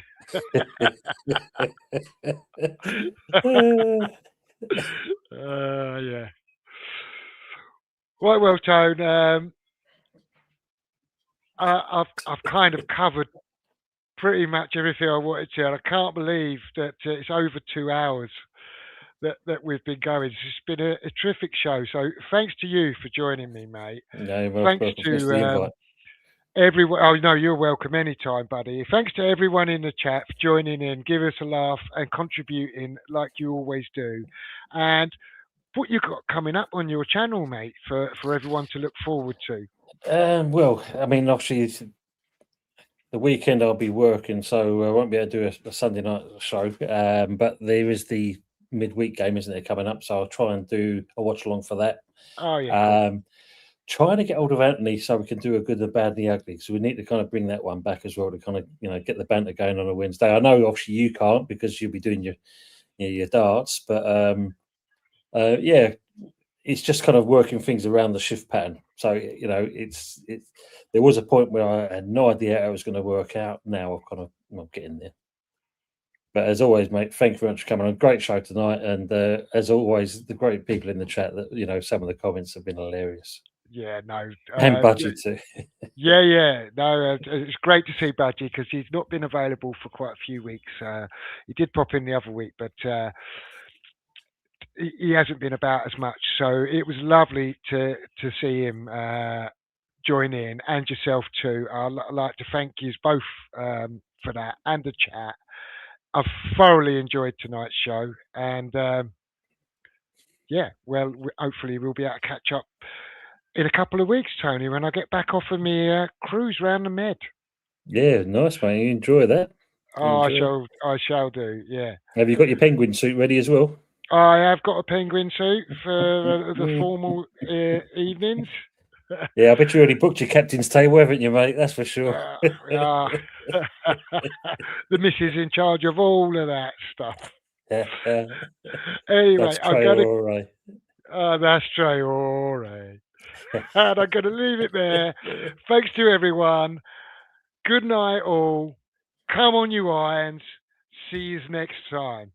Yeah. Well, Tone. I've kind of covered pretty much everything I wanted to, and I can't believe that it's over 2 hours that we've been going. It's been a terrific show. So thanks to you for joining me, mate. No, thanks to everyone. Oh no, you're welcome anytime, buddy. Thanks to everyone in the chat for joining in, give us a laugh and contributing like you always do. And what you got coming up on your channel, mate, for everyone to look forward to? Well, I mean, obviously the weekend I'll be working, so I won't be able to do a Sunday night show. But there is the midweek game, isn't there, coming up? So I'll try and do a watch along for that. Oh yeah. Cool. Trying to get hold of Anthony so we can do a good, the bad, and the ugly. So we need to kind of bring that one back as well to kind of get the banter going on a Wednesday. I know obviously you can't because you'll be doing your darts, but it's just kind of working things around the shift pattern. So it's there was a point where I had no idea how it was going to work out. Now I'm getting there. But as always, mate, thank you very much for coming on. Great show tonight, and as always, the great people in the chat. That some of the comments have been hilarious. Yeah, no, And Budgie too. Yeah. No, it's great to see Budgie because he's not been available for quite a few weeks. He did pop in the other week, but he hasn't been about as much. So it was lovely to see him join in, and yourself too. I'd like to thank you both for that and the chat. I've thoroughly enjoyed tonight's show, and hopefully we'll be able to catch up in a couple of weeks, Tony, when I get back off of my cruise round the Med. Yeah, nice, mate. You enjoy that. I shall do. Yeah. Have you got your penguin suit ready as well? I have got a penguin suit for the formal evenings. Yeah, I bet you already booked your captain's table, haven't you, mate? That's for sure. The missus in charge of all of that stuff. Anyway, that's true. That's true. All right. And I'm going to leave it there. Thanks to everyone. Good night, all. Come on, you irons. See you next time.